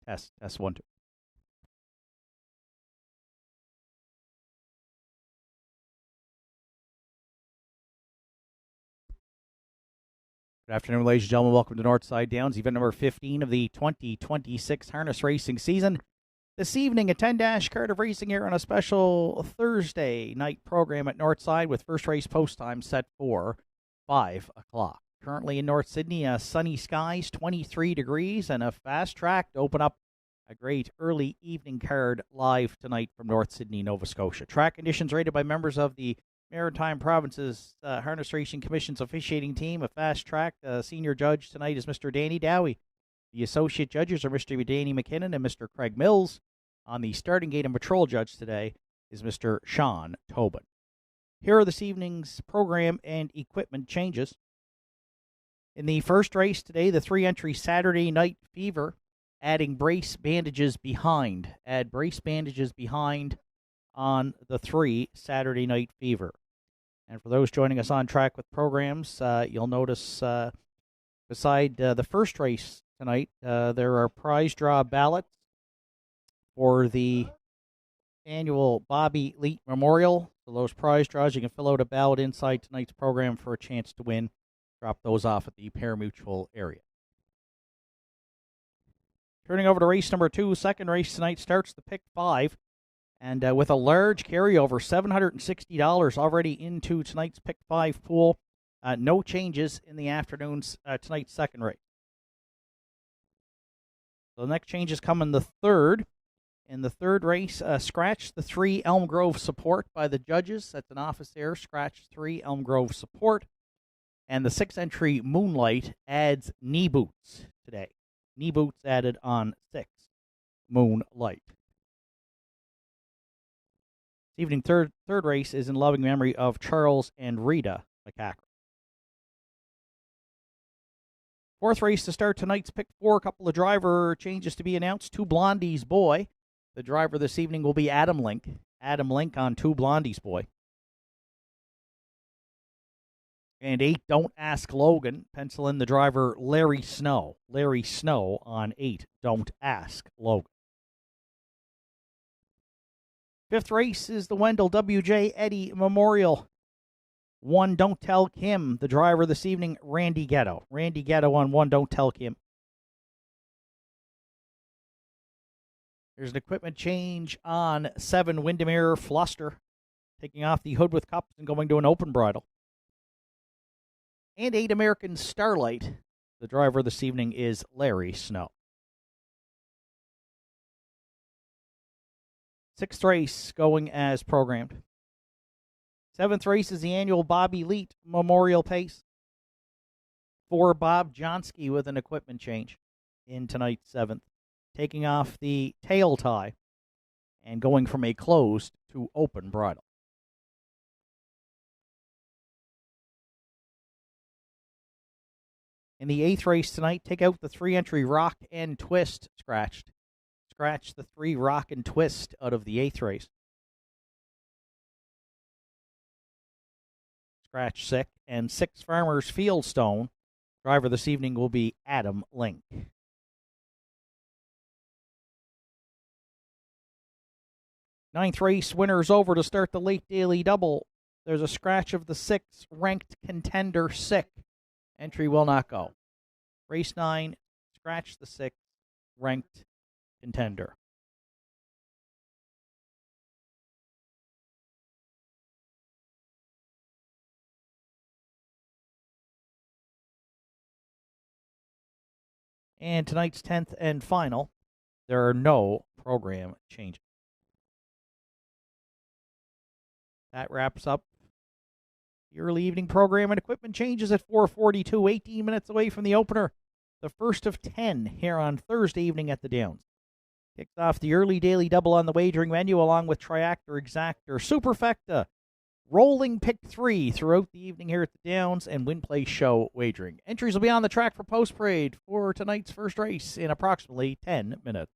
Test 1, 2. Good afternoon, ladies and gentlemen. Welcome to Nortside Downs, event number 15 of the 2026 harness racing season. This evening, a 10 card of racing here on a special Thursday night program at Nortside with first race post time set for 5 o'clock. Currently in North Sydney, sunny skies, 23 degrees, and a fast track to open up a great early evening card live tonight from North Sydney, Nova Scotia. Track conditions rated by members of the Maritime Province's Harness Racing Commission's officiating team. A fast track senior judge tonight is Mr. Danny Dowie. The associate judges are Mr. Danny McKinnon and Mr. Craig Mills. On the starting gate and patrol judge today is Mr. Sean Tobin. Here are this evening's program and equipment changes. In the first race today, the 3-entry Saturday Night Fever, adding brace bandages behind. Add brace bandages behind on the 3 Saturday Night Fever. And for those joining us on track with programs, you'll notice beside the first race tonight, there are prize draw ballots for the annual Bobby Leet Memorial. So those prize draws, you can fill out a ballot inside tonight's program for a chance to win. Drop those off at the parimutuel area. Turning over to race number 2, second race tonight starts the pick 5. And with a large carryover, $760 already into tonight's pick 5 pool. No changes in the afternoon's tonight's second race. So the next changes come in the third. In the third race, scratch the 3 Elm Grove Support by the judges. That's an office error. Scratch 3 Elm Grove Support. And the 6th-entry Moonlight adds knee boots today. Knee boots added on 6 Moonlight. This evening, third race is in loving memory of Charles and Rita McCacker. Fourth race to start tonight's pick 4. A couple of driver changes to be announced. 2 Blondies Boy. The driver this evening will be Adam Link. Adam Link on 2 Blondies Boy. And 8 Don't Ask Logan. Pencil in the driver Larry Snow. Larry Snow on 8 Don't Ask Logan. Fifth race is the Wendell W.J. Eddy Memorial. 1 Don't Tell Kim. The driver this evening, Randy Ghetto. Randy Ghetto on 1 Don't Tell Kim. There's an equipment change on 7 Windermere Fluster, taking off the hood with cups and going to an open bridle. And 8 American Starlight. The driver this evening is Larry Snow. Sixth race going as programmed. Seventh race is the annual Bobby Leet Memorial Pace. 4 Bob Johnsky with an equipment change in tonight's 7th, taking off the tail tie and going from a closed to open bridle. In the 8th race tonight, take out the 3-entry Rock and Twist scratched. Scratch the 3 Rock and Twist out of the 8th race. Scratch 6 and 6 Farmers Fieldstone. Driver this evening will be Adam Link. Ninth race winners over to start the late daily double. There's a scratch of the 6 ranked contender Sick. Entry will not go. Race 9, scratch the 6 ranked contender. And tonight's 10th and final, there are no program changes. That wraps up the early evening program and equipment changes at 4:42, 18 minutes away from the opener. The first of 10 here on Thursday evening at the Downs. Kicks off the early daily double on the wagering menu along with Triactor, Exactor, Superfecta, rolling pick 3 throughout the evening here at the Downs, and Win Play Show wagering. Entries will be on the track for post parade for tonight's first race in approximately 10 minutes.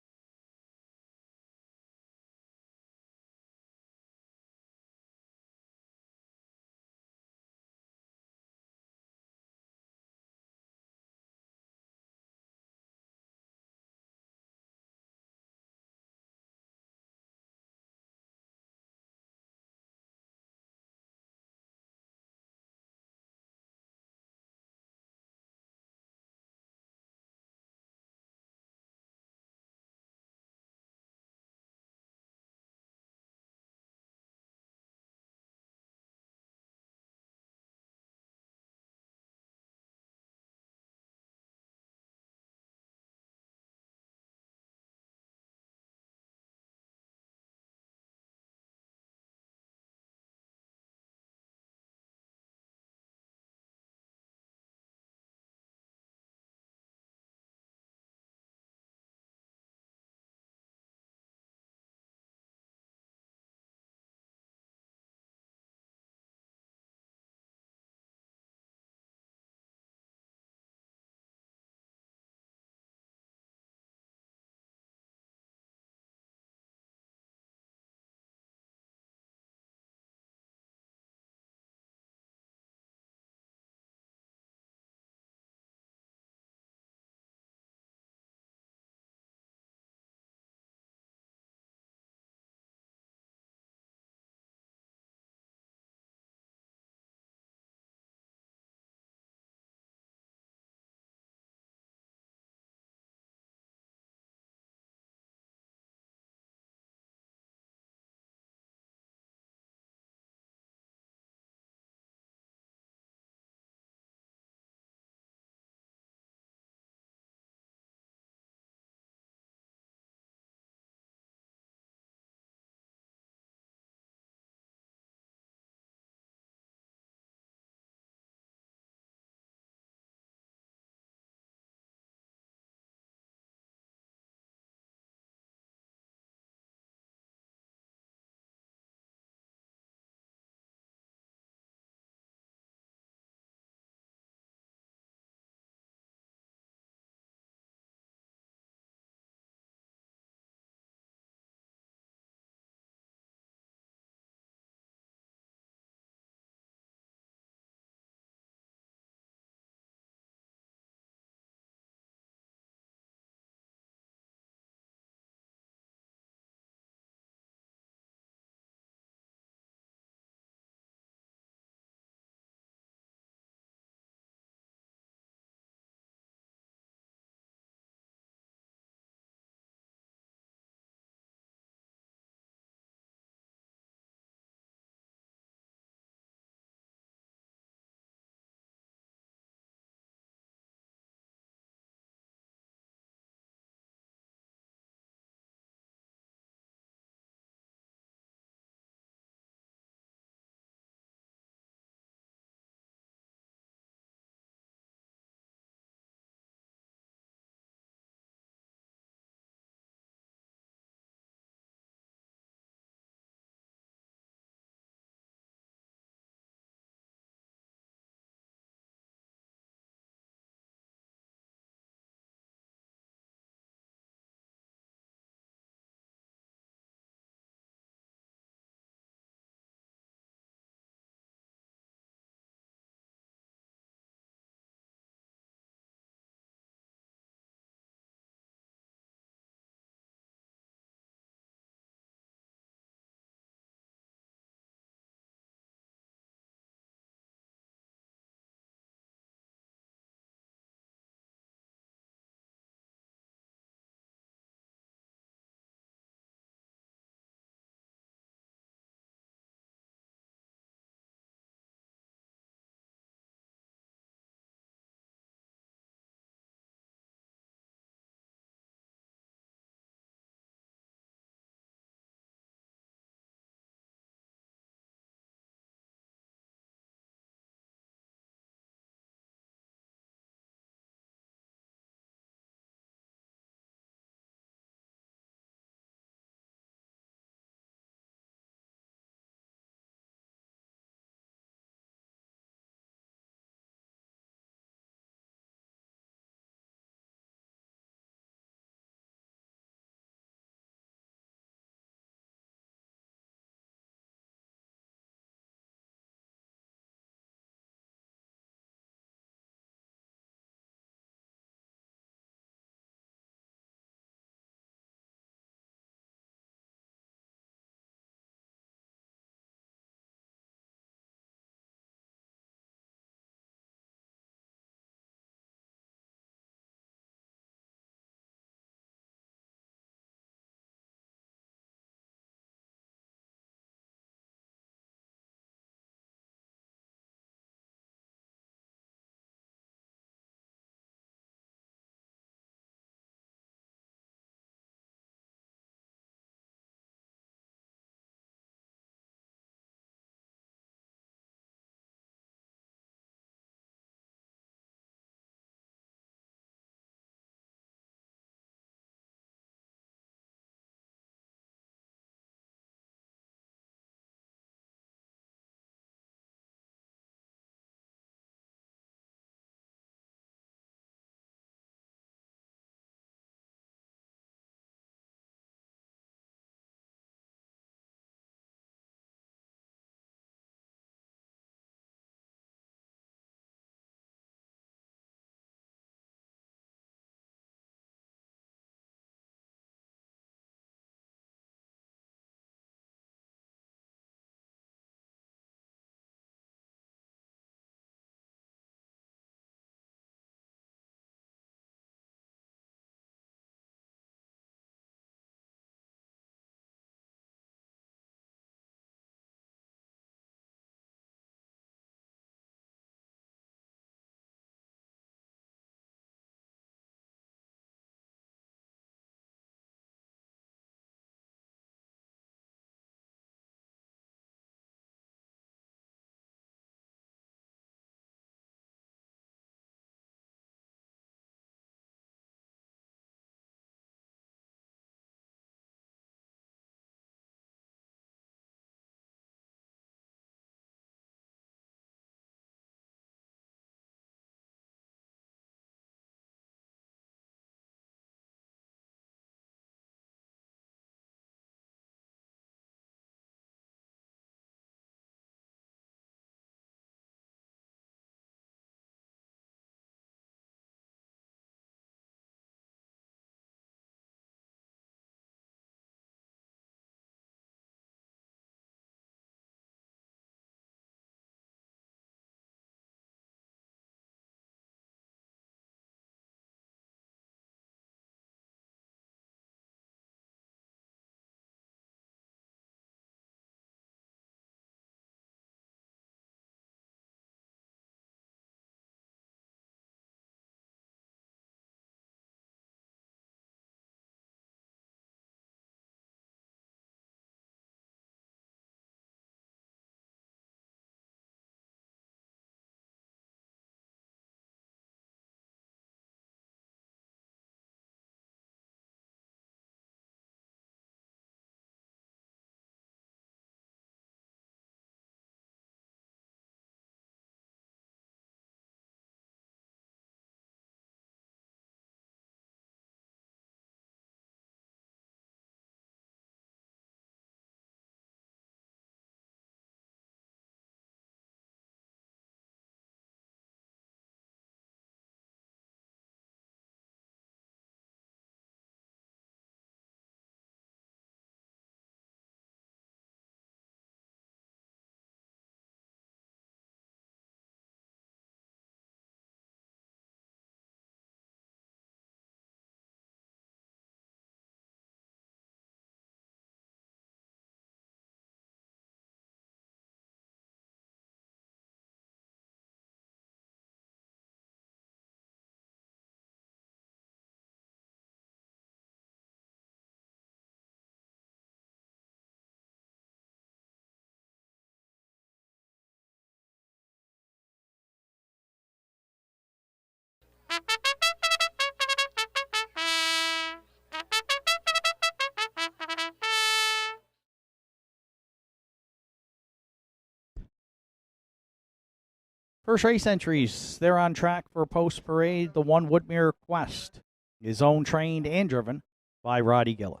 First race entries, they're on track for post parade. The one Woodmere Quest is owned, trained, and driven by Roddy Gillis.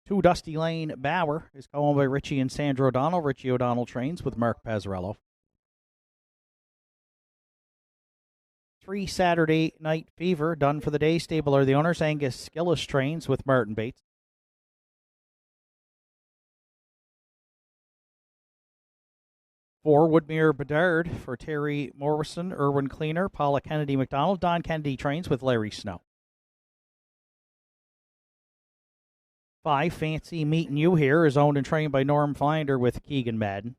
2 Dusty Lane Bauer is co-owned by Richie and Sandra O'Donnell. Richie O'Donnell trains with Mark Pazzarello. 3 Saturday Night Fever, done for the day. Stable are the owners. Angus Gillis trains with Martin Bates. 4 Woodmere Bedard for Terry Morrison, Irwin Cleaner, Paula Kennedy McDonald. Don Kennedy trains with Larry Snow. 5 Fancy Meeting You Here is owned and trained by Norm Finder with Keegan Madden.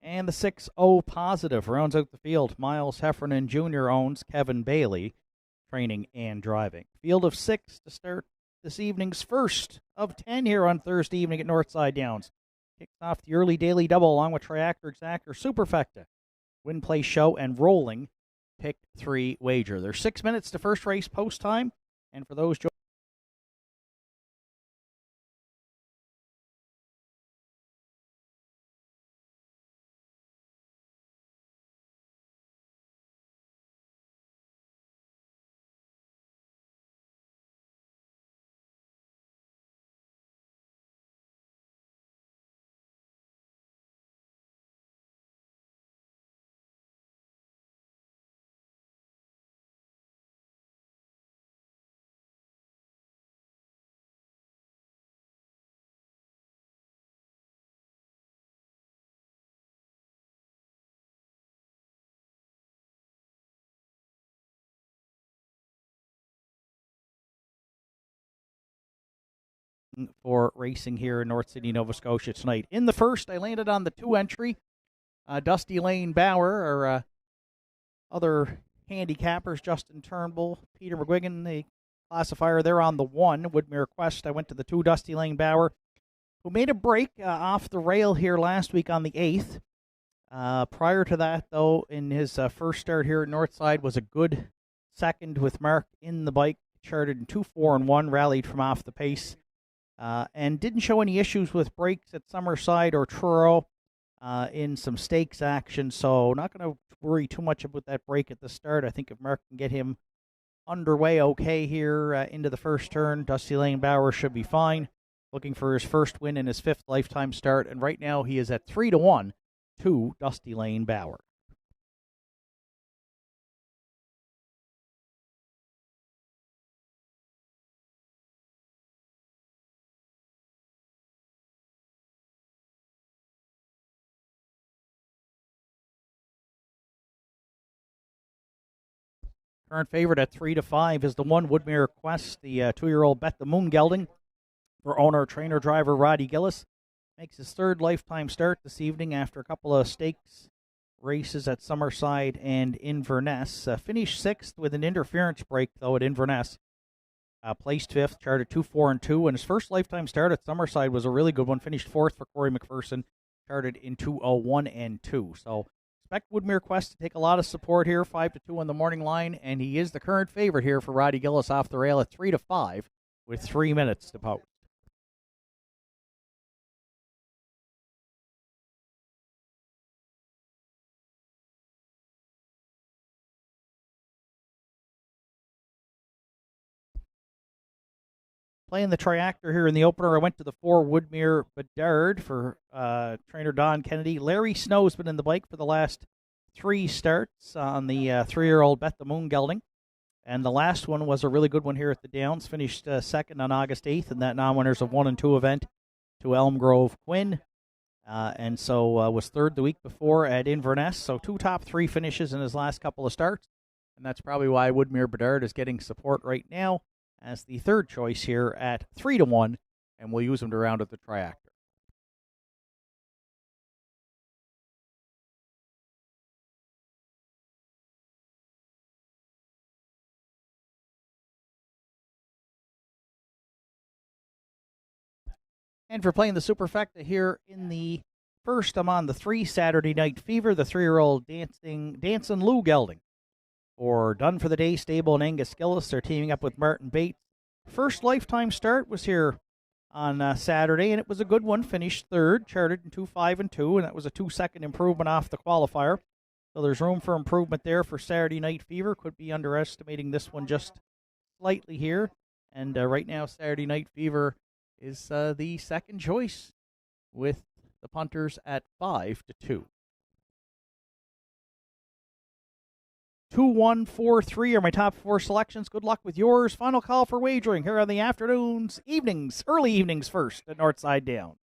And the 6-0 Positive rounds out the field. Miles Heffernan Jr. owns Kevin Bailey, training and driving. Field of 6 to start this evening's first of 10 here on Thursday evening at Nortside Downs. Kicks off the early daily double along with Triactor, Exactor, Superfecta, Win Play Show, and Rolling Pick 3 Wager. There's 6 minutes to first race post time, and for those for racing here in North Sydney, Nova Scotia tonight. In the first, I landed on the 2 entry. Dusty Lane Bauer, or other handicappers, Justin Turnbull, Peter McGuigan, the classifier. They're on the 1, Woodmere Quest. I went to the 2, Dusty Lane Bauer, who made a break off the rail here last week on the 8th. Prior to that, though, in his first start here at Northside, was a good second with Mark in the bike, charted in 2-4-1, rallied from off the pace. And didn't show any issues with brakes at Summerside or Truro in some stakes action, so not going to worry too much about that break at the start. I think if Mark can get him underway okay here into the first turn, Dusty Lane Bauer should be fine. Looking for his first win in his 5th lifetime start, and right now he is at 3-1 to Dusty Lane Bauer. Current favorite at 3-5 is the 1 Woodmere Quest, the 2-year-old Bet the Moon gelding for owner, trainer, driver Roddy Gillis. Makes his 3rd lifetime start this evening after a couple of stakes races at Summerside and Inverness. Finished 6th with an interference break, though, at Inverness. Placed 5th, charted 2-4-2, and his first lifetime start at Summerside was a really good one. Finished 4th for Corey McPherson, charted in 2-0-1-2. So expect Woodmere Quest to take a lot of support here, 5-2 on the morning line, and he is the current favorite here for Roddy Gillis off the rail at 3-5 with 3 minutes to post. Playing the Triactor here in the opener, I went to the 4 Woodmere Bedard for trainer Don Kennedy. Larry Snow's been in the bike for the last 3 starts on the 3-year-old Bet the Moon gelding. And the last one was a really good one here at the Downs. Finished 2nd on August 8th in that non-winners of 1 and 2 event to Elm Grove Quinn. And so was 3rd the week before at Inverness. So 2 top 3 finishes in his last couple of starts. And that's probably why Woodmere Bedard is getting support right now as the 3rd choice here at 3-1, and we'll use him to round up the Triactor. And for playing the Superfecta here in the first, I'm on the 3 Saturday Night Fever, the 3-year-old Dancing Lou gelding. Or Done for the Day Stable and Angus Gillis. They're teaming up with Martin Bates. First lifetime start was here on Saturday, and it was a good one. Finished third, charted in 2.5 and 2, and that was a 2-second improvement off the qualifier. So there's room for improvement there for Saturday Night Fever. Could be underestimating this one just slightly here. And right now, Saturday Night Fever is the second choice with the punters at 5-2. 2-1-4-3 are my top four selections. Good luck with yours. Final call for wagering here on the afternoons, evenings, early evenings first at Nortside Down.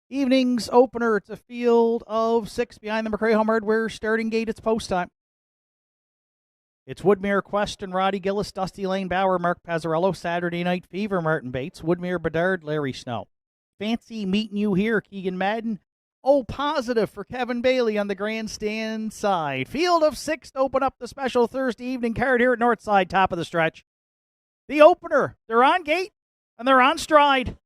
Evening's opener, it's a field of 6 behind the McRae Home Hardware starting gate. It's post time. It's Woodmere Quest and Roddy Gillis, Dusty Lane Bauer, Mark Pazzarello, Saturday Night Fever, Martin Bates, Woodmere Bedard, Larry Snow. Fancy meeting you here, Keegan Madden. Oh, positive for Kevin Bailey on the grandstand side. Field of 6 to open up the special Thursday evening card here at Northside, top of the stretch. The opener, they're on gate and they're on stride.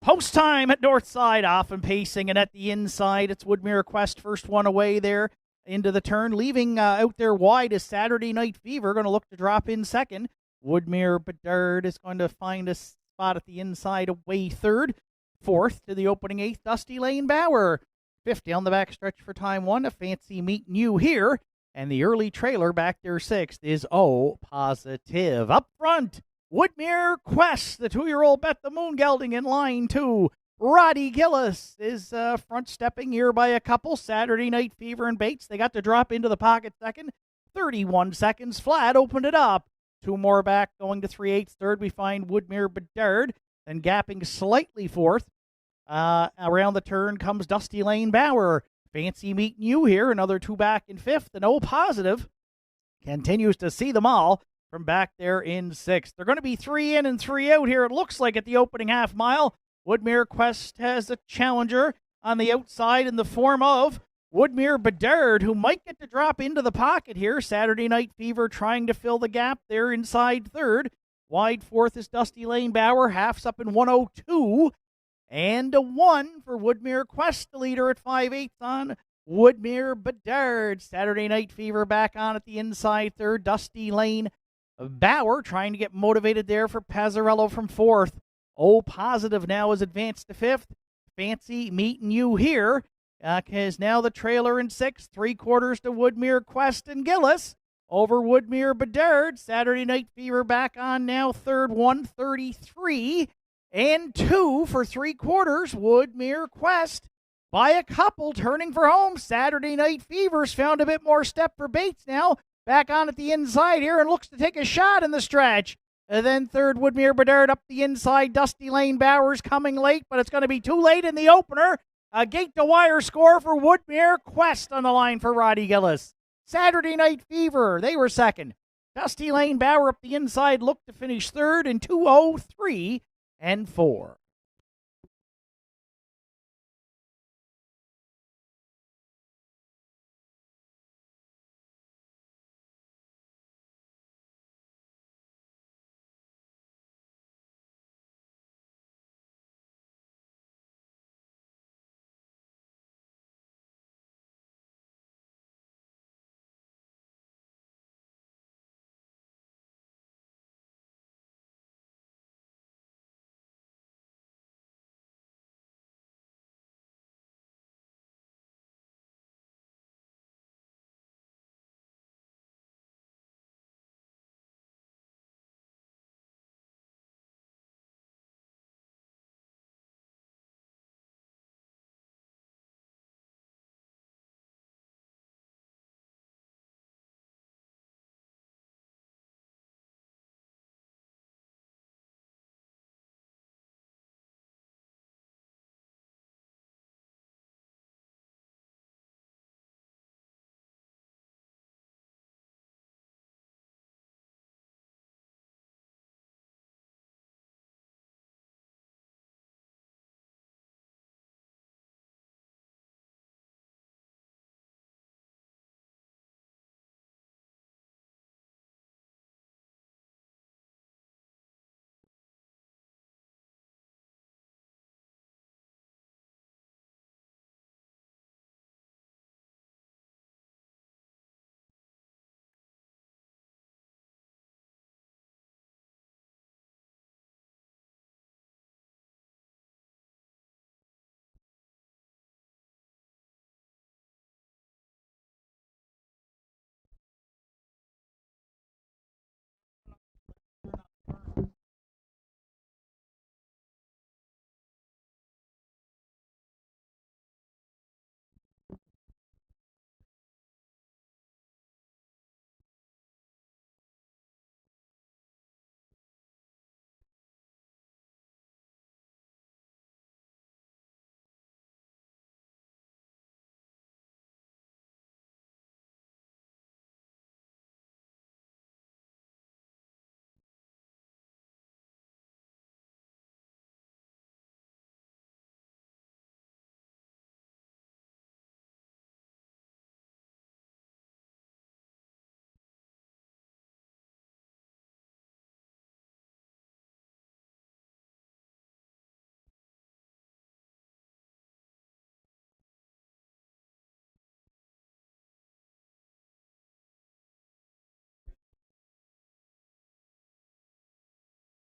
Post time at Northside, off and pacing, and at the inside, it's Woodmere Quest, first one away there into the turn. Leaving out there wide is Saturday Night Fever, going to look to drop in second. Woodmere Bedard is going to find a spot at the inside, away third. Fourth to the opening eighth, Dusty Lane Bauer. 50 on the back stretch for time one. A fancy meeting you here. And the early trailer back there sixth is Oh Positive. Up front, Woodmere Quest, the 2-year-old bet the moon gelding in line two. Roddy Gillis is front stepping here by a couple. Saturday Night Fever and Bates, they got to drop into the pocket second. 31 seconds flat, opened it up. Two more back, going to 3/8. Third, we find Woodmere Bedard. Then gapping slightly fourth. Around the turn comes Dusty Lane Bauer. Fancy meeting you here. Another two back in fifth. And Oh Positive continues to see them all from back there in sixth. They're going to be 3 in and 3 out here, it looks like, at the opening half mile. Woodmere Quest has a challenger on the outside in the form of Woodmere Bedard, who might get to drop into the pocket here. Saturday Night Fever trying to fill the gap there inside third. Wide fourth is Dusty Lane Bauer, halfs up in 1:02. And a 1 for Woodmere Quest, the leader at 5/8 on Woodmere Bedard. Saturday Night Fever back on at the inside third. Dusty Lane Bauer trying to get motivated there for Pazzarello from fourth. Oh Positive now is advanced to fifth. Fancy meeting you here is now the trailer in sixth. 3/4 to Woodmere Quest and Gillis over Woodmere Bedard. Saturday Night Fever back on now third, 1:33 and 2 for 3/4. Woodmere Quest by a couple turning for home. Saturday Night Fever's found a bit more step for Bates now. Back on at the inside here and looks to take a shot in the stretch. And then third, Woodmere Bedard up the inside. Dusty Lane Bauer's coming late, but it's going to be too late in the opener. A gate-to-wire score for Woodmere Quest on the line for Roddy Gillis. Saturday Night Fever, they were second. Dusty Lane Bauer up the inside looked to finish third in 2:03 and 4.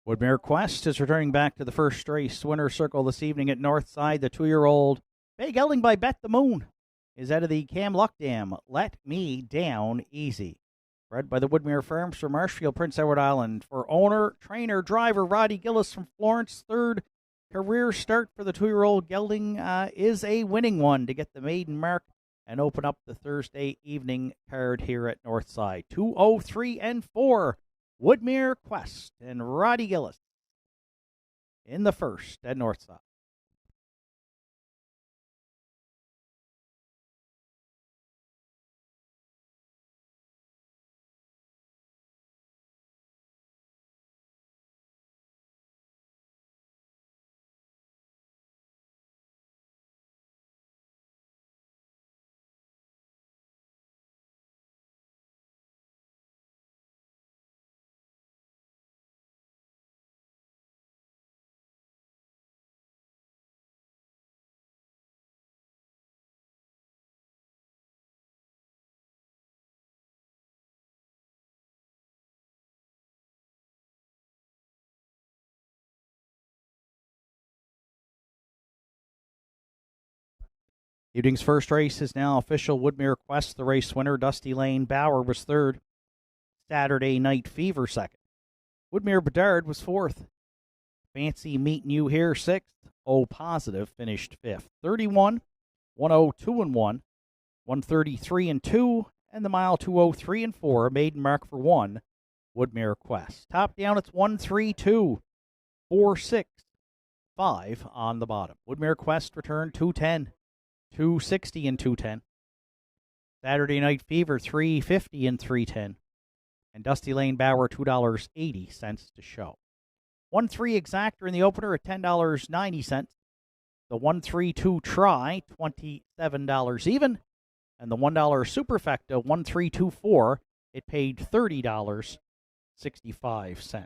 Woodmere Quest is returning back to the first race winner circle this evening at Northside. The 2-year-old Bay Gelding by Bet the Moon is out of the Cam Luck Dam. Let Me Down Easy. Bred by the Woodmere Farms from Marshfield, Prince Edward Island. For owner, trainer, driver Roddy Gillis from Florence, third career start for the 2-year-old gelding is a winning one to get the maiden mark and open up the Thursday evening card here at Northside. 203 and 4. Woodmere Quest and Roddy Gillis in the first at Northside. Evening's first race is now official. Woodmere Quest, the race winner. Dusty Lane Bauer was third. Saturday Night Fever second. Woodmere Bedard was fourth. Fancy Meeting You Here sixth. O Positive finished fifth. 31, 102 and 1, 133 and 2, and the mile 203 and 4. A maiden mark for 1. Woodmere Quest. Top down, it's 132, 46, 5 on the bottom. Woodmere Quest returned 210. 260 and 210. Saturday Night Fever 350 and 310. And Dusty Lane Bauer $2.80 to show. 1-3 exactor in the opener at $10.90. The 1-3-2 try, $27 even. And the $1 superfecta, 1-3-2-4, it paid $30.65.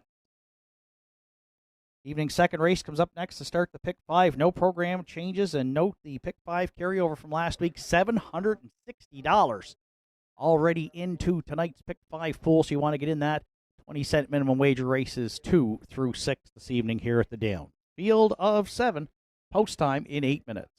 Evening second race comes up next to start the Pick 5. No program changes, and note the Pick 5 carryover from last week, $760 already into tonight's Pick 5 pool, so you want to get in that. 20-cent minimum wager races 2 through 6 this evening here at the Down. Field of 7, post time in 8 minutes.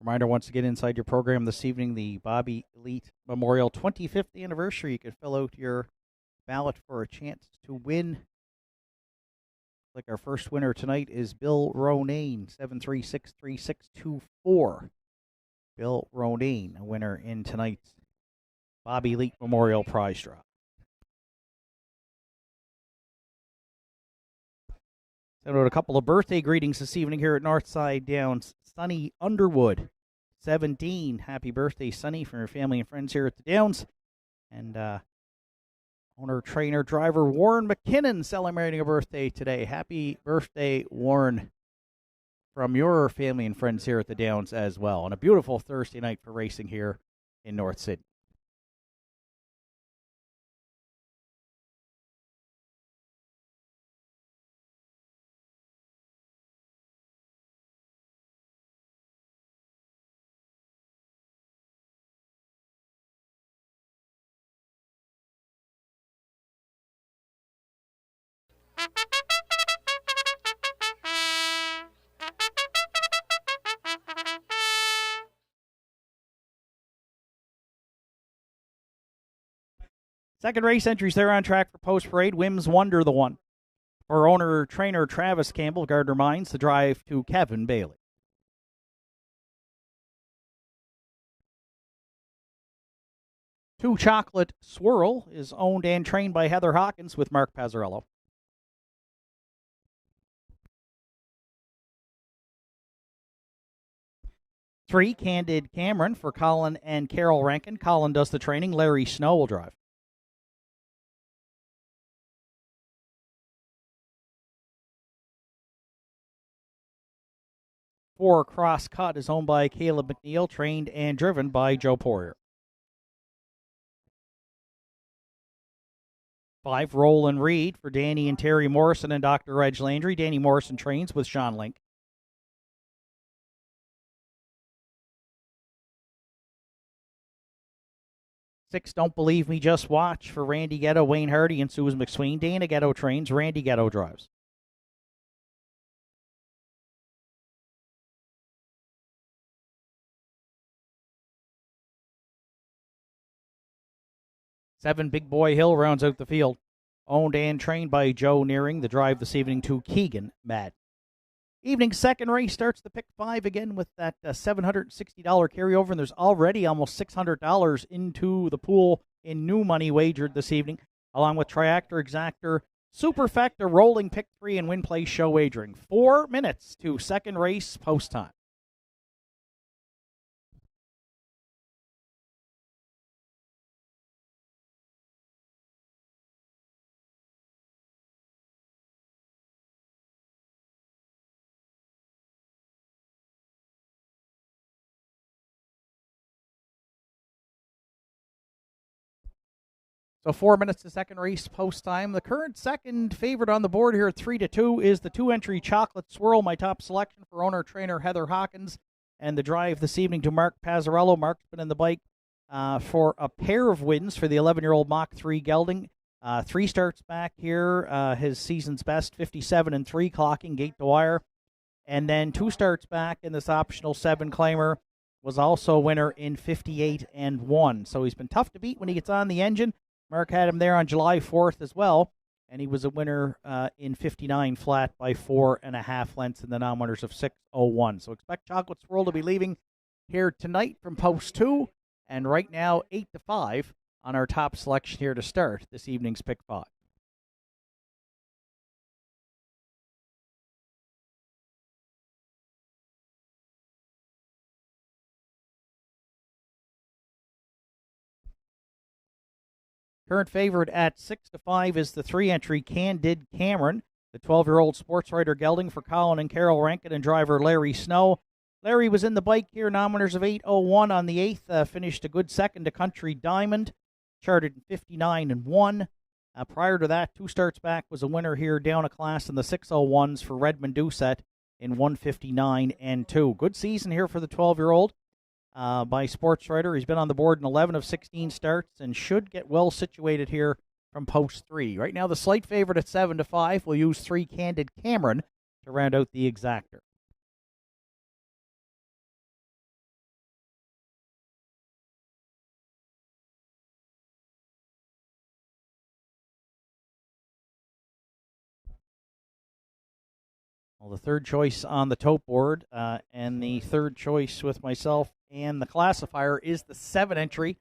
Reminder once again inside your program this evening, the Bobby Elite Memorial 25th anniversary. You can fill out your ballot for a chance to win. Like our first winner tonight is Bill Ronayne, 7363624. Bill Ronayne, a winner in tonight's Bobby Elite Memorial prize draw. Send out a couple of birthday greetings this evening here at Nortside Downs. Sonny Underwood, 17. Happy birthday, Sonny, from your family and friends here at the Downs. And owner, trainer, driver Warren McKinnon celebrating a birthday today. Happy birthday, Warren, from your family and friends here at the Downs as well. And a beautiful Thursday night for racing here in North Sydney. Second race entries there on track for post parade. Wims Wonder, the one. For owner, trainer Travis Campbell, Gardner Mines, the drive to Kevin Bailey. Two Chocolate Swirl is owned and trained by Heather Hawkins with Mark Pazzarello. Three, Candid Cameron for Colin and Carol Rankin. Colin does the training. Larry Snow will drive. Four, Cross Cut is owned by Caleb McNeil, trained and driven by Joe Poirier. 5, Roll and Read for Danny and Terry Morrison and Dr. Reg Landry. Danny Morrison trains with Sean Link. 6, Don't Believe Me, Just Watch for Randy Ghetto, Wayne Hardy, and Susan McSween. Dana Ghetto trains. Randy Ghetto drives. 7, Big Boy Hill rounds out the field. Owned and trained by Joe Nearing. The drive this evening to Keegan Madden. Evening second race starts the Pick 5 again with that $760 carryover, and there's already almost $600 into the pool in new money wagered this evening, along with Triactor, Exactor, Superfecta, Rolling Pick 3, and Win Play Show wagering. 4 minutes to second race post time. So 4 minutes to second race post time. The current second favorite on the board here at 3-2 is the 2-entry Chocolate Swirl, my top selection for owner trainer Heather Hawkins, and the drive this evening to Mark Pazzarello. Mark's been in the bike for a pair of wins for the 11-year-old Mach 3 gelding. 3 starts back here, his season's best, 57-3, clocking gate to wire. And then 2 starts back in this optional 7 claimer, was also a winner in 58-1. So he's been tough to beat when he gets on the engine. Mark had him there on July 4th as well, and he was a winner in 59 flat by 4.5 lengths in the non-winners of 6:01. So expect Chocolate Swirl to be leaving here tonight from post 2, and right now 8-5 on our top selection here to start this evening's pick 5. Current favorite at 6-5 is the 3-entry Candid Cameron, the 12-year-old sports writer gelding for Colin and Carol Rankin and driver Larry Snow. Larry was in the bike here, non-winners of 8:01 on the 8th, finished a good second to Country Diamond, charted in 59-1. Prior to that, 2 starts back, was a winner here down a class in the 6:01s for Redmond Doucette in 159-2. Good season here for the 12-year-old. By Sports Writer. He's been on the board in 11 of 16 starts and should get well situated here from post 3. Right now, the slight favorite at 7-5 will use 3 Candid Cameron to round out the exactor. Well, the third choice on the tote board and the third choice with myself and the classifier is the 7-entry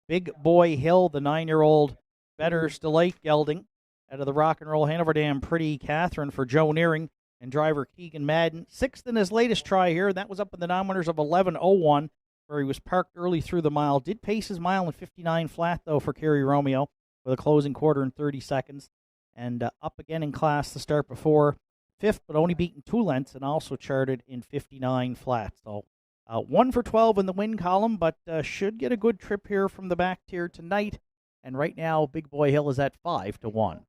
Big Boy Hill, the 9-year-old Bettor's Delight gelding out of the Rock and Roll Hanover Dam Pretty Catherine for Joe Nearing and driver Keegan Madden. 6th in his latest try here. That was up in the non-winners of 11:01, where he was parked early through the mile. Did pace his mile in 59 flat, though, for Kerry Romeo with a closing quarter in 30 seconds. And up again in class the start before. 5th, but only beaten 2 lengths and also charted in 59 flat. So 1 for 12 in the win column, but should get a good trip here from the back tier tonight. And right now, Big Boy Hill is at 5-1.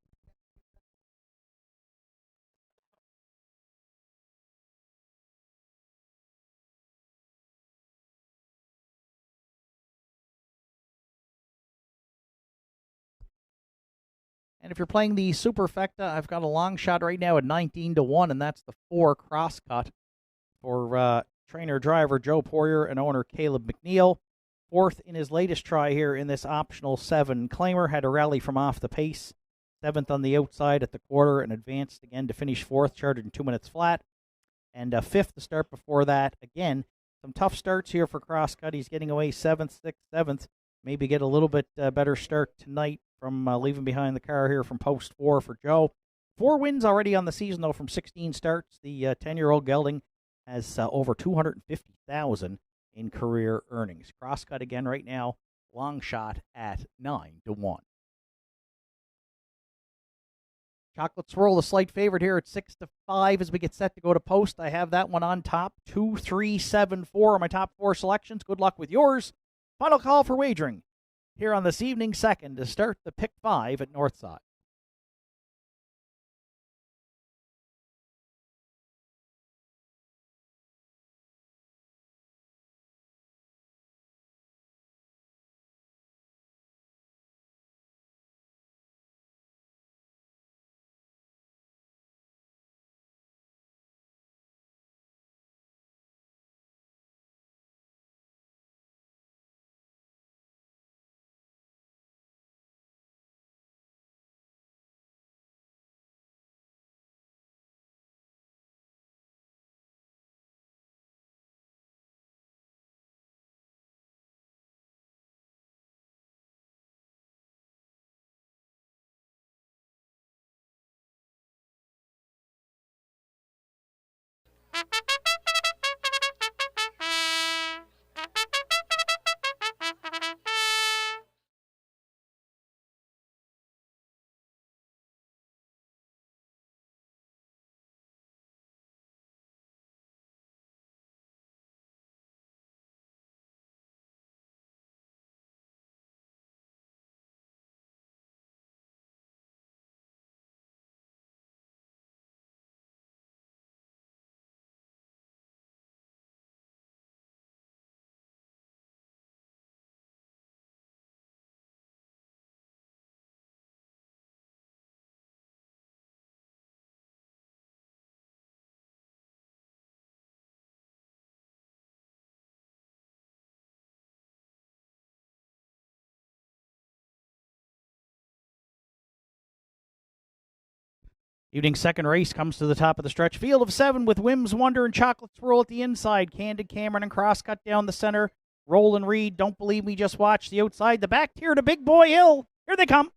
And if you're playing the Superfecta, I've got a long shot right now at 19-1, and that's the 4 crosscut for trainer driver Joe Poirier and owner Caleb McNeil. 4th in his latest try here in this optional 7 claimer, had a rally from off the pace. 7th on the outside at the quarter and advanced again to finish 4th, charted in 2 minutes flat. And 5th to start before that. Again, some tough starts here for Crosscut. He's getting away 7th, 6th, 7th. Maybe get a little bit better start tonight from leaving behind the car here from post 4 for Joe. 4 wins already on the season, though, from 16 starts. The 10-year-old gelding has over $250,000 in career earnings. Crosscut again right now, long shot at 9-1. Chocolate Swirl, the slight favorite here at 6-5 as we get set to go to post. I have that one on top. 2, 3, 7, 4 are my top 4 selections. Good luck with yours. Final call for wagering here on this evening's second to start the pick 5 at Nortside. Evening's second race comes to the top of the stretch. Field of 7 with Whims Wonder and Chocolate Swirl at the inside. Candid Cameron and Crosscut down the center. Roll and Reed, Don't Believe Me, Just Watch the outside. The back tier to Big Boy Hill. Here they come.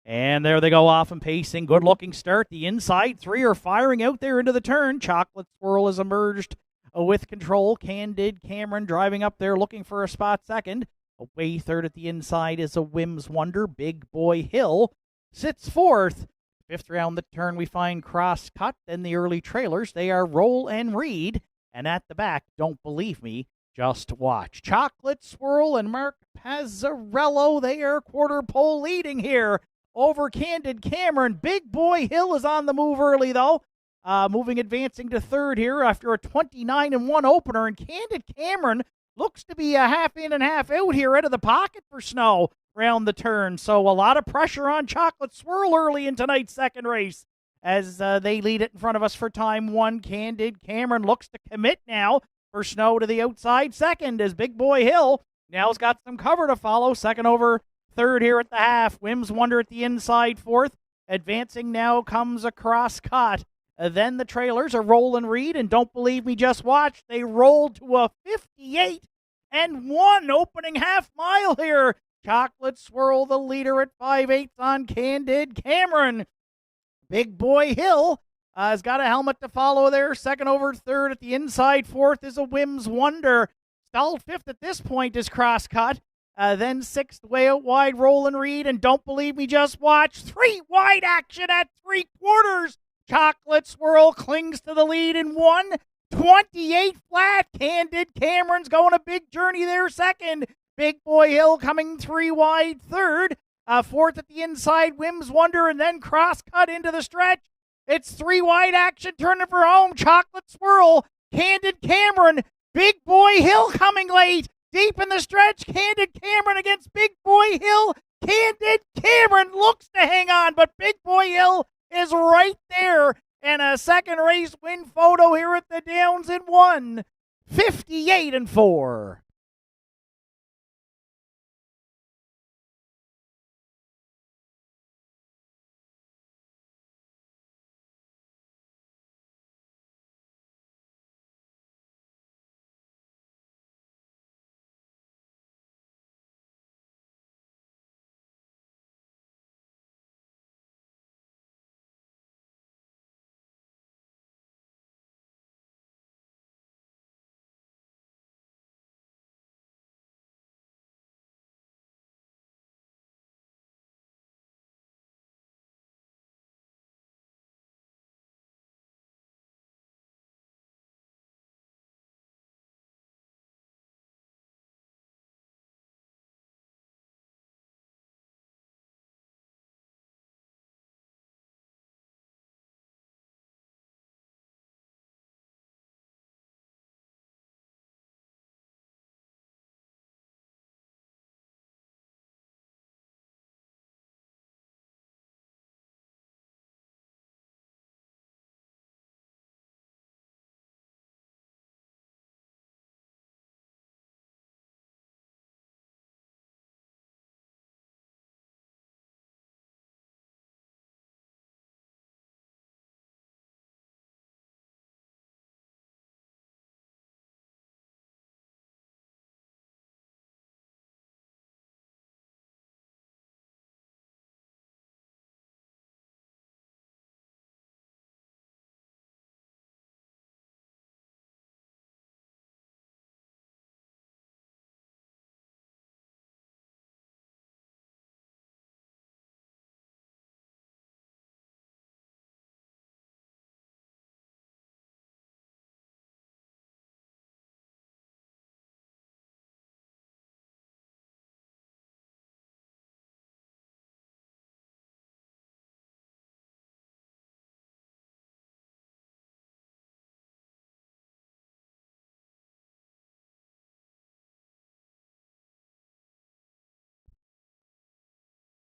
And there they go off and pacing. Good-looking start. The inside 3 are firing out there into the turn. Chocolate Swirl has emerged with control. Candid Cameron driving up there looking for a spot second. Away third at the inside is a Whims Wonder. Big Boy Hill sits fourth. Fifth round the turn, we find Crosscut. Then the early trailers, they are Roll and Reed. And at the back, Don't Believe Me, Just Watch. Chocolate Swirl and Mark Pazzarello, they are quarter pole leading here over Candid Cameron. Big Boy Hill is on the move early, though. Advancing to third here after a 29-1 opener. And Candid Cameron looks to be a half in and half out here out of the pocket for Snow round the turn. So a lot of pressure on Chocolate Swirl early in tonight's second race as they lead it in front of us for time 1. Candid Cameron looks to commit now for Snow to the outside second as Big Boy Hill now's got some cover to follow. Second over third here at the half. Whims Wonder at the inside fourth. Advancing now comes a Crosscut. Then the trailers are Roll and Reed and Don't Believe Me, Just Watch. They roll to a 58-1 opening half mile here. Chocolate Swirl, the leader at 5/8 on Candid Cameron. Big Boy Hill has got a helmet to follow there. Second over third at the inside. Fourth is a Whims Wonder. Stalled fifth at this point is Crosscut. Then sixth, way out wide, Roll and Reed and Don't Believe Me, Just Watch. 3 wide action at 3/4. Chocolate Swirl clings to the lead in 1:28 flat. Candid Cameron's going a big journey there second. Big Boy Hill coming 3 wide third. Fourth at the inside, Whims Wonder, and then Crosscut into the stretch. It's 3 wide action, turning for home. Chocolate Swirl, Candid Cameron, Big Boy Hill coming late. Deep in the stretch, Candid Cameron against Big Boy Hill. Candid Cameron looks to hang on, but Big Boy Hill is right there. And a second race win photo here at the Downs in 1:58-4.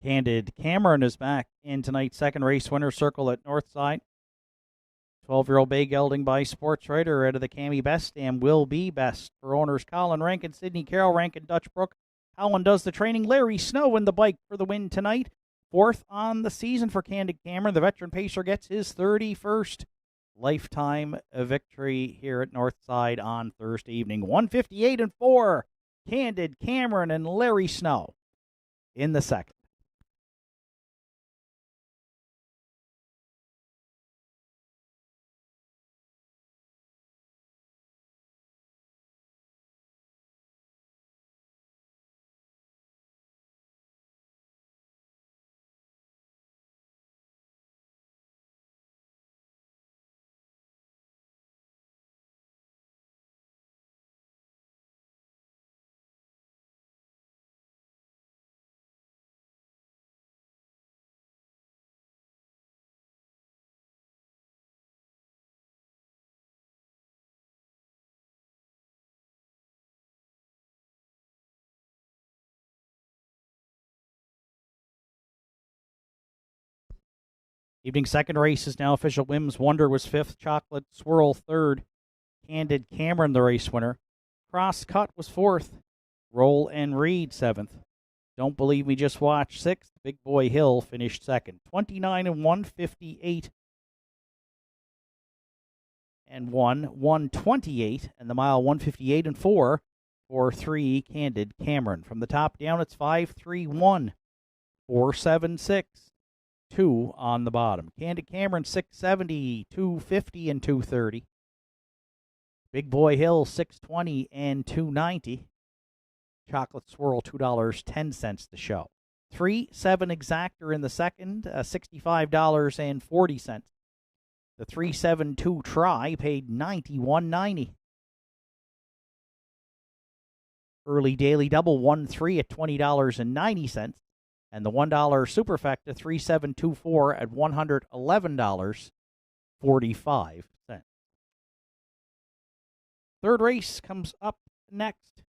Candid Cameron is back in tonight's second race winner circle at Nortside. 12-year-old bay gelding by Sports Writer out of the Cami Best and will be best for owners Colin Rankin, Sidney Carroll, Rankin, Dutch Brook. Colin does the training. Larry Snow in the bike for the win tonight. Fourth on the season for Candid Cameron. The veteran pacer gets his 31st lifetime victory here at Northside on Thursday evening. 158-4. Candid Cameron and Larry Snow in the second. Evening second race is now official. Whims Wonder was fifth. Chocolate Swirl third. Candid Cameron the race winner. Cross Cut was fourth. Roll and Reed seventh. Don't Believe Me Just Watch sixth. Big Boy Hill finished second. 29-158 and 128, and the mile 158-4 for 3 Candid Cameron. From the top down, it's 5-3-1, 4-7-6. 2 on the bottom. Candid Cameron 670, 250 and 230. Big Boy Hill 620 and 290. Chocolate Swirl $2.10 to show. 3-7 Exactor in the second, $65.40. The 3-7-2 Try paid $91.90. Early Daily Double 1-3 at $20.90. And the $1 Superfecta 3724 at $111.45. Third race comes up next.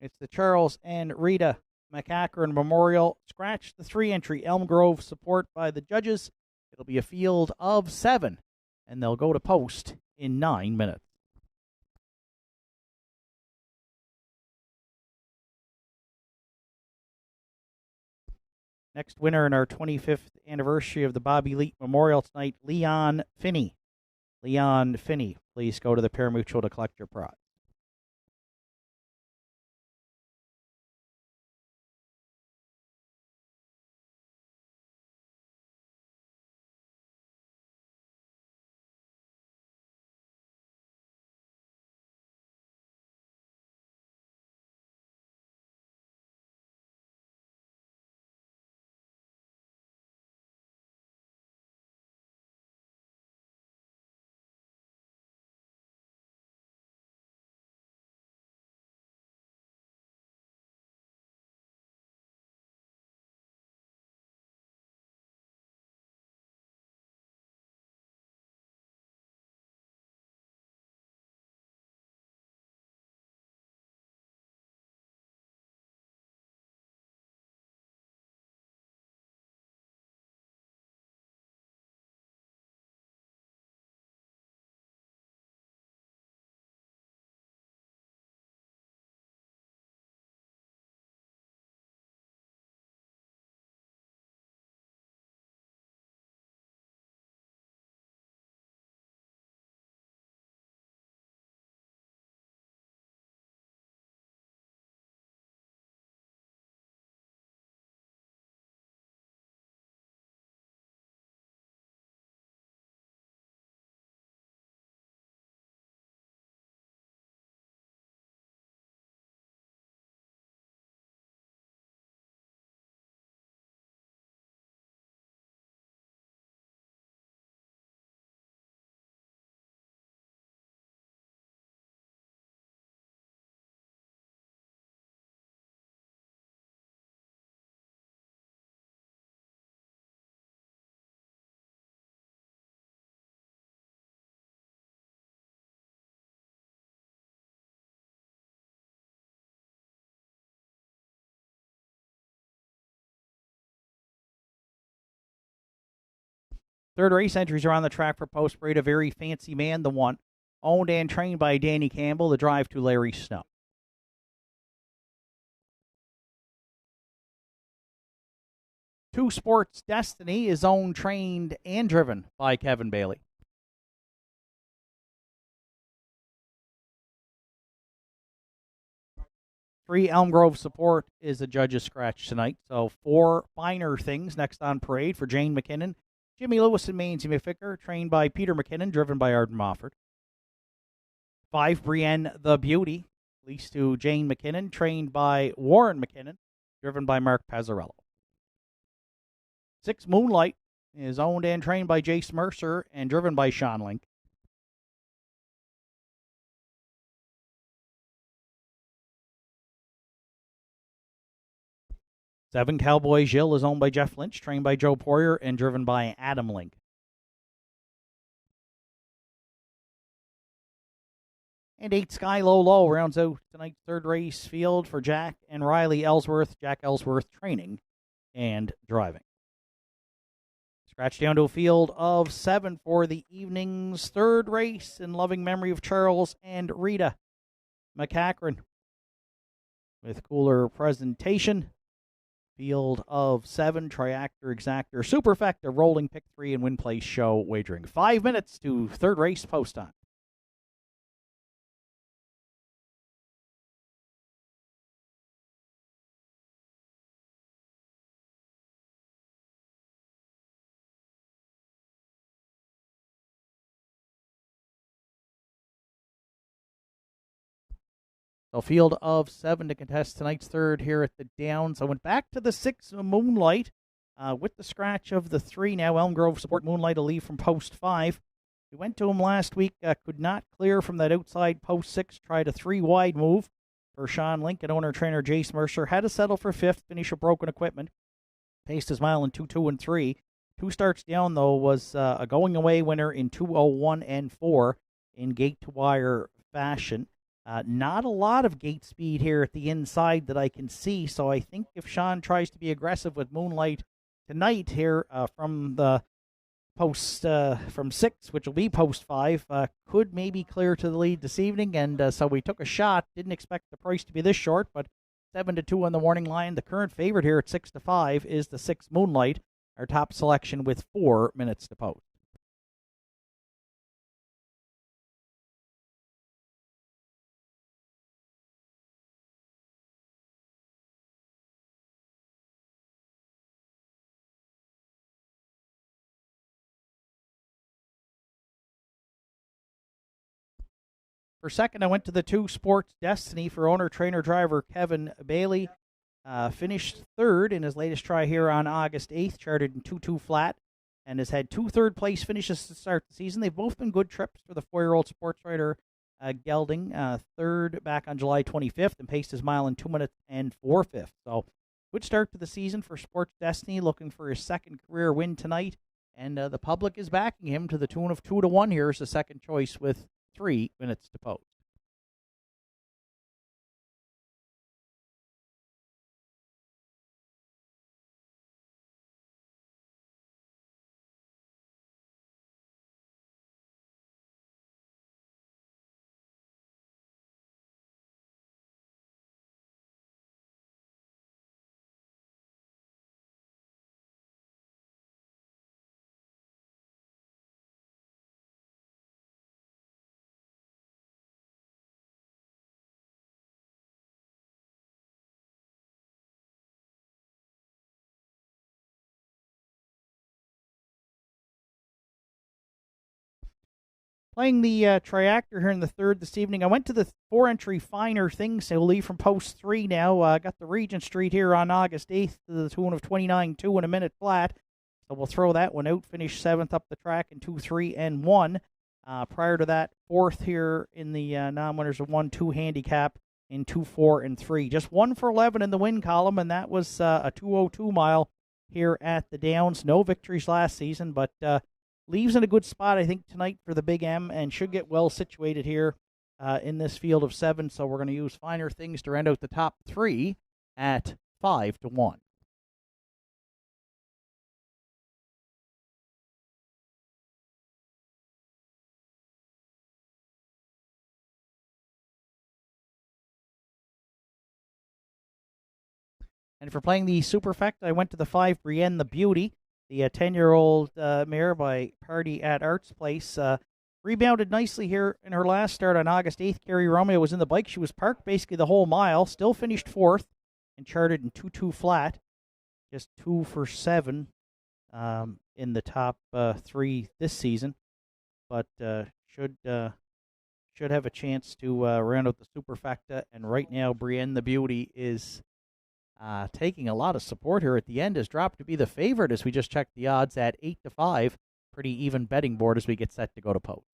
It's the Charles and Rita McAkron Memorial Scratch the 3-entry Elm Grove support by the judges. It'll be a field of 7, and they'll go to post in 9 minutes. Next winner in our 25th anniversary of the Bobby Leet Memorial tonight, Leon Finney. Leon Finney, please go to the Parimutuel to collect your prize. Third race entries are on the track for Post Parade. A Very Fancy Man, the one. Owned and trained by Danny Campbell. The drive to Larry Snow. Two Sports Destiny is owned, trained, and driven by Kevin Bailey. Three Elm Grove support is a judge's scratch tonight. So four Finer Things next on parade for Jane McKinnon, Jimmy Lewis, and Mainsy McVicker, trained by Peter McKinnon, driven by Arden Mofford. Five Brienne the Beauty, leased to Jane McKinnon, trained by Warren McKinnon, driven by Mark Pazzarello. Six Moonlight is owned and trained by Jace Mercer and driven by Sean Link. Seven Cowboy Jill is owned by Jeff Lynch, trained by Joe Poirier, and driven by Adam Link. And 8 Sky Low Low rounds out tonight's third race field for Jack and Riley Ellsworth. Jack Ellsworth training and driving. Scratch down to a field of 7 for the evening's third race in loving memory of Charles and Rita McCachran. With cooler presentation, field of 7, Triactor, Exactor, Superfecta, Rolling, Pick 3, and Win Place Show wagering. 5 minutes to third race post time. So field of 7 to contest tonight's third here at the Downs. I went back to the 6 Moonlight with the scratch of the 3 now. Elm Grove support Moonlight a lead from post 5. We went to him last week, could not clear from that outside post 6, tried a 3 wide move for Sean Link and owner-trainer Jace Mercer. Had to settle for 5th, finish with broken equipment. Paced his mile in 2-2 and 3. 2 starts down, though, was a going-away winner in 2:01 and 4 in gate-to-wire fashion. Not a lot of gate speed here at the inside that I can see, so I think if Sean tries to be aggressive with Moonlight tonight here from the post from 6, which will be post 5, could maybe clear to the lead this evening, and so we took a shot. Didn't expect the price to be this short, but 7-2 on the warning line. The current favorite here at 6-5 is the 6 Moonlight, our top selection with 4 minutes to post. For second, I went to the 2 Sports Destiny for owner-trainer driver Kevin Bailey. Finished third in his latest try here on August 8th, charted in 2-2 flat, and has had 2 third-place finishes to start the season. They've both been good trips for the 4-year-old sports rider Gelding. Third back on July 25th and paced his mile in 2 minutes and 4/5. So good start to the season for Sports Destiny, looking for his second career win tonight. And the public is backing him to the tune of 2-1 here as the second choice with 3 minutes to post. Playing the Triactor here in the third this evening. I went to the 4-entry Finer Things. So we'll leave from post 3 now. Got the Regent Street here on August 8th to the tune of 29-2 and a minute flat. So we'll throw that one out. Finish 7th up the track in 2-3 and 1. Prior to that, 4th here in the non-winners of 1-2 handicap in 2-4 and 3. Just 1 for 11 in the win column, and that was a 2:02 mile here at the Downs. No victories last season, but leaves in a good spot, I think, tonight for the Big M, and should get well situated here in this field of 7. So we're going to use Finer Things to round out the top 3 at 5-1. And if you're playing the Superfecta, I went to the 5 Brienne the Beauty, the 10-year-old mare by Party at Arts Place. Rebounded nicely here in her last start on August 8th. Carrie Romeo was in the bike. She was parked basically the whole mile, still finished fourth and charted in 2-2 flat, just 2 for 7 in the top 3 this season, but should have a chance to round out the Superfecta. And right now, Brienne the Beauty is taking a lot of support here at the end, has dropped to be the favorite as we just checked the odds at 8-5. Pretty even betting board as we get set to go to post.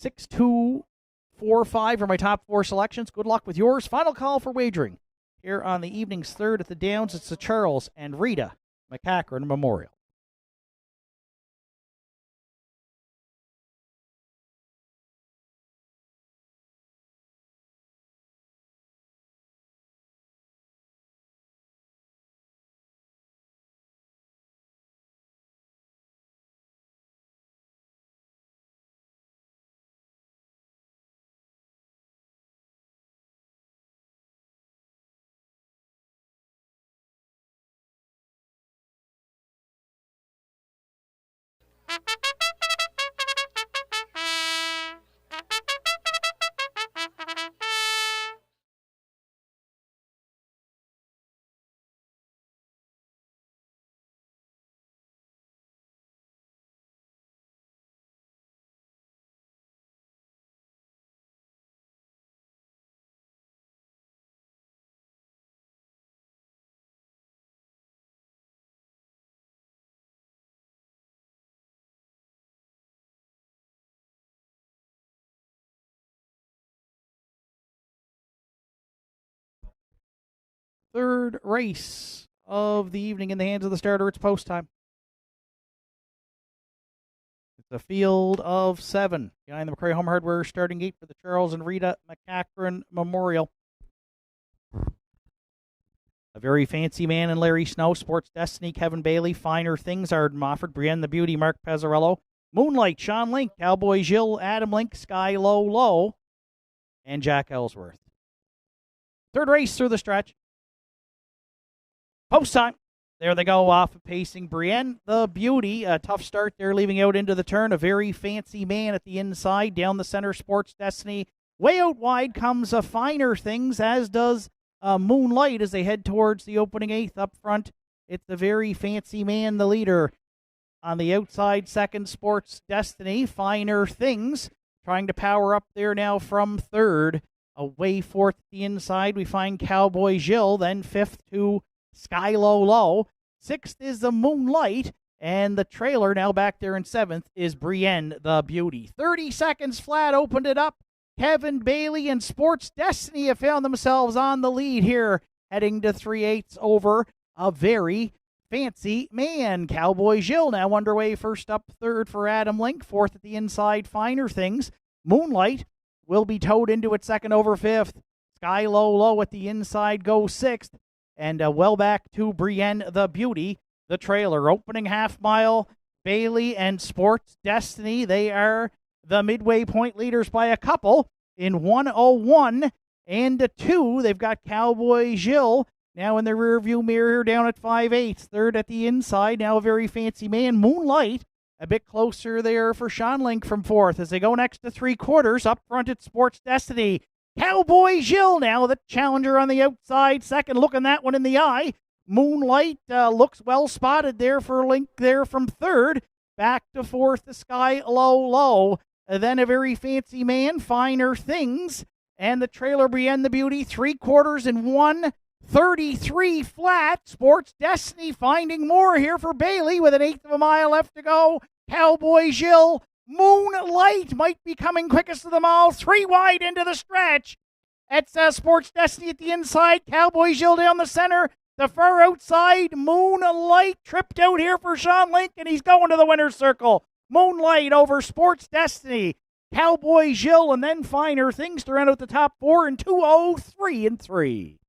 6-2, 4-5 are my top 4 selections. Good luck with yours. Final call for wagering here on the evening's third at the Downs. It's the Charles and Rita McCachran Memorial. Third race of the evening in the hands of the starter. It's post time. It's a field of 7 behind the McCrae Home Hardware starting gate for the Charles and Rita McCachran Memorial. A Very Fancy Man and Larry Snow, Sports Destiny, Kevin Bailey, Finer Things, Arden Mofford, Brienne the Beauty, Mark Pezzarello, Moonlight, Sean Link, Cowboy Jill, Adam Link, Sky Low Low, and Jack Ellsworth. Third race through the stretch. Post time. There they go off of pacing. Brienne the Beauty, a tough start there, leaving out into the turn. A Very Fancy Man at the inside. Down the center, Sports Destiny. Way out wide comes a Finer Things, as does Moonlight as they head towards the opening 8th. Up front, it's the Very Fancy Man, the leader. On the outside, second, Sports Destiny. Finer Things trying to power up there now from third. Away fourth at the inside, we find Cowboy Jill. Then fifth to Sky Low Low. Sixth is the Moonlight. And the trailer now back there in seventh is Brienne the Beauty. 30 seconds flat, opened it up. Kevin Bailey and Sports Destiny have found themselves on the lead here, heading to 3/8 over A Very Fancy Man. Cowboy Jill now underway, first up, third for Adam Link, fourth at the inside, Finer Things. Moonlight will be towed into it second over fifth. Sky Low Low at the inside goes sixth, and well back to Brienne the Beauty, the trailer. Opening half mile, Bailey and Sports Destiny, they are the midway point leaders by a couple in 1:01 and 2. They've got Cowboy Jill now in the rearview mirror down at 5/8. Third at the inside, now A Very Fancy Man. Moonlight a bit closer there for Sean Link from fourth as they go next to 3/4. Up front at Sports Destiny. Cowboy Jill now the challenger on the outside. Second, looking that one in the eye. Moonlight looks well spotted there for Link there from third. Back to fourth, the Sky Low Low. Then A Very Fancy Man, Finer Things, and the trailer Brienne the Beauty, 3/4 in 1:33 flat. Sports Destiny finding more here for Bailey with an 1/8 of a mile left to go. Cowboy Jill, Moonlight might be coming quickest of them all. 3 wide into the stretch. It's Sports Destiny at the inside. Cowboy Jill down the center. The far outside, Moonlight tripped out here for Sean Link, and he's going to the winner's circle. Moonlight over Sports Destiny, Cowboy Jill, and then Finer Things to round out the top 4 in 2:03 and 3.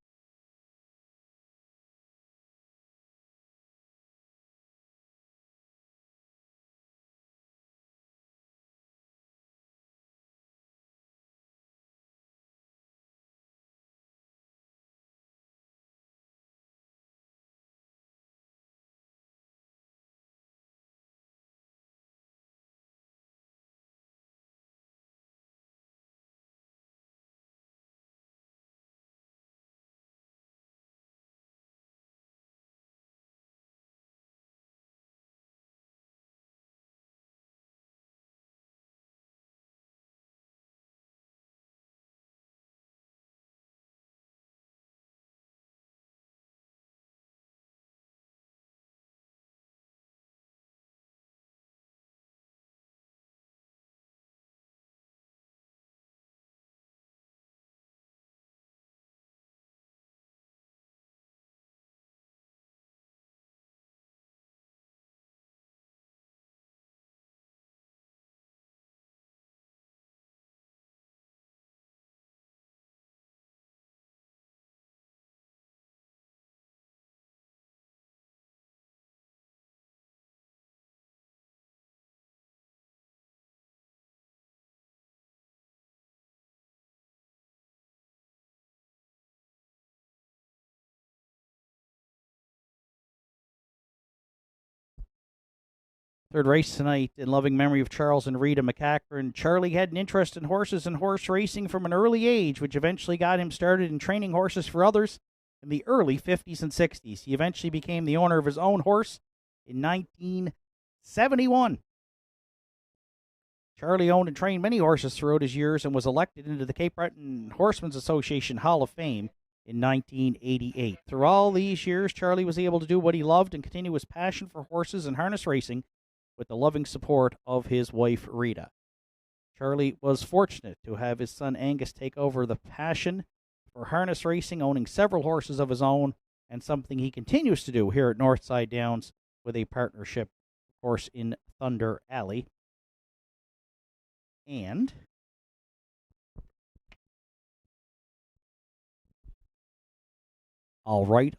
Third race tonight in loving memory of Charles and Rita McCachran. Charlie had an interest in horses and horse racing from an early age, which eventually got him started in training horses for others in the early 50s and 60s. He eventually became the owner of his own horse in 1971. Charlie owned and trained many horses throughout his years and was elected into the Cape Breton Horsemen's Association Hall of Fame in 1988. Through all these years, Charlie was able to do what he loved and continue his passion for horses and harness racing with the loving support of his wife, Rita. Charlie was fortunate to have his son Angus take over the passion for harness racing, owning several horses of his own, and something he continues to do here at Northside Downs with a partnership, of course, in Thunder Alley. And all right.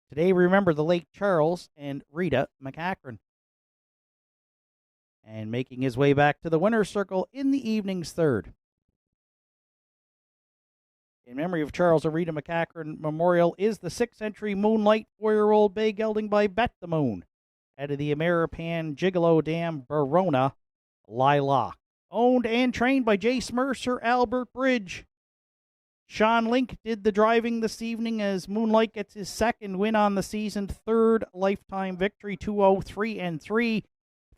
Today, we remember the late Charles and Rita McCachran. And making his way back to the winner's circle in the evening's third. In memory of Charles and Rita McCachran Memorial is the 6th century Moonlight 4-year-old bay gelding by Bet the Moon out of the Ameripan Gigolo Dam Barona Lilac. Owned and trained by Jace Mercer, Albert Bridge. Sean Link did the driving this evening as Moonlight gets his second win on the season, third lifetime victory, 203-3.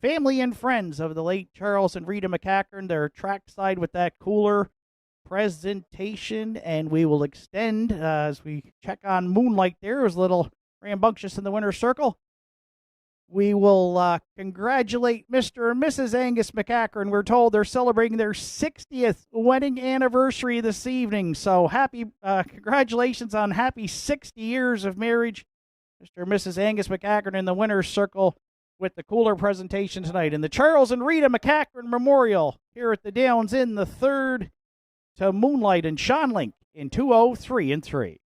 Family and friends of the late Charles and Rita McCachran, they're trackside with that cooler presentation, and we will extend as we check on Moonlight there. It was a little rambunctious in the winner's circle. We will congratulate Mr. and Mrs. Angus McCachran. We're told they're celebrating their 60th wedding anniversary this evening. So happy congratulations on happy 60 years of marriage. Mr. and Mrs. Angus McCachran in the winner's circle with the cooler presentation tonight. In the Charles and Rita McCachran Memorial here at the Downs in the third to Moonlight and Sean Link in 203-3.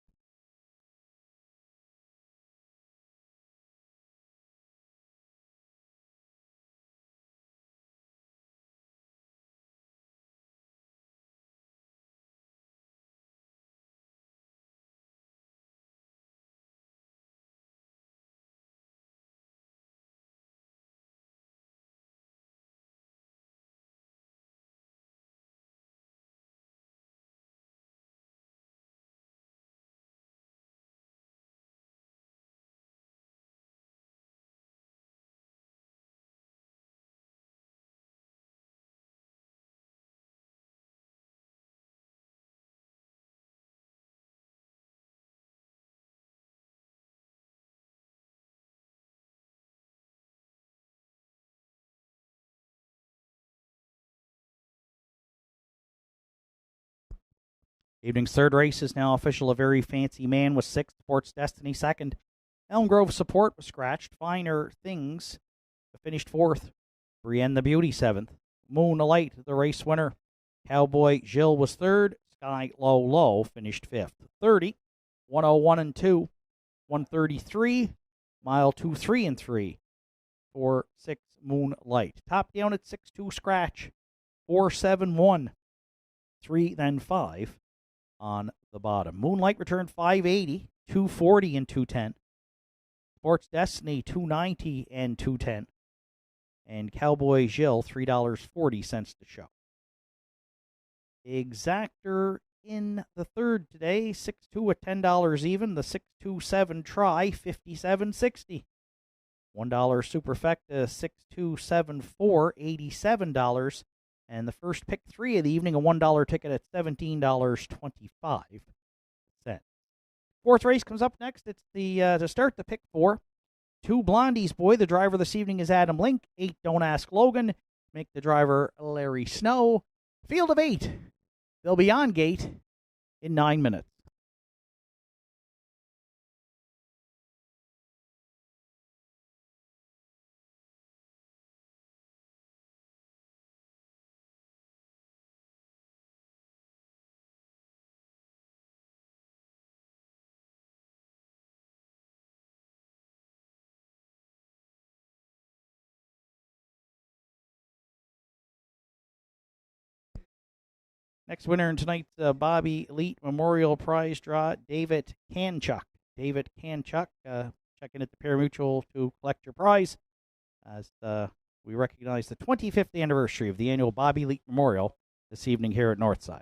Evening's third race is now official. A Very Fancy Man was 6th, Sports Destiny 2nd. Elm Grove Support was scratched. Finer Things finished 4th. Brienne the Beauty 7th. Moonlight, the race winner. Cowboy Jill was 3rd. Sky Low finished 5th. 30, 101-2, 133, mile 2-3-3 for 6 Moonlight. Top down at 6-2 scratch. 4-7-1, 3 then 5 on the bottom. Moonlight returned 580, 240 and 210. Sports Destiny 290 and 210. And Cowboy Jill $3.40 to show. Exactor in the third today, 6-2 at $10 even. The 627 try, $57.60. $1 Superfecta, 6274, $87. And the first pick 3 of the evening, a $1 ticket at $17.25. Fourth race comes up next. It's the to start the pick 4. 2 Blondie's Boy. The driver this evening is Adam Link. 8 Don't Ask Logan. Make the driver Larry Snow. Field of 8. They'll be on gate in 9 minutes. Next winner in tonight's Bobby Elite Memorial Prize draw, David Kanchuk. David Kanchuk, check check in at the Parimutuel to collect your prize as we recognize the 25th anniversary of the annual Bobby Leet Memorial this evening here at Nortside.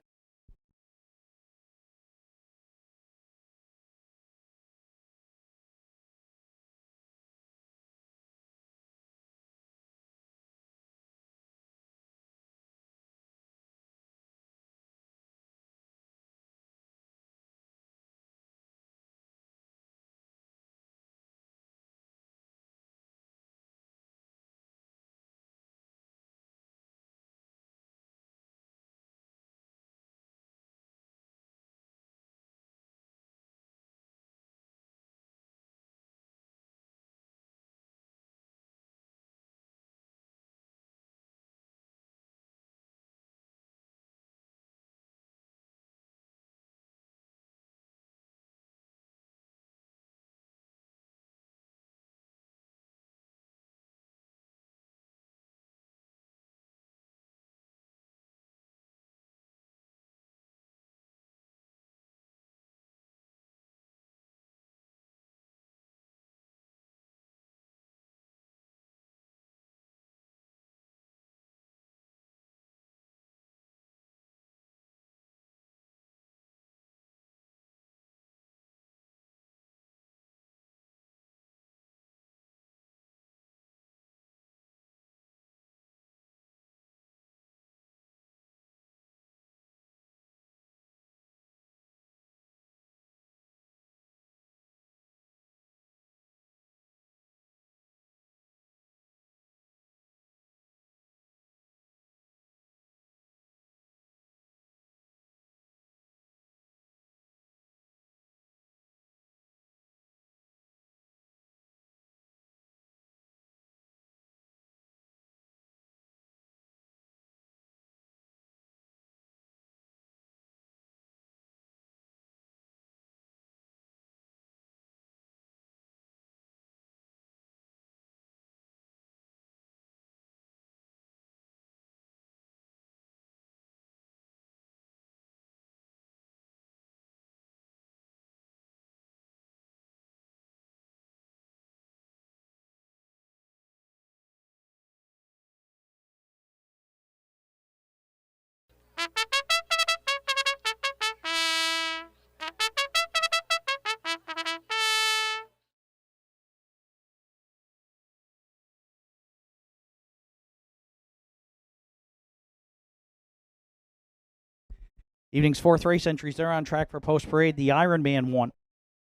Evening's fourth race entries, they're on track for post parade. The Ironman 1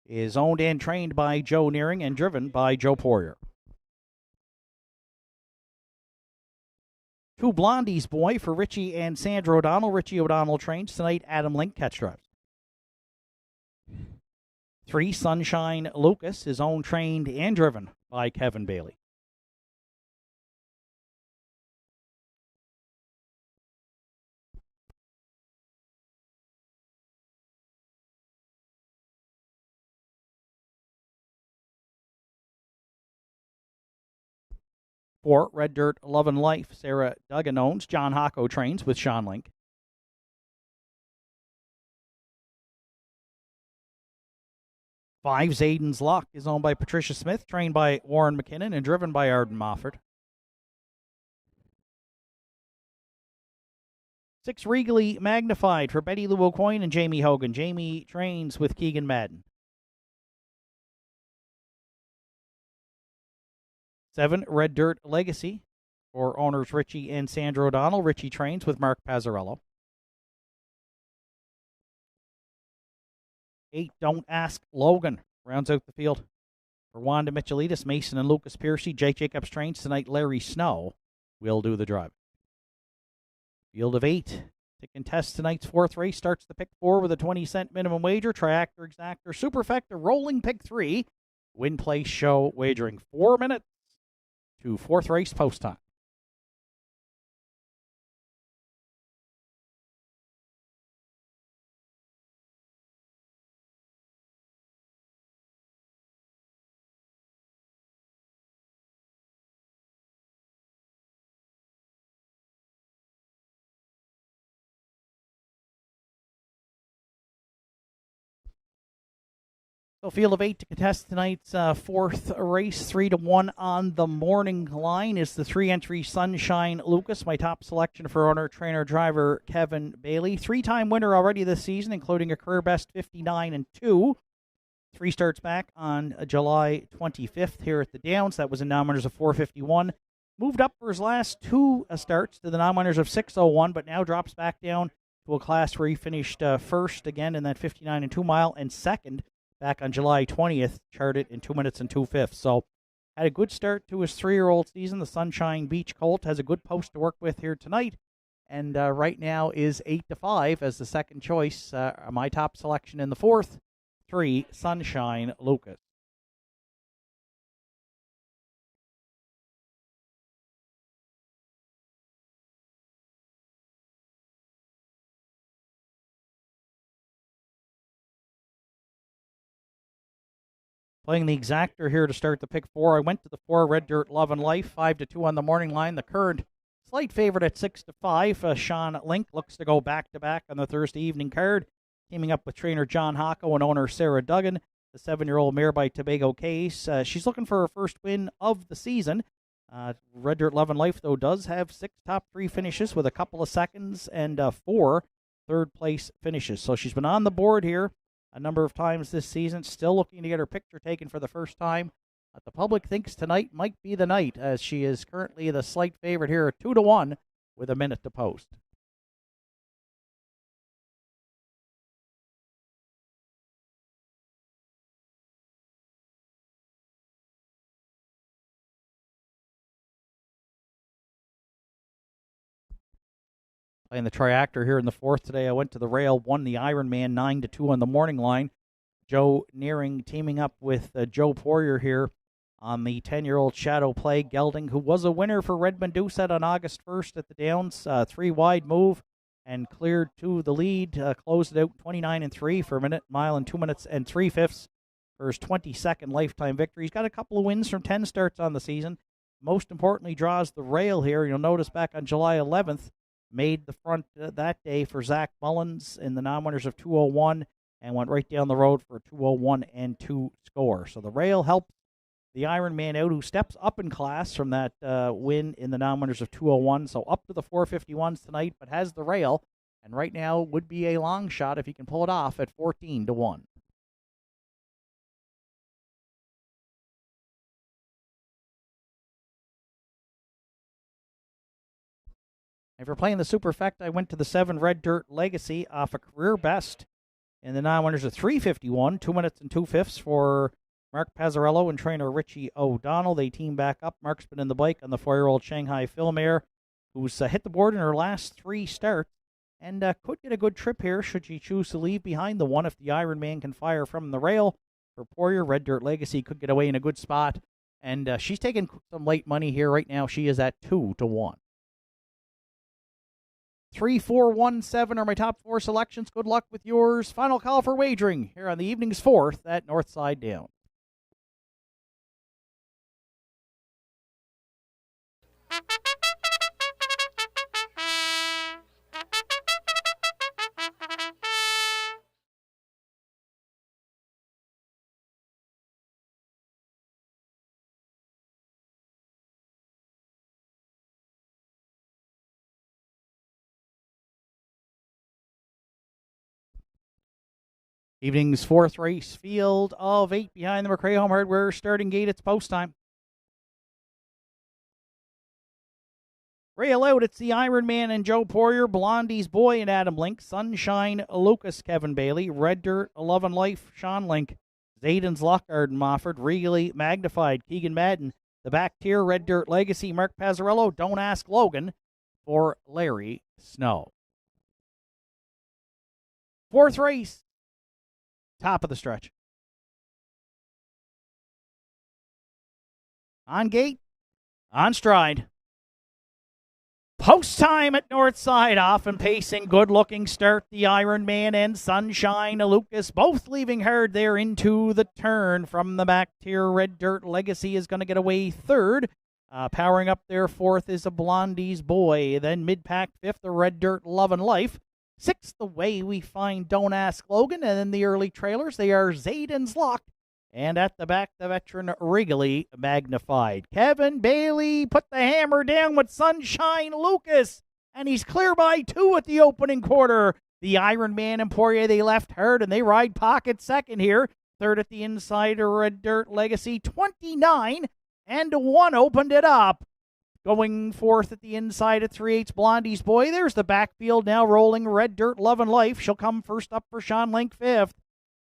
is owned and trained by Joe Nearing and driven by Joe Poirier. Two Blondie's Boy for Richie and Sandra O'Donnell. Richie O'Donnell trains tonight. Adam Link catch drives. 3 Sunshine Lucas is owned, trained, and driven by Kevin Bailey. 4 Red Dirt Love and Life. Sarah Duggan owns. John Hocko trains with Sean Link. 5 Zayden's Luck is owned by Patricia Smith, trained by Warren McKinnon, and driven by Arden Mofford. 6 Regally Magnified for Betty Lou O'Coin and Jamie Hogan. Jamie trains with Keegan Madden. 7 Red Dirt Legacy for owners Richie and Sandra O'Donnell. Richie trains with Mark Pazzarello. 8 Don't Ask Logan rounds out the field for Wanda Michelitis, Mason and Lucas Piercy. Jake Jacobs trains tonight. Larry Snow will do the drive. Field of 8 to contest tonight's fourth race. Starts the pick 4 with a 20-cent minimum wager. Triactor, Exactor, Superfecta, rolling pick 3. Win place show wagering 4 minutes to fourth race post time. So field of 8 to contest tonight's fourth race. 3-1 on the morning line is the 3-entry Sunshine Lucas, my top selection for owner, trainer, driver Kevin Bailey. 3-time winner already this season, including a career best 59-2. 3 starts back on July 25th here at the Downs. That was in non-winners of 451. Moved up for his last 2 starts to the non-winners of 601, but now drops back down to a class where he finished first again in that 59-2 mile and second back on July 20th, charted in 2 minutes and 2/5. So had a good start to his 3-year-old season. The Sunshine Beach Colt has a good post to work with here tonight, and right now is 8-5 as the second choice. My top selection in the fourth, 3, Sunshine Lucas. Playing the exactor here to start the pick 4. I went to the 4, Red Dirt Love and Life, 5-2 on the morning line. The current slight favorite at 6-5. Sean Link looks to go back-to-back on the Thursday evening card, teaming up with trainer John Hocko and owner Sarah Duggan. The 7-year-old mare by Tobago Case. She's looking for her first win of the season. Red Dirt Love and Life, though, does have 6 top 3 finishes with a couple of seconds and 4 third-place finishes. So she's been on the board here a number of times this season, still looking to get her picture taken for the first time. The public thinks tonight might be the night, as she is currently the slight favorite here, 2-1 with a minute to post. Playing the triactor here in the fourth today. I went to the rail, won the Ironman 9-2 on the morning line. Joe Nearing teaming up with Joe Poirier here on the 10-year-old Shadow Play Gelding, who was a winner for Redmond Doucette on August 1st at the Downs. 3-wide move and cleared to the lead. Closed it out 29-3 for a mile and 2 minutes and 3/5 for his 22nd lifetime victory. He's got a couple of wins from 10 starts on the season. Most importantly, draws the rail here. You'll notice back on July 11th, made the front that day for Zach Mullins in the non-winners of 201 and went right down the road for a 201-2 score. So the rail helped the Ironman out, who steps up in class from that win in the non-winners of 201. So up to the 451s tonight, but has the rail, and right now would be a long shot if he can pull it off at 14-1. If you're playing the Superfecta, I went to the 7 Red Dirt Legacy off a career best in the non-winners of 351, 2 minutes and 2/5 for Mark Pazzarello and trainer Richie O'Donnell. They team back up. Mark's been in the bike on the 4-year-old Shanghai Philmare, who's hit the board in her last 3 starts and could get a good trip here should she choose to leave behind the one if the Ironman can fire from the rail. For Poirier, Red Dirt Legacy could get away in a good spot, and she's taking some late money here right now. She is at 2-1. 3, 4, 1, 7 are my top 4 selections. Good luck with yours. Final call for wagering here on the evening's 4th at Nortside Down. Evening's 4th race, field of 8 behind the McRae Home Hardware starting gate. It's post time. Rail out, it's the Ironman and Joe Poirier, Blondie's Boy and Adam Link, Sunshine Lucas, Kevin Bailey, Red Dirt, Love and Life, Sean Link, Zayden's Lockhart and Mofford, Regally Magnified, Keegan Madden, the back tier, Red Dirt Legacy, Mark Pazzarello, Don't Ask Logan for Larry Snow. 4th race, top of the stretch. On gate, on stride. Post time at Northside, off and pacing, good-looking start. The Ironman and Sunshine Lucas both leaving hard there into the turn from the back tier. Red Dirt Legacy is going to get away 3rd. Powering up there 4th is a Blondie's Boy. Then mid-pack 5th, the Red Dirt Love and Life. 6th, away we find Don't Ask Logan. And then the early trailers, they are Zayden's Lock And at the back, the veteran Wrigley Magnified. Kevin Bailey put the hammer down with Sunshine Lucas, and he's clear by 2 at the opening quarter. The Iron Man and Poirier, they left hard, and they ride pocket second here. Third at the inside, Red Dirt Legacy, 29-1 opened it up. Going fourth at the inside at 3/8 Blondie's Boy. There's the backfield now rolling. Red Dirt Love and Life. She'll come first up for Sean Link, fifth.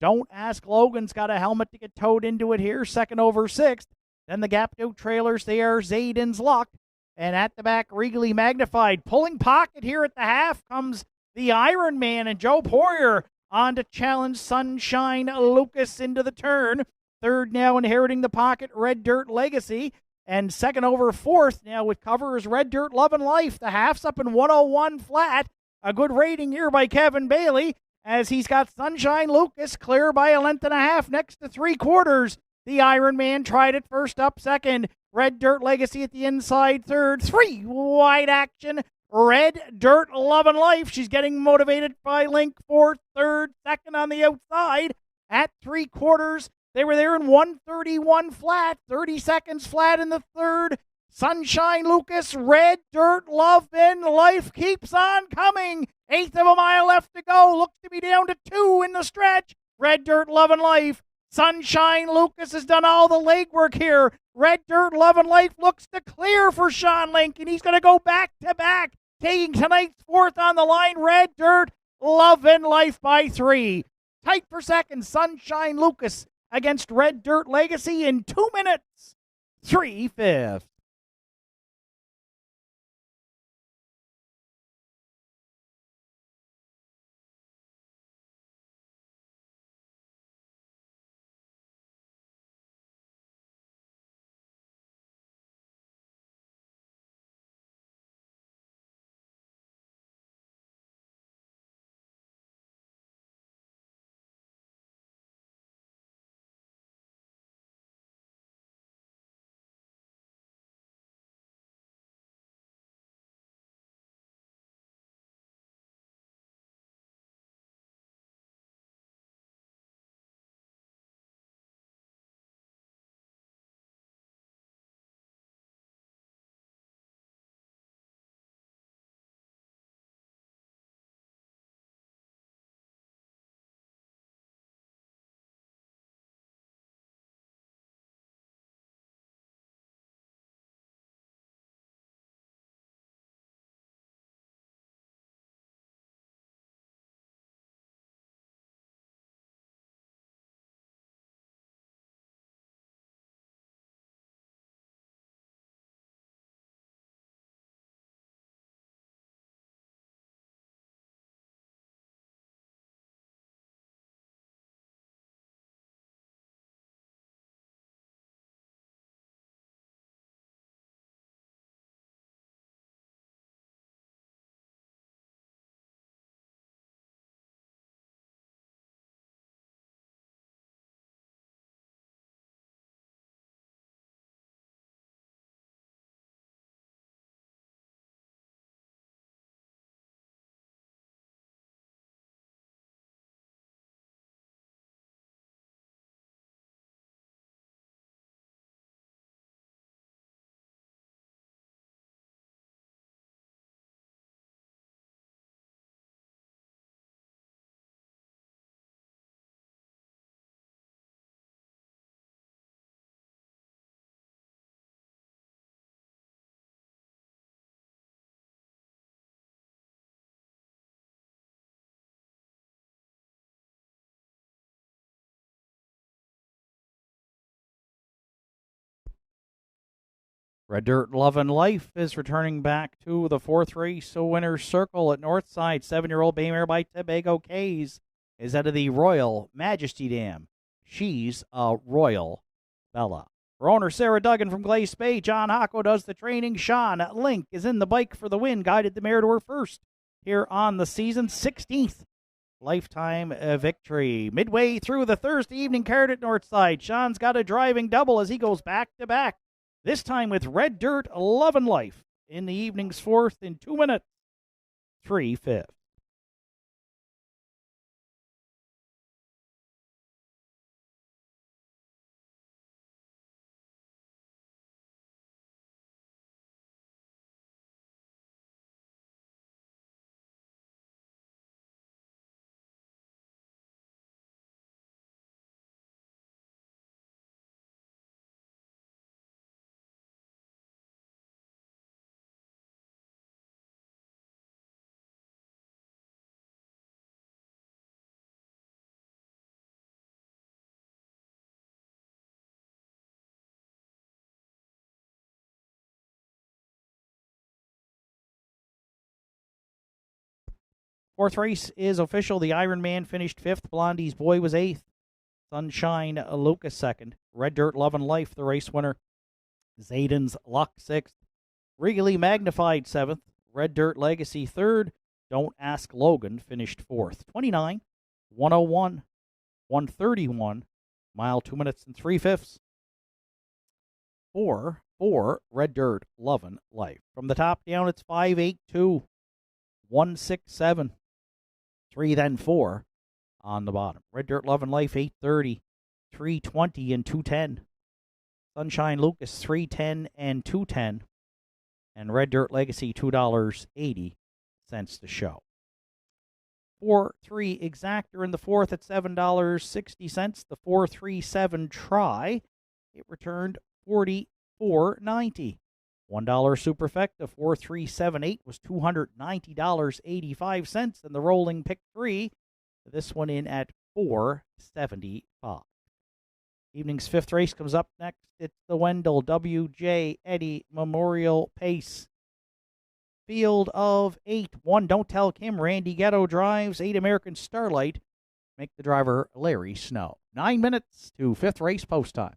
Don't Ask Logan's got a helmet to get towed into it here. Second over sixth. Then the gap out trailers. They are Zayden's Luck. And at the back, Regally Magnified. Pulling pocket here at the half comes the Iron Man and Joe Poirier on to challenge Sunshine Lucas into the turn. Third now inheriting the pocket, Red Dirt Legacy. And second over fourth now with cover is Red Dirt Love and Life. The half's up in 101 flat. A good rating here by Kevin Bailey as he's got Sunshine Lucas clear by a length and a half next to 3/4. The Iron Man tried it first up second. Red Dirt Legacy at the inside third. 3 wide action. Red Dirt Love and Life. She's getting motivated by Link fourth, third, second on the outside at 3/4. They were there in 131 flat, 30 seconds flat in the third. Sunshine Lucas, Red Dirt Love and Life keeps on coming. Eighth of a mile left to go. Looks to be down to 2 in the stretch. Red Dirt Love and Life. Sunshine Lucas has done all the legwork here. Red Dirt Love and Life looks to clear for Sean Link, and he's going to go back to back, taking tonight's fourth on the line. Red Dirt Love and Life by 3. Tight for second. Sunshine Lucas against Red Dirt Legacy in 2 minutes. 3/5. Red Dirt Love and Life is returning back to the fourth race, so winner's circle at Nortside. 7-year-old Baymare by Tobago Kays is out of the Royal Majesty Dam. She's a Royal Bella. For owner Sarah Duggan from Glace Bay, John Hocko does the training. Sean Link is in the bike for the win, guided the mare to her first here on the season, 16th lifetime victory. Midway through the Thursday evening card at Nortside, Sean's got a driving double as he goes back to back. This time with Red Dirt Love and Life in the evening's fourth in 2 minutes. 3/5. Fourth race is official. The Iron Man finished fifth. Blondie's Boy was eighth. Sunshine Lucas second. Red Dirt Love and Life, the race winner. Zayden's Luck sixth. Regally Magnified seventh. Red Dirt Legacy third. Don't Ask Logan finished fourth. 29, 101, 131. Mile 2 minutes and 3/5. For Red Dirt Lovin' Life. From the top down, it's 5-8-2, 1-6-7, 3, then 4 on the bottom. Red Dirt Lovin' Life 8:30, 3:20 and 2:10. Sunshine Lucas 3:10 and 2:10. And Red Dirt Legacy $2.80 to show. 4-3 Exactor in the fourth at $7.60. The 4-3-7 Try, it returned $44.90. $1 Superfecta 4378 was $290.85, and the rolling pick 3, this one in at $475. Evening's fifth race comes up next. It's the Wendell W.J. Eddy Memorial Pace. Field of 8. 1 Don't Tell Kim. Randy Ghetto drives. 8 American Starlight. Make the driver Larry Snow. 9 minutes to fifth race post time.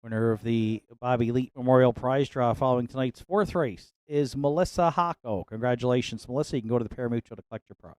Winner of the Bobby Leet Memorial Prize Draw following tonight's fourth race is Melissa Hocko. Congratulations, Melissa. You can go to the Parimutuel to collect your prize.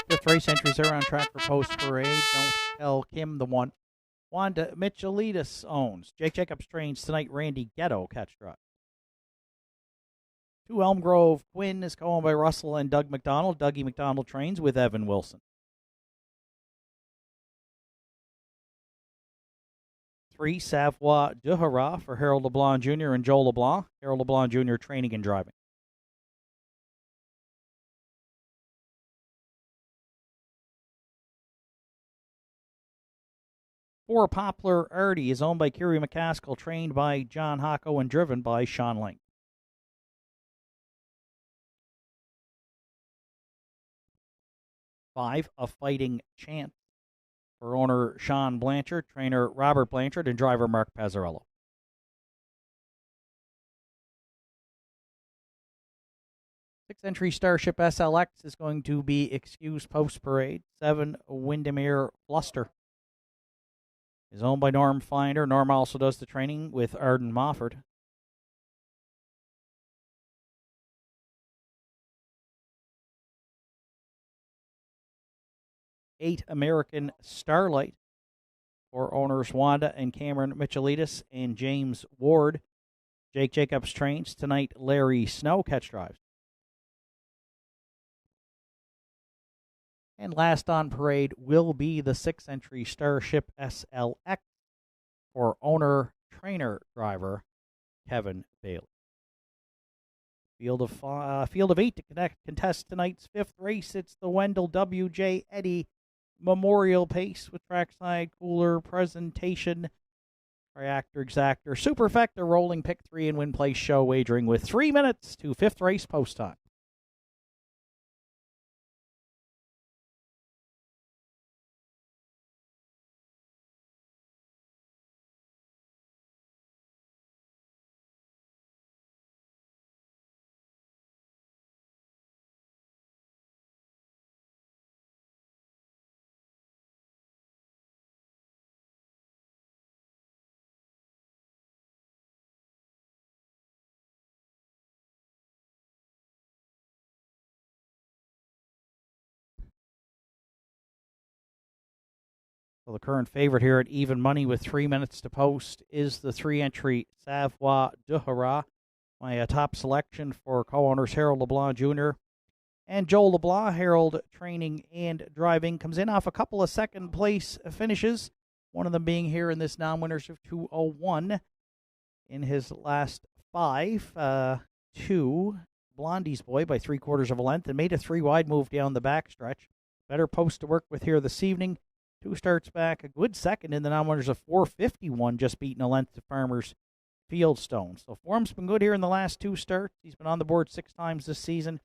Fifth race entries are on track for Post Parade. Don't Tell Kim the one. Wanda Michelidis owns. Jake Jacobs trains tonight. Randy Ghetto catch drive. 2 Elm Grove Quinn is co-owned by Russell and Doug McDonald. Dougie McDonald trains with Evan Wilson. 3 Savoie de Hara for Harold LeBlanc Jr. and Joe LeBlanc. Harold LeBlanc Jr. training and driving. 4 Poplar Artie is owned by Kerry McCaskill, trained by John Hocko, and driven by Sean Link. 5 A Fighting Chance for owner Sean Blanchard, trainer Robert Blanchard, and driver Mark Pazzarello. 6 entry Starship SLX is going to be excused post parade. 7 Windermere Bluster is owned by Norm Finder. Norm also does the training with Arden Mofford. 8 American Starlight for owners Wanda and Cameron Michelidis and James Ward. Jake Jacobs trains tonight. Larry Snow catch drives. And last on parade will be the 6 entry Starship SLX for owner, trainer, driver Kevin Bailey. Field of 8 to contest tonight's 5th race. It's the Wendell W.J. Eddy Memorial Pace with trackside cooler presentation. Triactor Exactor Superfecta rolling pick 3 and win place show wagering with 3 minutes to 5th race post time. So the current favorite here at even money with 3 minutes to post is the 3 entry Savoie de Hara. My top selection for co-owners Harold LeBlanc Jr. and Joe LeBlanc. Harold training and driving comes in off a couple of second place finishes, one of them being here in this non-winners of 201 in his last 5. 2 Blondie's Boy by 3/4 of a length and made a 3 wide move down the backstretch. Better post to work with here this evening. 2 starts back, a good second in the non-winners of 451, just beating a length to Farmers Fieldstone. So form's been good here in the last 2 starts. He's been on the board 6 times this season.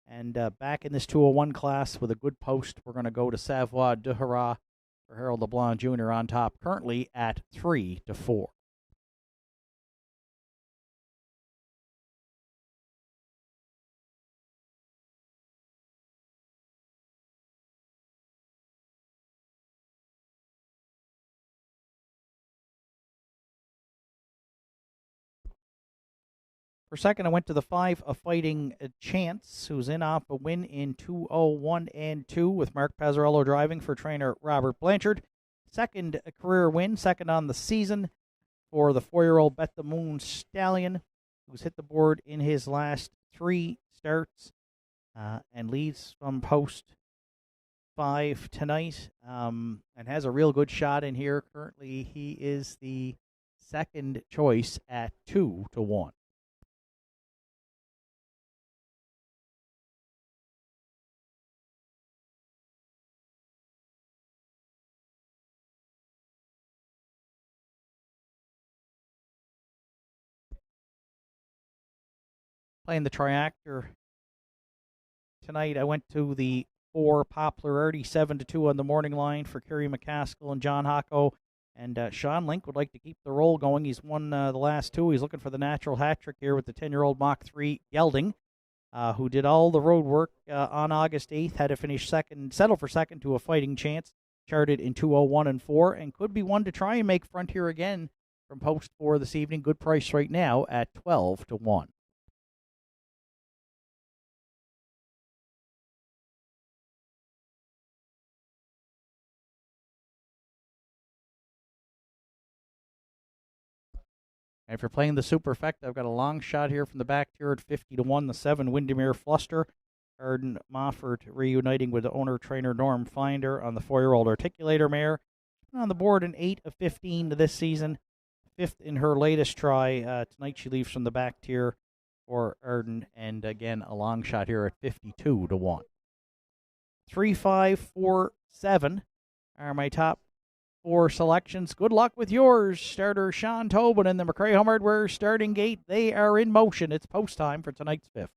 And back in this 201 class with a good post, we're going to go to Savoie de Hara for Harold LeBlanc Jr. on top, currently at 3-4. For second, I went to the 5, A Fighting Chance, who's in off a win in 201 and 2 with Mark Pazzarello driving for trainer Robert Blanchard. Second career win, second on the season for the 4-year-old Bet the Moon Stallion, who's hit the board in his last 3 starts and leads from post 5 tonight and has a real good shot in here. Currently, he is the second choice at 2-1. Playing the Triactor tonight, I went to the 4 Poplar Artie, 7-2 on the morning line for Kerry McCaskill and John Hocko. And Sean Link would like to keep the roll going. He's won the last 2. He's looking for the natural hat trick here with the 10-year-old Mach 3 Gelding, who did all the road work on August 8th, had to finish second, settle for second to A Fighting Chance, charted in 201 and 4, and could be one to try and make Frontier again from post 4 this evening. Good price right now at 12-1. And if you're playing the Superfecta, I've got a long shot here from the back tier at 50-1. The 7, Windermere Fluster. Arden Mofford reuniting with the owner-trainer Norm Finder on the 4-year-old Articulator mare. On the board in 8 of 15 this season. 5th in her latest try. Tonight she leaves from the back tier for Arden. And again, a long shot here at 52-1. 3, 5, 4, 7 are my top 4 selections. Good luck with yours. Starter Sean Tobin and the McRae Home Hardware starting gate. They are in motion. It's post time for tonight's 5th.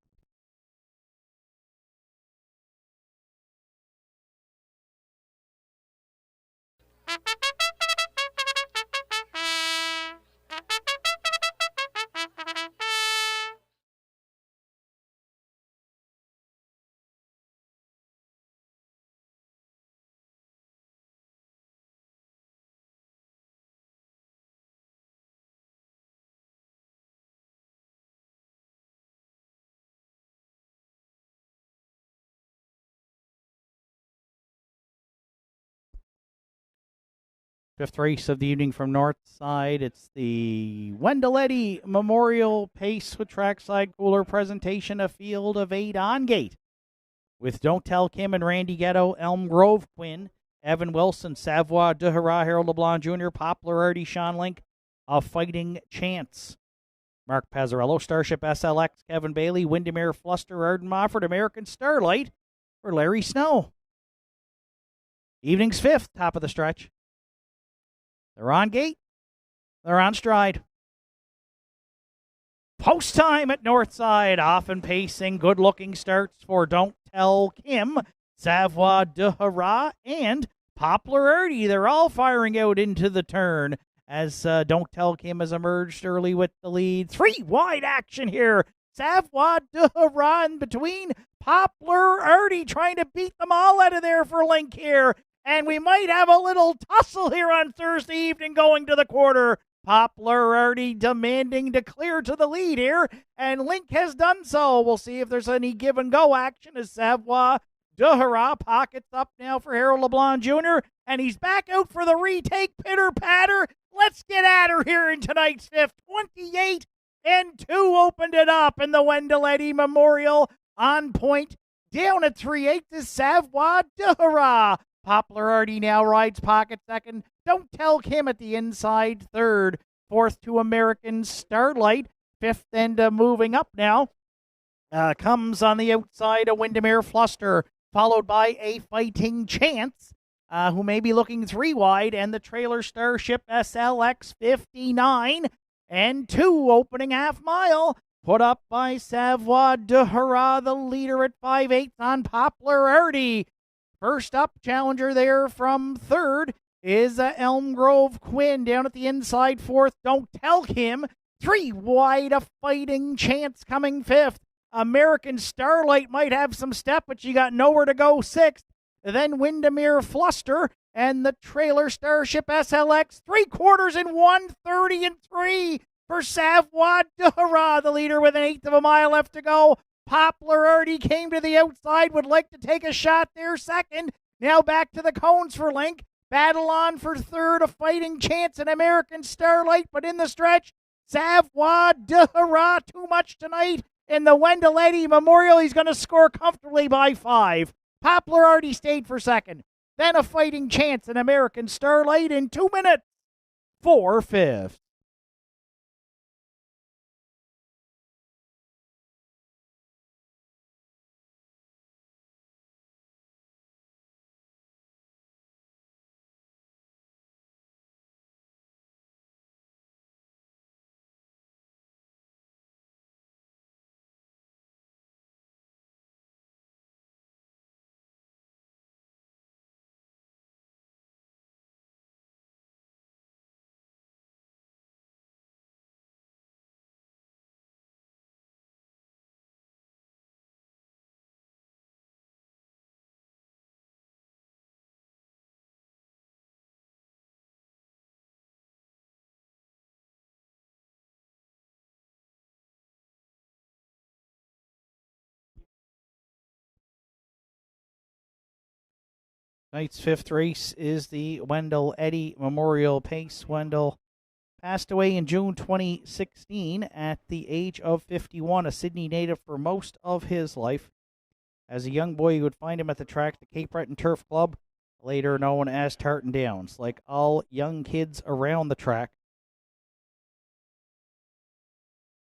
Fifth race of the evening from Northside. It's the Wendell Eddy Memorial Pace with Trackside Cooler presentation. A field of 8 on gate with Don't Tell Kim and Randy Ghetto, Elm Grove Quinn, Evan Wilson, Savoie de Hurrah, Harold LeBlanc Jr., Poplar Artie, Sean Link, A Fighting Chance, Mark Pazzarello, Starship SLX, Kevin Bailey, Windermere Fluster, Arden Mofford, American Starlight for Larry Snow. Evening's 5th, top of the stretch. They're on gate. They're on stride. Post time at Northside. Often pacing. Good looking starts for Don't Tell Kim, Savoie de Hurrah, and Poplar Artie. They're all firing out into the turn as Don't Tell Kim has emerged early with the lead. 3 wide action here. Savoie de Hurrah in between. Poplar Artie trying to beat them all out of there for Link here. And we might have a little tussle here on Thursday evening going to the quarter. Poplar Artie demanding to clear to the lead here, and Link has done so. We'll see if there's any give and go action as Savoie de Hurrah pockets up now for Harold LeBlanc Jr., and he's back out for the retake. Pitter patter. Let's get at her here in tonight's 5th. 28 and 2 opened it up, and the Wendell Eddy Memorial on point. Down at 3-8 to Savoie de Hurrah. Poplar Artie now rides pocket second. Don't Tell Kim at the inside third. 4th to American Starlight. 5th and moving up now. Comes on the outside a Windermere Fluster, followed by A Fighting Chance, who may be looking 3 wide, and the trailer Starship SLX 59 and 2 opening half mile. Put up by Savoie de Hurrah, the leader at 5/8 on Poplar Artie. First up, challenger there from 3rd is Elm Grove Quinn. Down at the inside, 4th, Don't Tell Kim. 3 wide, A Fighting Chance coming 5th. American Starlight might have some step, but she got nowhere to go 6th. Then Windermere Fluster and the trailer Starship SLX. 3/4 in 1:30 and 3 for Savoie de Hurrah, the leader with 1/8 of a mile left to go. Poplar Artie came to the outside, would like to take a shot there second. Now back to the cones for Link. Battle on for 3rd, A Fighting Chance and American Starlight, but in the stretch, Savoie de Hurrah, too much tonight. In the Wendell Eddy Memorial, he's going to score comfortably by 5. Poplar Artie stayed for 2nd. Then A Fighting Chance and American Starlight in 2 minutes for 5th. Tonight's 5th race is the Wendell Eddy Memorial Pace. Wendell Passed away in June 2016 at the age of 51, a Sydney native for most of his life. As a young boy, you would find him at the track, the Cape Breton Turf Club, later known as Tartan Downs. Like all young kids around the track,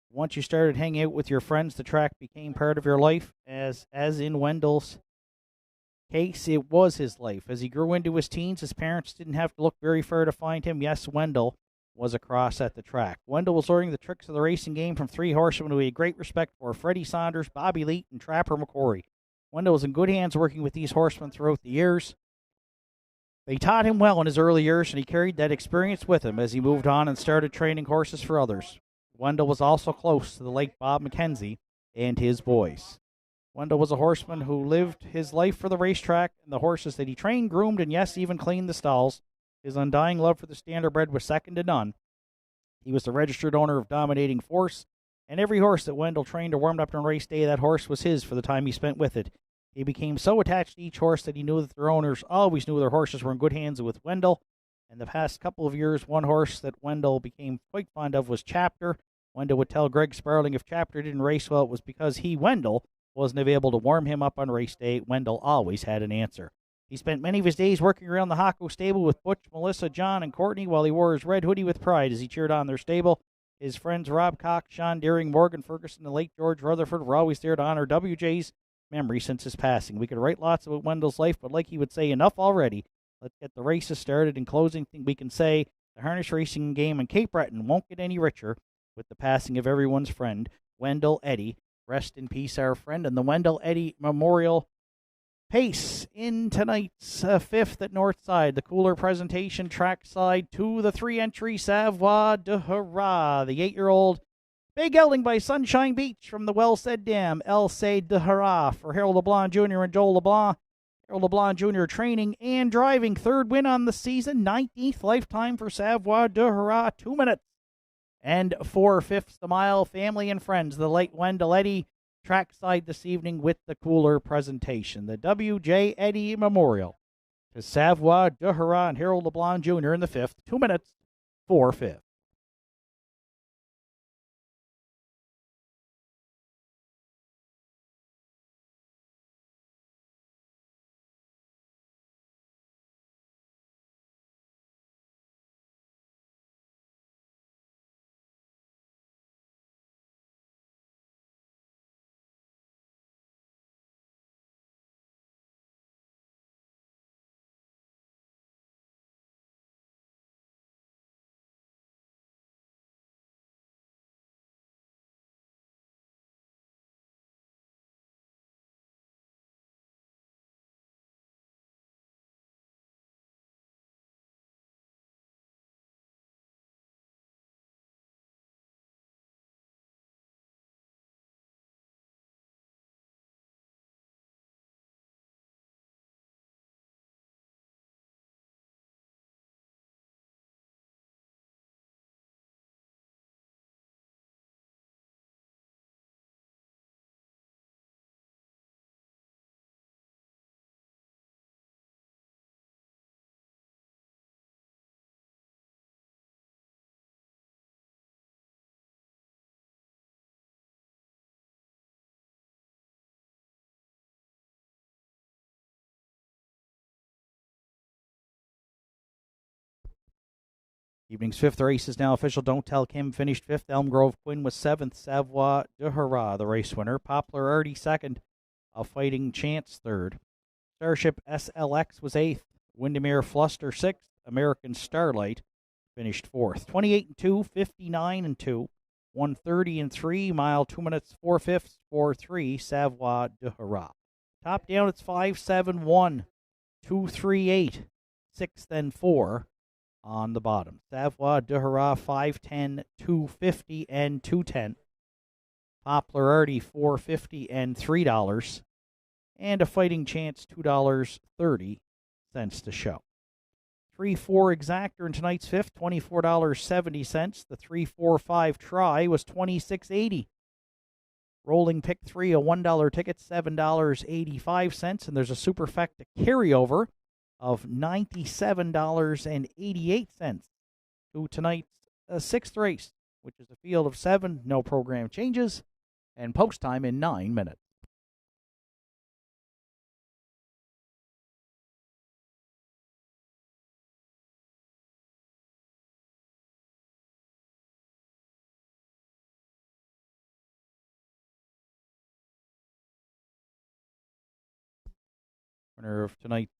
once you started hanging out with your friends, the track became part of your life. As in Wendell's case, it was his life. As he grew into his teens, his parents didn't have to look very far to find him. Yes, Wendell was across at the track. Wendell was learning the tricks of the racing game from three horsemen who he had great respect for: Freddie Saunders, Bobby Leet, and Trapper McCrory. Wendell was in good hands working with these horsemen throughout the years. They taught him well in his early years, and he carried that experience with him as he moved on and started training horses for others. Wendell was also close to the late Bob McKenzie and his boys. Wendell was a horseman who lived his life for the racetrack and the horses that he trained, groomed, and yes, even cleaned the stalls. His undying love for the standardbred was second to none. He was the registered owner of Dominating Force, and every horse that Wendell trained or warmed up on race day, that horse was his for the time he spent with it. He became so attached to each horse that he knew that their owners always knew their horses were in good hands with Wendell. In the past couple of years, one horse that Wendell became quite fond of was Chapter. Wendell would tell Greg Sparling if Chapter didn't race well, it was because he, Wendell, wasn't able to warm him up on race day. Wendell always had an answer. He spent many of his days working around the Hocko stable with Butch, Melissa, John, and Courtney while he wore his red hoodie with pride as he cheered on their stable. His friends Rob Cox, Sean Deering, Morgan Ferguson, and late George Rutherford were always there to honor WJ's memory since his passing. We could write lots about Wendell's life, but like he would say, enough already. Let's get the races started. In closing, we can say the harness racing game in Cape Breton won't get any richer with the passing of everyone's friend, Wendell Eddy. Rest in peace, our friend. And the Wendell Eddy Memorial Pace in tonight's fifth at Nortside. The cooler presentation trackside to the 3-entry Savoie de Hurrah. The 8-year-old big gelding by Sunshine Beach from the well-said dam, El Cid de Hurrah for Harold LeBlanc Jr. and Joel LeBlanc. Harold LeBlanc Jr. training and driving. Third win on the season. 19th lifetime for Savoie de Hurrah. 2 minutes and 4/5 the mile. Family and friends. The late Wendell Eddy trackside this evening with the cooler presentation. The W.J. Eddy Memorial to Savoie de Hurrah and Harold LeBlanc Jr. in the 5th. 2 minutes, 4/5. Evening's 5th race is now official. Don't Tell Kim finished 5th. Elm Grove Quinn was 7th. Savoie de Hurrah, the race winner. Poplar Artie 2nd. A Fighting Chance 3rd. Starship SLX was 8th. Windermere Fluster 6th. American Starlight finished 4th. 28-2, 59-2, 130-3, mile 2 minutes 4/5, 4-3, Savoie de Hurrah. Top down, it's 5-7-1, 2-3-8, 6th and 4 on the bottom. Savoie de Hurrah 5-10, 250 and 210. Poplar Artie 450 and $3, and A Fighting Chance $2.30 to show. 3-4 Exactor in tonight's 5th, $24.70. The 3-4-5 Try was $26.80. Rolling Pick 3, a $1 ticket, $7.85. And there's a Superfecta carryover of $97.88 to tonight's sixth race, which is a field of 7, no program changes, and post time in 9 minutes. Winner of tonight's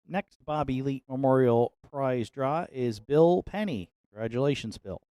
next Bobby Elite Memorial Prize draw is Bill Penny. Congratulations, Bill.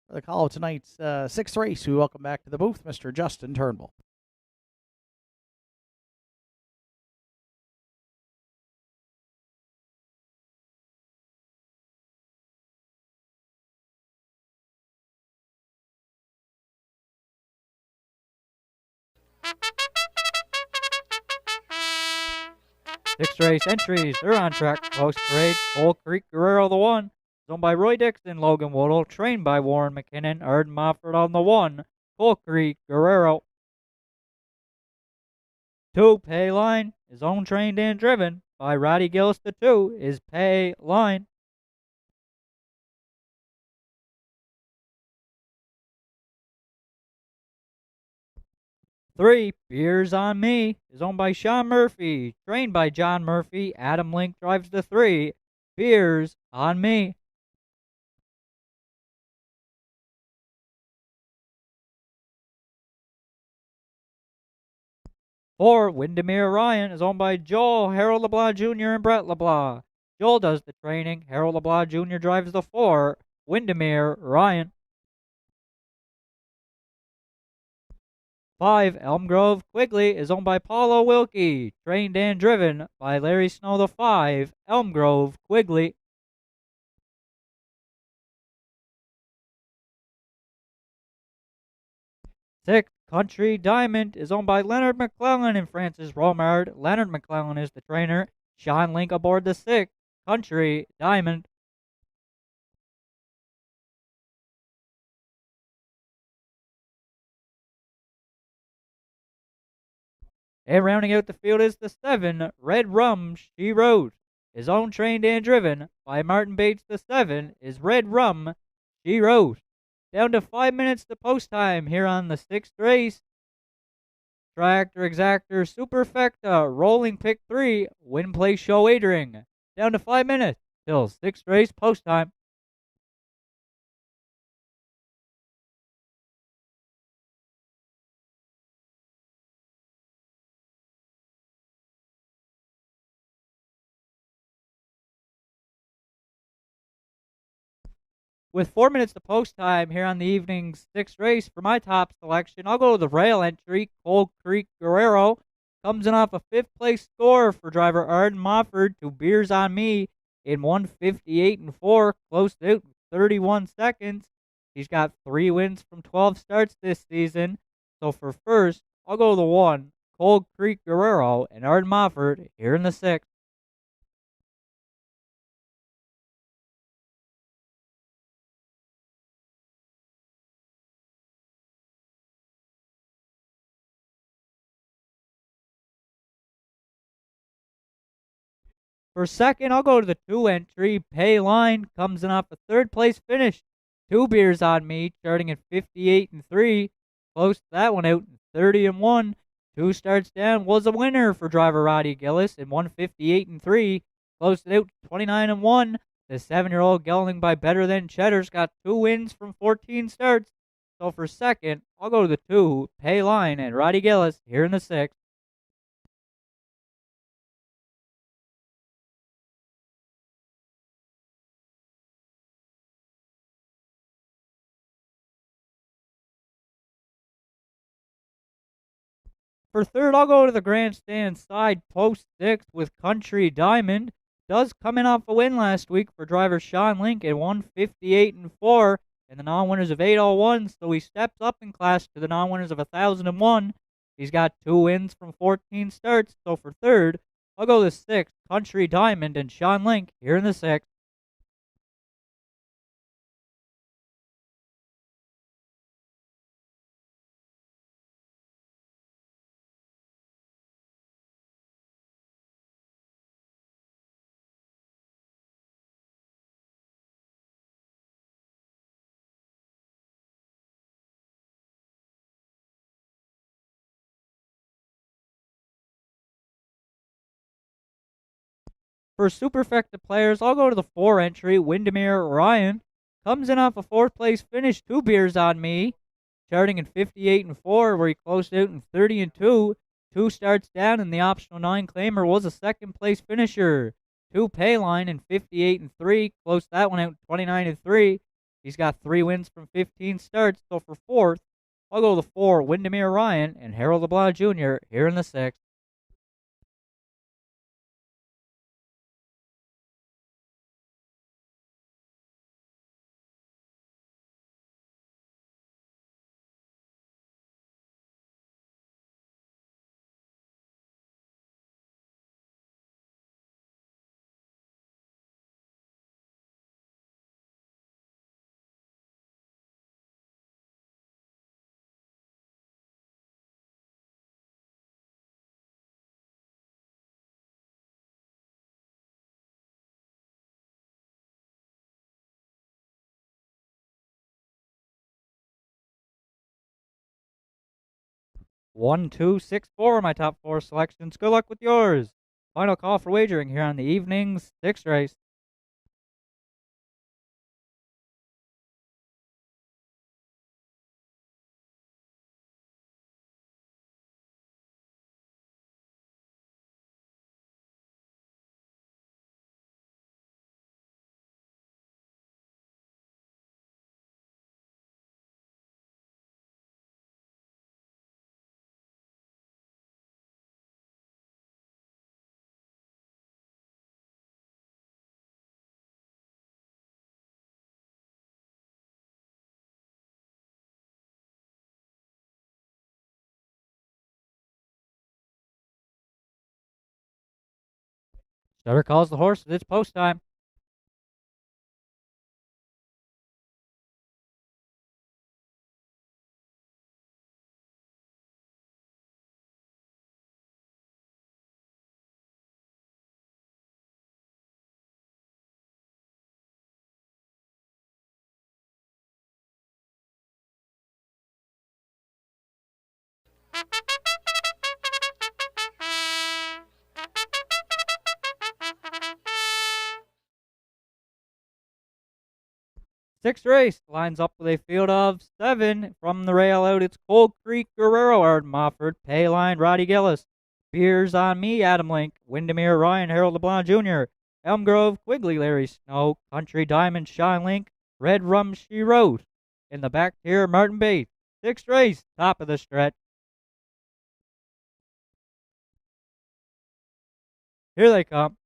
For the call of tonight's sixth race, we welcome back to the booth Mr. Justin Turnbull. Sixth race entries, they're on track. Post parade, Coal Creek Guerrero the 1. Owned by Roy Dixon, Logan Woodall. Trained by Warren McKinnon. Arden Mofford on the 1. Coal Creek Guerrero. 2, Pay Line, is owned, trained, and driven by Roddy Gillis. The 2 is Pay Line. 3, Beers on Me, is owned by Sean Murphy. Trained by John Murphy. Adam Link drives the 3. Beers on Me. 4, Windermere Ryan, is owned by Joel, Harold LeBlanc Jr., and Brett LeBlanc. Joel does the training. Harold LeBlanc Jr. drives the 4. Windermere Ryan. 5, Elm Grove Quigley, is owned by Paulo Wilkie. Trained and driven by Larry Snow the 5. Elm Grove Quigley. 6, Country Diamond, is owned by Leonard McClellan and Francis Romard. Leonard McClellan is the trainer. Sean Link aboard the 6. Country Diamond. And rounding out the field is the 7, Red Rum She Wrote, is owned, trained, and driven by Martin Bates. The 7 is Red Rum She Wrote. Down to 5 minutes to post time here on the 6th race. Tractor Exactor Superfecta rolling pick 3, Win Play Show Adering. Down to 5 minutes till 6th race post time. With 4 minutes to post time here on the evening's 6th race, for my top selection, I'll go to the rail entry. Coal Creek Guerrero comes in off a 5th place score for driver Arden Mofford to Beers on Me in 1:58 and 4, close to 31 seconds. He's got 3 wins from 12 starts this season. So for first, I'll go the 1, Cold Creek Guerrero and Arden Mofford here in the 6th. For second, I'll go to the 2 entry. Pay Line comes in off a 3rd place finish. 2 beers on me, starting at 58-3. Close that one out in 30-1. 2 starts down was a winner for driver Roddy Gillis in 158-3. Closed it out 29-1. The 7-year-old gelding by Better Than Cheddar's got 2 wins from 14 starts. So for second, I'll go to the 2, Pay Line and Roddy Gillis here in the 6th. For third, I'll go to the grandstand side, post 6 with Country Diamond. Does come in off a win last week for driver Sean Link at 158-4 and the non-winners of 801, so he steps up in class to the non-winners of 1001. He's got 2 wins from 14 starts, so for third, I'll go to 6, Country Diamond and Sean Link here in the 6th. For Superfecta players, I'll go to the 4 entry, Windermere Ryan. Comes in off a 4th place finish, 2 beers on me, starting in 58-4, where he closed out in 30-2. 2 starts down, and the optional 9 claimer was a 2nd place finisher. 2 Payline in 58-3, closed that one out 29-3. He's got 3 wins from 15 starts, so for 4th, I'll go the 4, Windermere Ryan and Harold LeBlanc Jr. here in the 6th. One, two, six, four. My top 4 selections. Good luck with yours. Final call for wagering here on the evening's 6th race. Starter calls the horse. It's post time. Sixth race lines up with a field of 7 from the rail out. It's Cold Creek Guerrero, Arden Mofford, Payline, Roddy Gillis, Beers on Me, Adam Link, Windermere Ryan, Harold LeBlanc Jr., Elm Grove, Quigley, Larry Snow, Country Diamond, Sean Link, Red Rum, She Wrote. In the back tier, Martin Bates. Sixth race, top of the stretch. Here they come.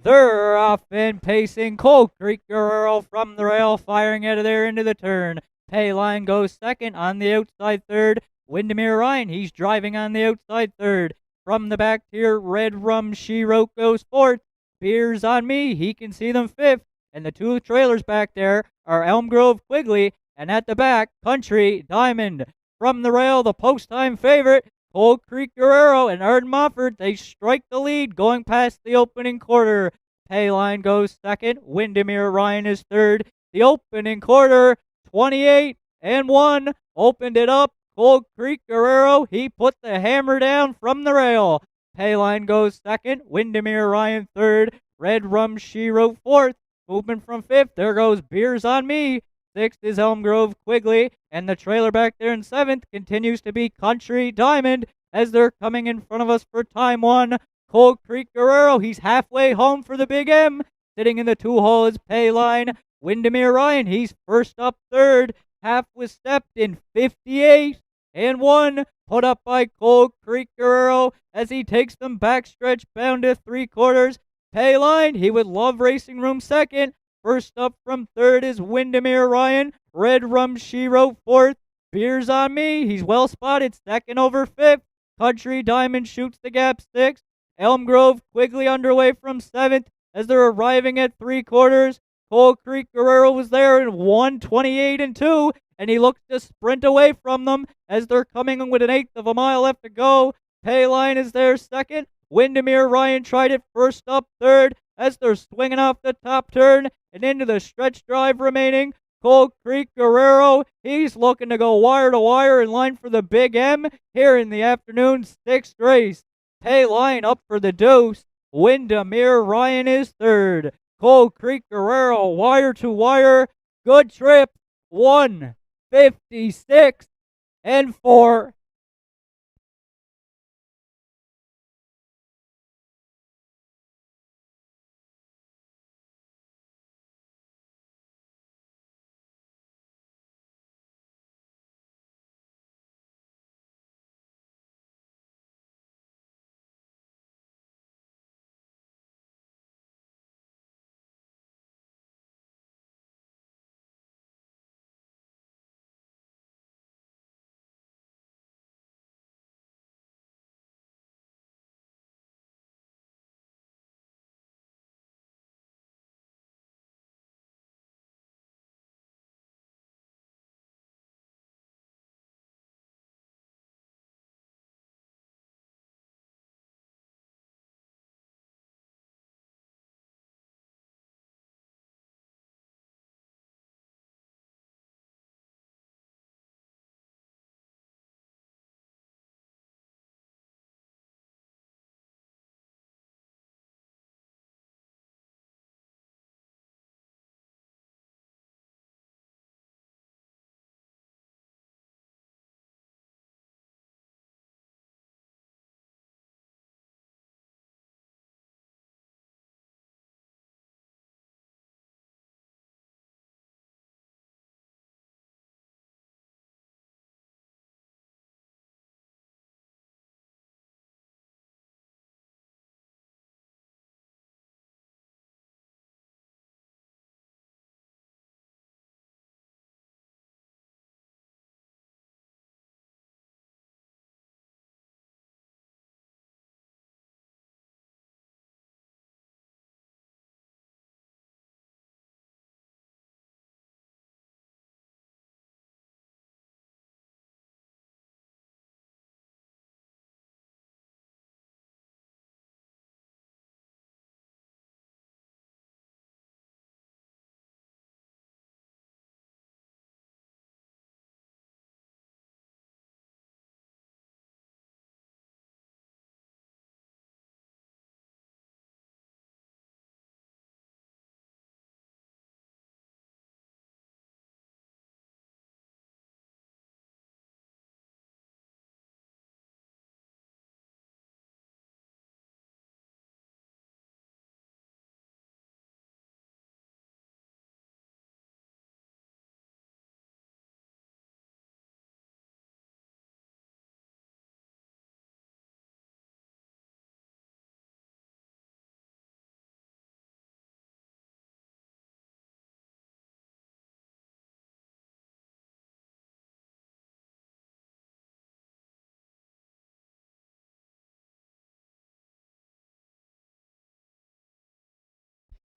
They're off and pacing. Cold Creek Guerrero from the rail, firing out of there into the turn. Payline goes second on the outside third. Windermere Ryan, he's driving on the outside third. From the back tier, Red Rum She Wrote goes fourth. Beers on Me, he can see them fifth. And the two trailers back there are Elm Grove Quigley, and at the back, Country Diamond. From the rail, the post-time favorite, Cold Creek Guerrero and Arden Mofford, they strike the lead going past the opening quarter. Payline goes second. Windermere Ryan is third. The opening quarter, 28-1, opened it up. Cold Creek Guerrero, he put the hammer down from the rail. Payline goes second. Windermere Ryan third. Red Rum She Wrote fourth. Movement from fifth. There goes Beers on Me. Sixth is Elm Grove Quigley. And the trailer back there in seventh continues to be Country Diamond as they're coming in front of us for time one. Cold Creek Guerrero, he's halfway home for the Big M. Sitting in the two-hole is Payline. Windermere Ryan, he's first up third. Half was stepped in 58-1. Put up by Cold Creek Guerrero as he takes them backstretch bound to three quarters. Payline, he would love Racing Room second. First up from third is Windermere Ryan. Red Rum She Wrote fourth. Beers on Me, he's well spotted, second over fifth. Country Diamond shoots the gap sixth. Elm Grove Quigley underway from seventh as they're arriving at three quarters. Cold Creek Guerrero was there in 1:28-2, and he looks to sprint away from them as they're coming with an eighth of a mile left to go. Payline is there second. Windermere Ryan tried it first up third as they're swinging off the top turn and into the stretch drive remaining. Cold Creek Guerrero, he's looking to go wire to wire in line for the Big M here in the afternoon sixth race. Payline up for the deuce. Windermere Ryan is third. Cold Creek Guerrero wire to wire. Good trip. 1:56-4.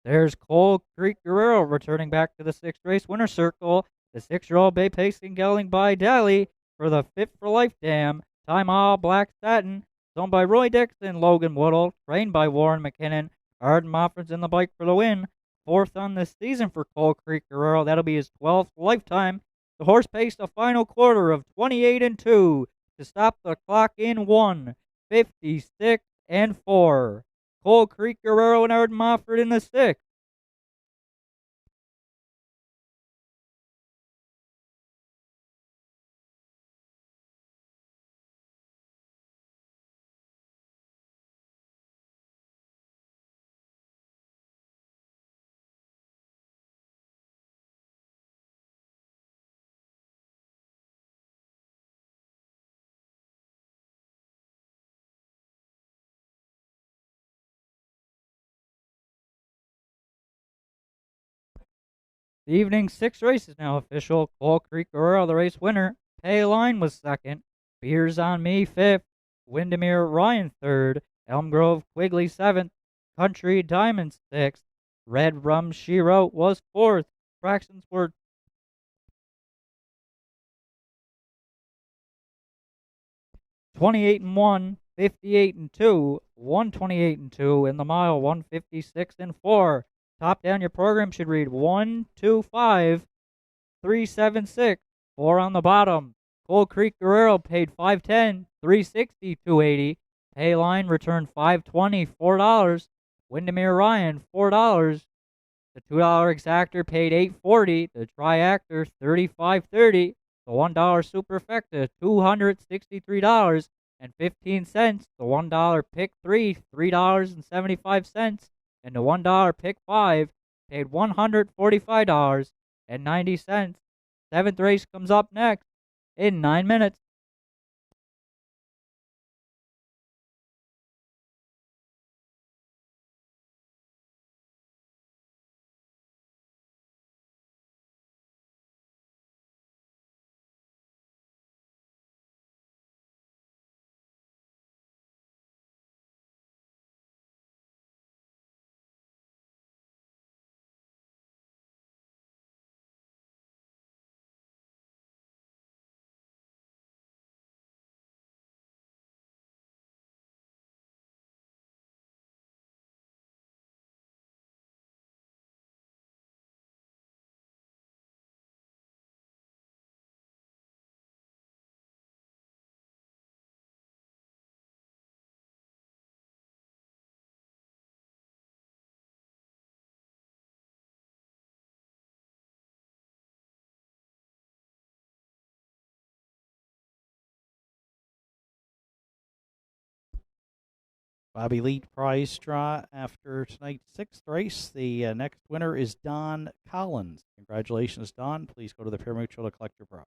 There's Coal Creek Guerrero returning back to the sixth race winner circle. The 6-year-old bay pacing gelding by Daly for the Fit for Life Dam. Time All Black Satin. Owned by Roy Dixon, Logan Woodall, trained by Warren McKinnon. Arden Moffrin's in the bike for the win. Fourth on this season for Coal Creek Guerrero. That'll be his 12th lifetime. The horse paced a final quarter of 28 and 2 to stop the clock in 1:56 and 4. Coal Creek Guerrero and Arden Mofford in the sixth. The evening's sixth race is now official. Coal Creek Guerrero, the race winner. Pay Line was second. Beers on Me fifth. Windermere Ryan third. Elm Grove Quigley seventh. Country Diamond sixth. Red Rum She Wrote was fourth. Fractions were 28 and 1, 58 and 2, 128 and 2 in the mile, 156 and 4. Top down your program should read 125 376, 4 on the bottom. Coal Creek Guerrero paid 510, 360, 280. Pay Line returned 520, $4. Windermere Ryan $4. The $2 exactor paid 840. The triactor 35.30. The $1 superfecta $263.15. The $1 pick 3 $3.75. And the $1 pick 5 paid $145.90. Seventh race comes up next in 9 minutes. Bobby Lead prize draw after tonight's sixth race. The next winner is Don Collins. Congratulations, Don. Please go to the Pure Mutual to collect your prize.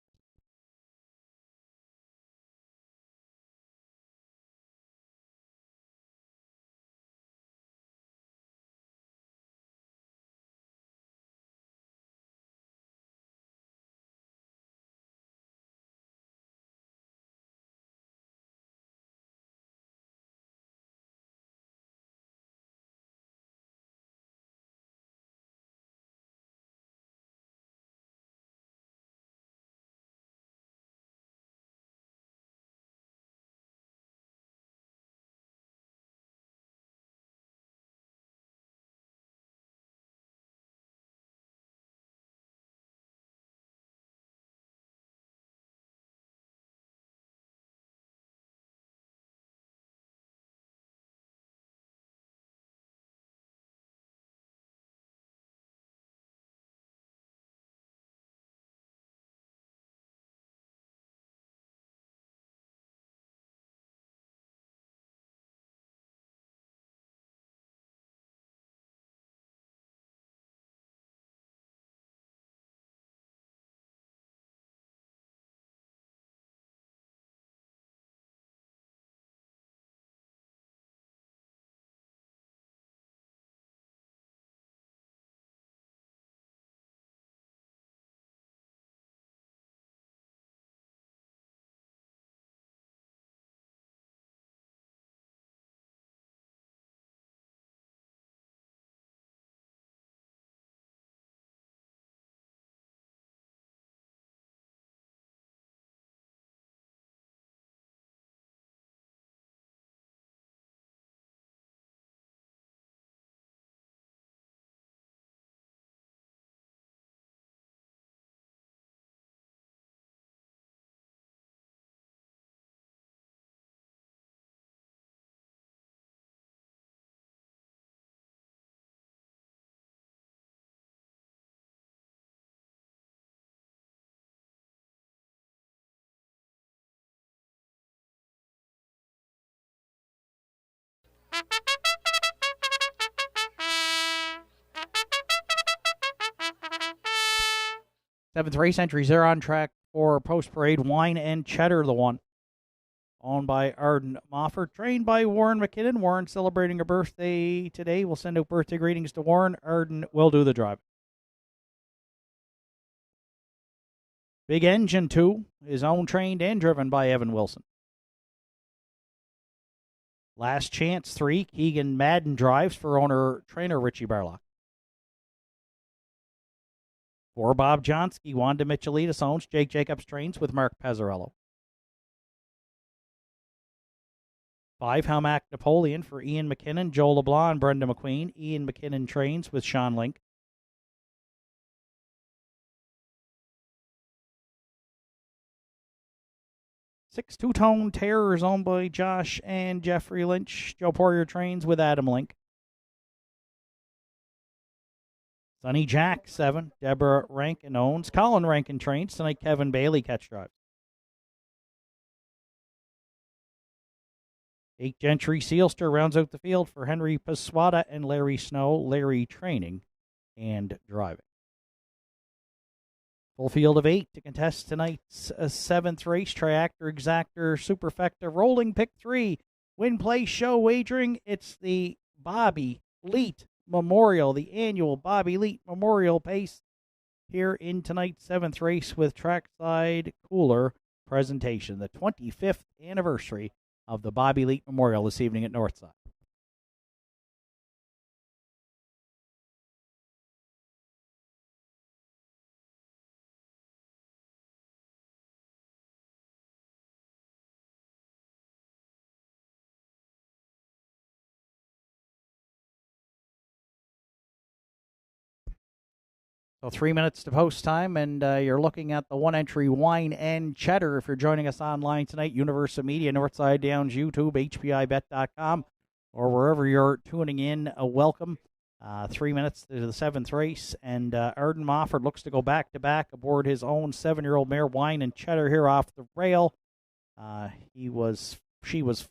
Seventh race entries there on track for Post Parade. Wine and Cheddar, the one. Owned by Arden Mofford. Trained by Warren McKinnon. Warren celebrating a birthday today. We'll send out birthday greetings to Warren. Arden will do the drive. Big Engine 2 is owned, trained, and driven by Evan Wilson. Last Chance 3, Keegan Madden drives for owner-trainer Richie Barlock. 4, Bob Johnsky, Wanda Michelitis owns. Jake Jacobs trains with Mark Pezzarello. 5, Hamac Napoleon for Ian McKinnon, Joe LeBlanc, and Brenda McQueen. Ian McKinnon trains with Sean Link. 6, Two-Tone Terror is owned by Josh and Jeffrey Lynch. Joe Poirier trains with Adam Link. Sonny Jack, 7, Deborah Rankin owns. Colin Rankin trains tonight. Kevin Bailey catch drive. 8, Gentry Sealster rounds out the field for Henry Paswada and Larry Snow. Larry training and driving. Full field of 8 to contest tonight's 7th race. Triactor, Exactor, Superfecta, Rolling Pick 3. Win, Play, Show, Wagering. It's the Bobby Leet Memorial, the annual Bobby Leet Memorial Pace here in tonight's 7th race with Trackside Cooler presentation. The 25th anniversary of the Bobby Leet Memorial this evening at Nortside. So 3 minutes to post time, and you're looking at the one-entry Wine and Cheddar. If you're joining us online tonight, Universe of Media, Northside Downs, YouTube, HPIBet.com, or wherever you're tuning in, welcome. 3 minutes to the 7th race, and Arden Mofford looks to go back-to-back aboard his own 7-year-old mare, Wine and Cheddar, here off the rail. She was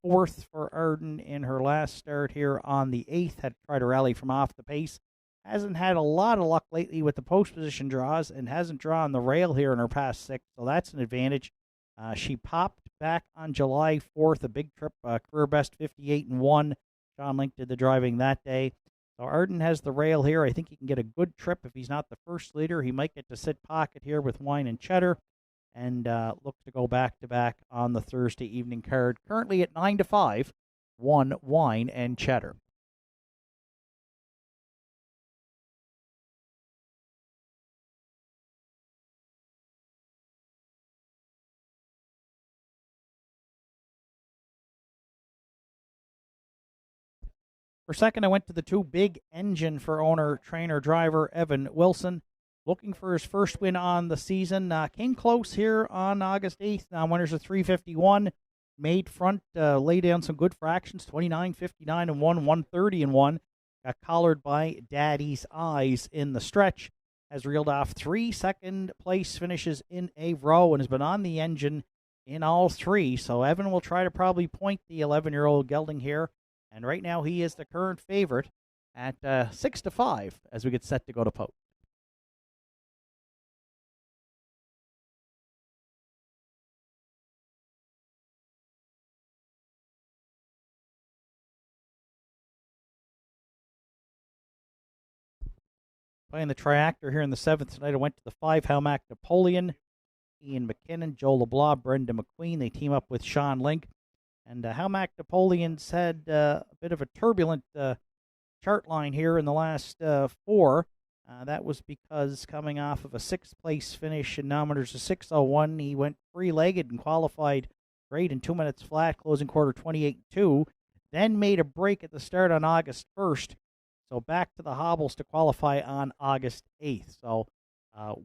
4th for Arden in her last start here on the 8th. Had to try to rally from off the pace. Hasn't had a lot of luck lately with the post position draws and hasn't drawn the rail here in her past 6, so that's an advantage. She popped back on July 4th, a big trip, career best 58-1. Sean Link did the driving that day. So Arden has the rail here. I think he can get a good trip if he's not the first leader. He might get to sit pocket here with Wine and Cheddar and look to go back-to-back on the Thursday evening card. Currently at 9-5, 1 Wine and Cheddar. For second, I went to the 2, Big Engine for owner, trainer, driver Evan Wilson. Looking for his first win on the season. Came close here on August 8th. Now winners of 351. Made front, lay down some good fractions. 29, 59, and 1, 130 and 1. Got collared by Daddy's Eyes in the stretch. Has reeled off 3 second-place finishes in a row and has been on the engine in all 3. So Evan will try to probably point the 11-year-old gelding here. And right now he is the current favorite at 6-5 as we get set to go to post. Playing the Triactor here in the 7th tonight, I went to the 5, Hamac Napoleon, Ian McKinnon, Joe LeBlanc, Brenda McQueen. They team up with Sean Link. And Hamac Napoleon's had a bit of a turbulent chart line here in the last 4. That was because coming off of a 6th-place finish in nominators of 6:01, he went free-legged and qualified great in 2 minutes flat, closing quarter 28-2. Then made a break at the start on August 1st. So back to the hobbles to qualify on August 8th. So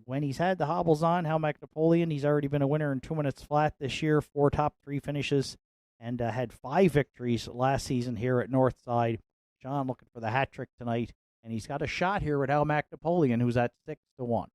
when he's had the hobbles on, Hamac Napoleon, he's already been a winner in 2 minutes flat this year, 4 top 3 finishes, and had 5 victories last season here at Northside. John looking for the hat trick tonight, and he's got a shot here with Hamac Napoleon, who's at 6-1.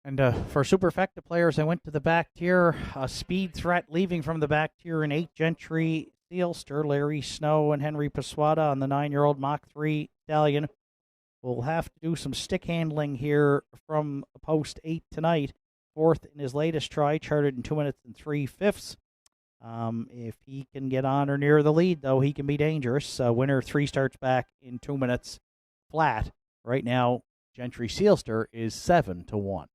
And for superfecta players, I went to the back tier. A speed threat leaving from the back tier in 8 Gentry Sealster, Larry Snow, and Henry Paswada on the 9-year-old Mach 3 Stallion. Will have to do some stick handling here from post 8 tonight. Fourth in his latest try, charted in 2 minutes and 3/5. If he can get on or near the lead, though, he can be dangerous. Winner 3 starts back in 2 minutes flat. Right now, Gentry Sealster is 7-1.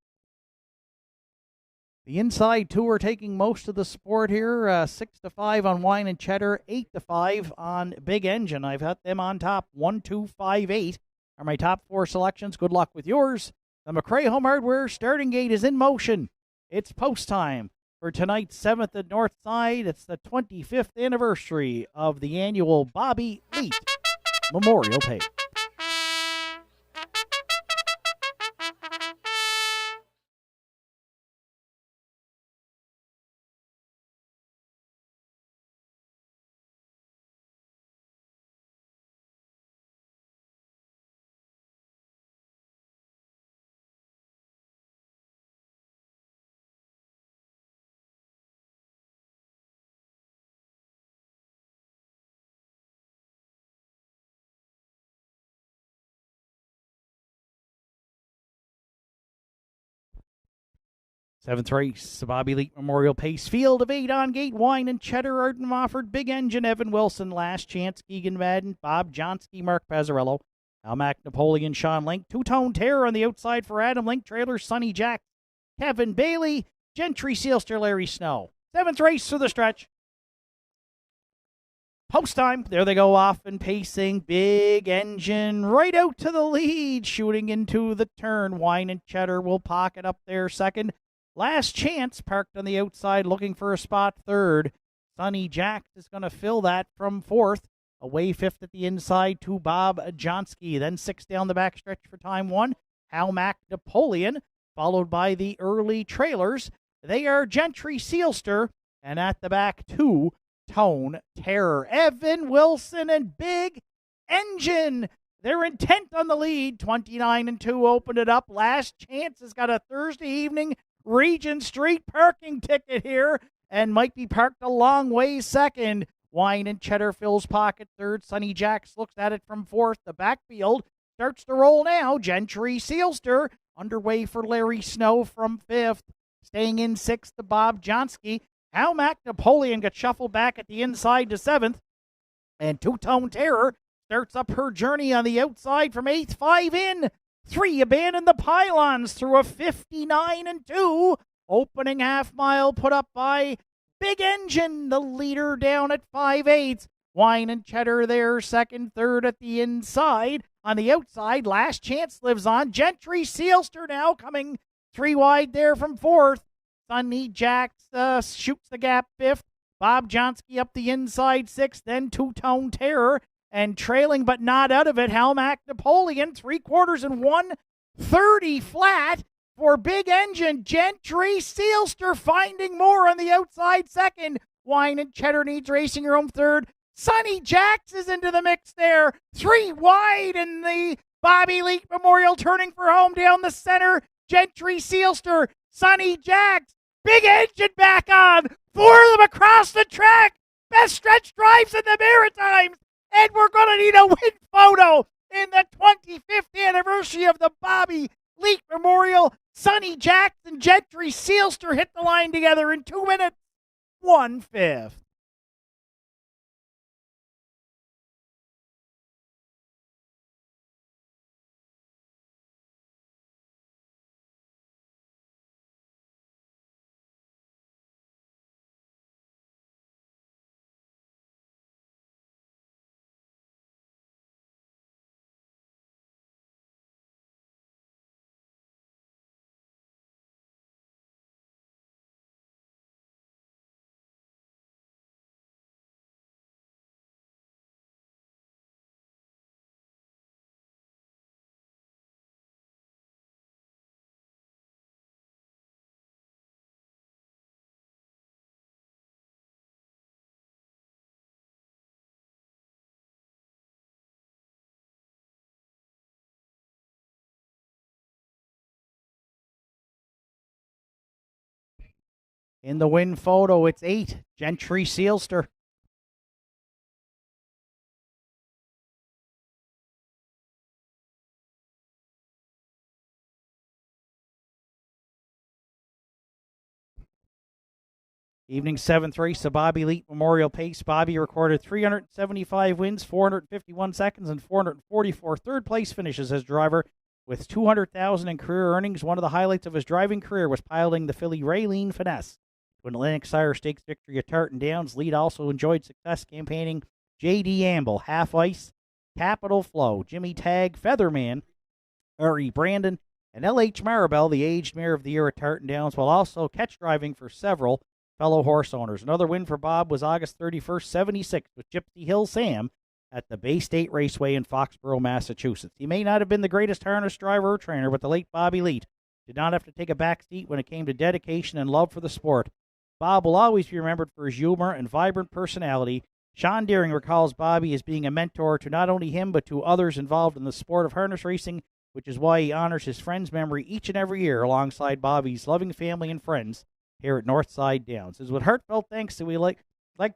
The inside two are taking most of the support here. 6-5 on Wine and Cheddar, 8-5 on Big Engine. I've got them on top. 1, 2, 5, 8 are my top 4 selections. Good luck with yours. The McRae Home Hardware starting gate is in motion. It's post time for tonight's 7th at Nortside. It's the 25th anniversary of the annual Bobby Leet Memorial Pay. Seventh race, the Bobby Leet Memorial Pace. Field of 8 on gate. Wine and Cheddar, Arden Mofford, Big Engine, Evan Wilson, Last Chance, Keegan Madden, Bob Johnsky, Mark Pazzarello, Almac Napoleon, Sean Link, Two-Tone Terror on the outside for Adam Link, Trailer, Sonny Jack, Kevin Bailey, Gentry Sealster, Larry Snow. 7th race through the stretch. Post time. There they go off and pacing. Big Engine right out to the lead, shooting into the turn. Wine and Cheddar will pocket up there second. Last Chance parked on the outside looking for a spot third. Sonny Jack is going to fill that from fourth. Away fifth at the inside to Bob Johnsky. Then 6 down the backstretch for time 1. Halmac Napoleon, followed by the early trailers. They are Gentry Sealster, and at the back 2, Tone Terror. Evan Wilson and Big Engine. They're intent on the lead. 29-2 opened it up. Last Chance has got a Thursday evening Regent Street parking ticket here and might be parked a long way second. Wine and Cheddar fills pocket third. Sonny Jacks looks at it from fourth. The backfield starts to roll now. Gentry Sealster underway for Larry Snow from fifth. Staying in sixth to Bob Johnsky. Halmac Napoleon got shuffled back at the inside to seventh. And Two-Tone Terror starts up her journey on the outside from eighth. 5 in. 3 abandon the pylons through a 59-2. Opening half mile put up by Big Engine, the leader down at 5/8. Wine and Cheddar there, second, third at the inside. On the outside, Last Chance lives on. Gentry Sealster now coming 3 wide there from fourth. Sonny Jacks shoots the gap fifth. Bob Johnsky up the inside sixth. Then Two-Tone Terror. And trailing but not out of it, Halmac Napoleon, 3/4 and 1:30 flat for Big Engine. Gentry Sealster finding more on the outside second. Wine and Cheddar needs racing room third. Sonny Jacks is into the mix there. 3 wide in the Bobby Leet Memorial, turning for home down the center. Gentry Sealster, Sonny Jacks, Big Engine back on. 4 of them across the track. Best stretch drives in the Maritimes. And we're going to need a win photo in the 25th anniversary of the Bobby Leet Memorial. Sonny Jacks and Gentry Sealster hit the line together in 2 minutes, 1/5. In the win photo, it's 8, Gentry Sealster. Evening 7th race, the Bobby Elite Memorial Pace. Bobby recorded 375 wins, 451 seconds, and 444 third-place finishes as driver with $200,000 in career earnings. One of the highlights of his driving career was piloting the filly Raylene Finesse to an Atlantic Sire Stakes victory at Tartan Downs. Lead also enjoyed success campaigning J.D. Amble, Half Ice, Capital Flow, Jimmy Tag, Featherman, Ari Brandon, and L.H. Maribel, the aged mare of the year at Tartan Downs, while also catch driving for several fellow horse owners. Another win for Bob was August 31st, 76, with Gypsy Hill Sam at the Bay State Raceway in Foxborough, Massachusetts. He may not have been the greatest harness driver or trainer, but the late Bobby Leet did not have to take a back seat when it came to dedication and love for the sport. Bob will always be remembered for his humor and vibrant personality. Sean Deering recalls Bobby as being a mentor to not only him, but to others involved in the sport of harness racing, which is why he honors his friend's memory each and every year alongside Bobby's loving family and friends here at Nortside Downs. As with heartfelt thanks that we like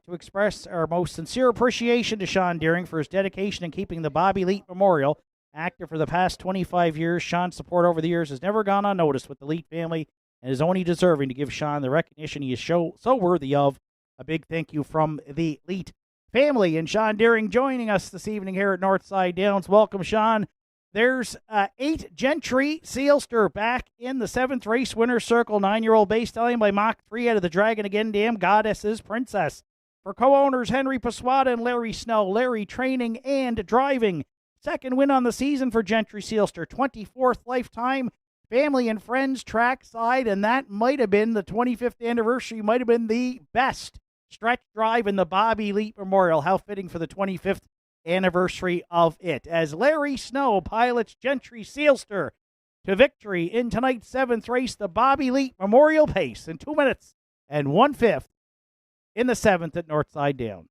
to express our most sincere appreciation to Sean Deering for his dedication in keeping the Bobby Elite Memorial active for the past 25 years. Sean's support over the years has never gone unnoticed with the Elite family and is only deserving to give Sean the recognition he is so worthy of. A big thank you from the Elite family, and Sean Deering joining us this evening here at Nortside Downs. Welcome, Sean. There's 8, Gentry Sealster back in the 7th race winner's circle. 9-year-old base stallion by Mach 3 out of the Dragon Again Dam Goddess's Princess. For co-owners Henry Paswada and Larry Snow, Larry training and driving. Second win on the season for Gentry Sealster. 24th lifetime. Family and friends trackside, and that might have been the 25th anniversary, might have been the best stretch drive in the Bobby Elite Memorial. How fitting for the 25th anniversary of it, as Larry Snow pilots Gentry Sealster to victory in tonight's 7th race, the Bobby Elite Memorial Pace, in 2 minutes and 1/5 in the 7th at Nortside Downs.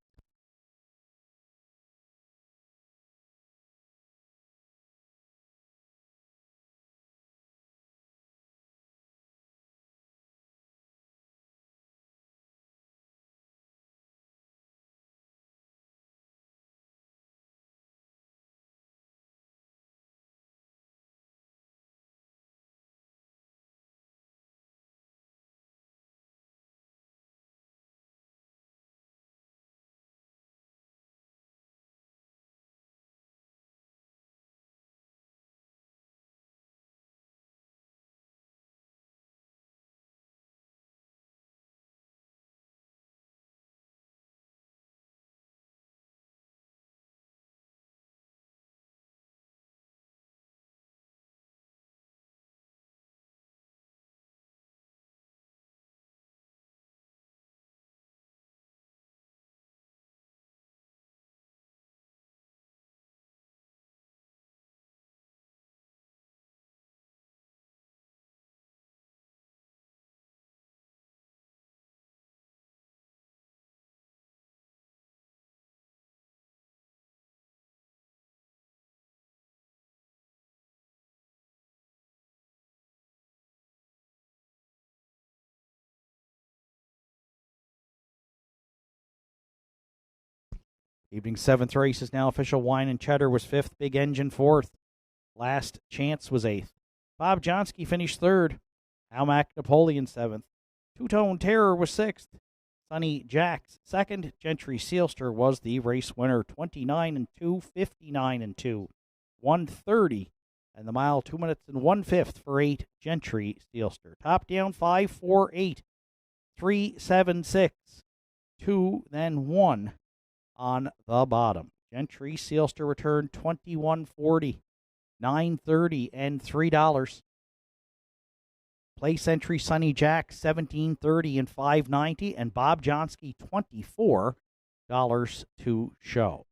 Evening 7th race is now official. Wine and Cheddar was 5th. Big Engine 4th. Last Chance was 8th. Bob Johnsky finished 3rd. Almac Napoleon 7th. Two-Tone Terror was 6th. Sonny Jacks 2nd. Gentry Sealster was the race winner. 29-2, 59-2, 130, and the mile 2 minutes and 1/5 for 8, Gentry Sealster. Top down 5, 4, 8, 3, 7, 6, 2, then 1 on the bottom. Gentry Sealster returned $21.40, $9.30, and $3. Place entry Sonny Jack $17.30 and $5.90, and Bob Johnsky $24 to show.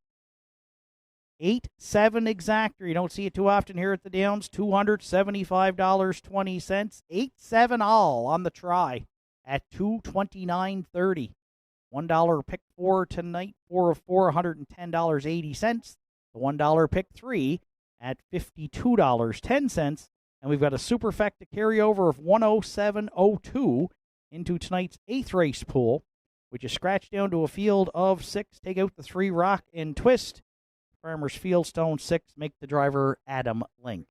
8-7 exactor. You don't see it too often here at the Downs. $275.20. 8-7 all on the try at $229.30. $1 pick 4 tonight, 4 of 4, $110.80. The $1 pick 3 at $52.10. And we've got a superfecta carryover of 107.02 into tonight's 8th race pool, which is scratched down to a field of 6. Take out the 3 Rock and Twist. Farmers Fieldstone 6. Make the driver Adam Link.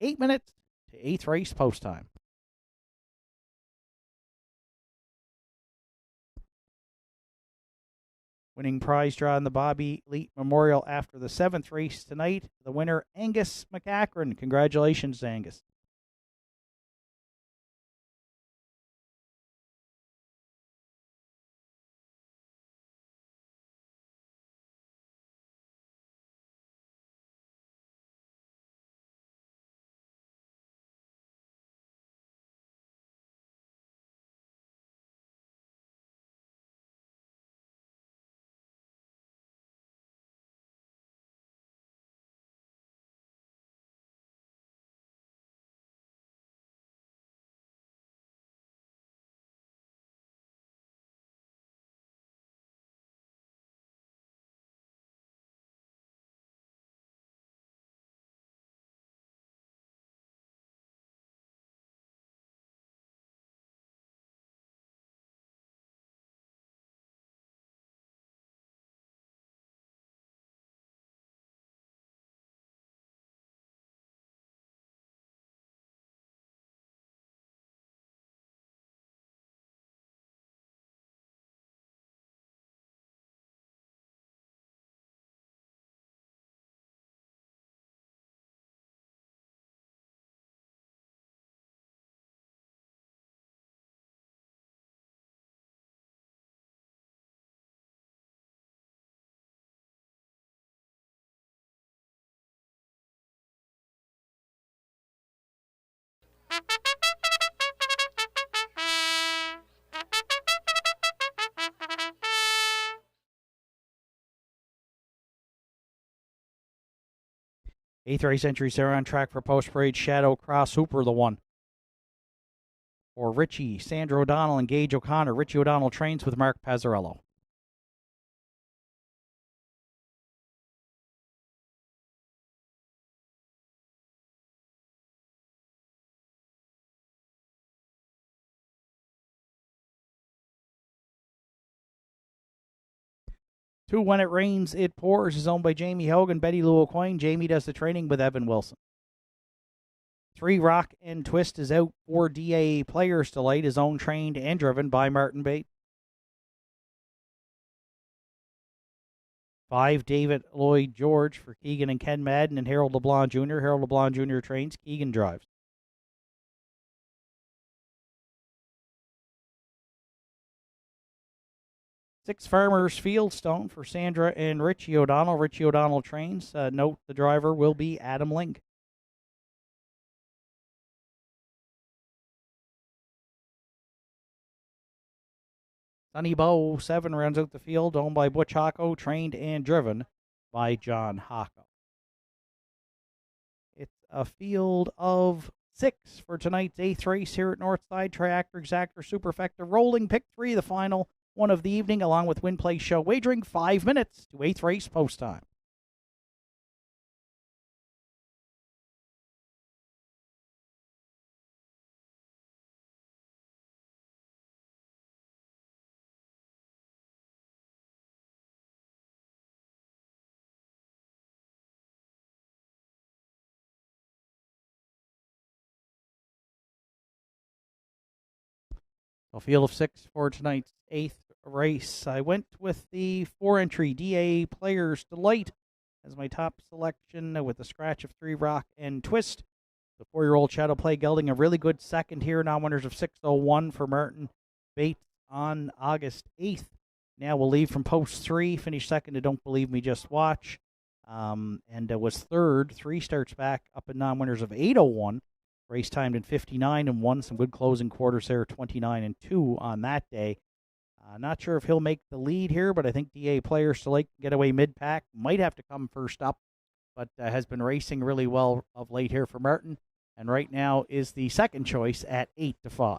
8 minutes to 8th race post time. Winning prize draw in the Bobby Elite Memorial after the 7th race tonight. The winner, Angus McCachran. Congratulations, Angus. Eighth race entries are on track for Post Parade. Shadow Cross Hooper, the one. For Richie, Sandra O'Donnell, and Gage O'Connor. Richie O'Donnell trains with Mark Pazzarello. Two, When It Rains, It Pours is owned by Jamie Hogan, Betty Lou O'Coin. Jamie does the training with Evan Wilson. 3, Rock and Twist is out for DA Players Delight, is owned, trained, and driven by Martin Bates. 5, David Lloyd George for Keegan and Ken Madden and Harold LeBlanc Jr. Harold LeBlanc Jr. trains, Keegan drives. 6, Farmers Fieldstone for Sandra and Richie O'Donnell. Richie O'Donnell trains. Note the driver will be Adam Link. Sunny Bow 7 rounds out the field, owned by Butch Hocko, trained and driven by John Hocko. It's a field of 6 for tonight's 8th race here at Nortside. Triactor Exactor Superfecta rolling pick 3, the final one of the evening, along with Win Play Show wagering. 5 minutes to 8th race post time. A field of 6 for tonight's 8th race. I went with the 4-entry DA Players Delight as my top selection, with a scratch of 3, Rock and Twist. The 4-year-old Shadow Play gelding a really good second here. Now winners of 601 for Martin Bates on August 8th. Now we'll leave from post 3. Finished second to Don't Believe Me, Just Watch. And was third 3 starts back up in non-winners of 801. Race timed in 59 and 1. Some good closing quarters there, 29 and 2 on that day. Not sure if he'll make the lead here, but I think DA Players to Lake get away mid-pack. Might have to come first up, but has been racing really well of late here for Martin. And right now is the second choice at 8-5.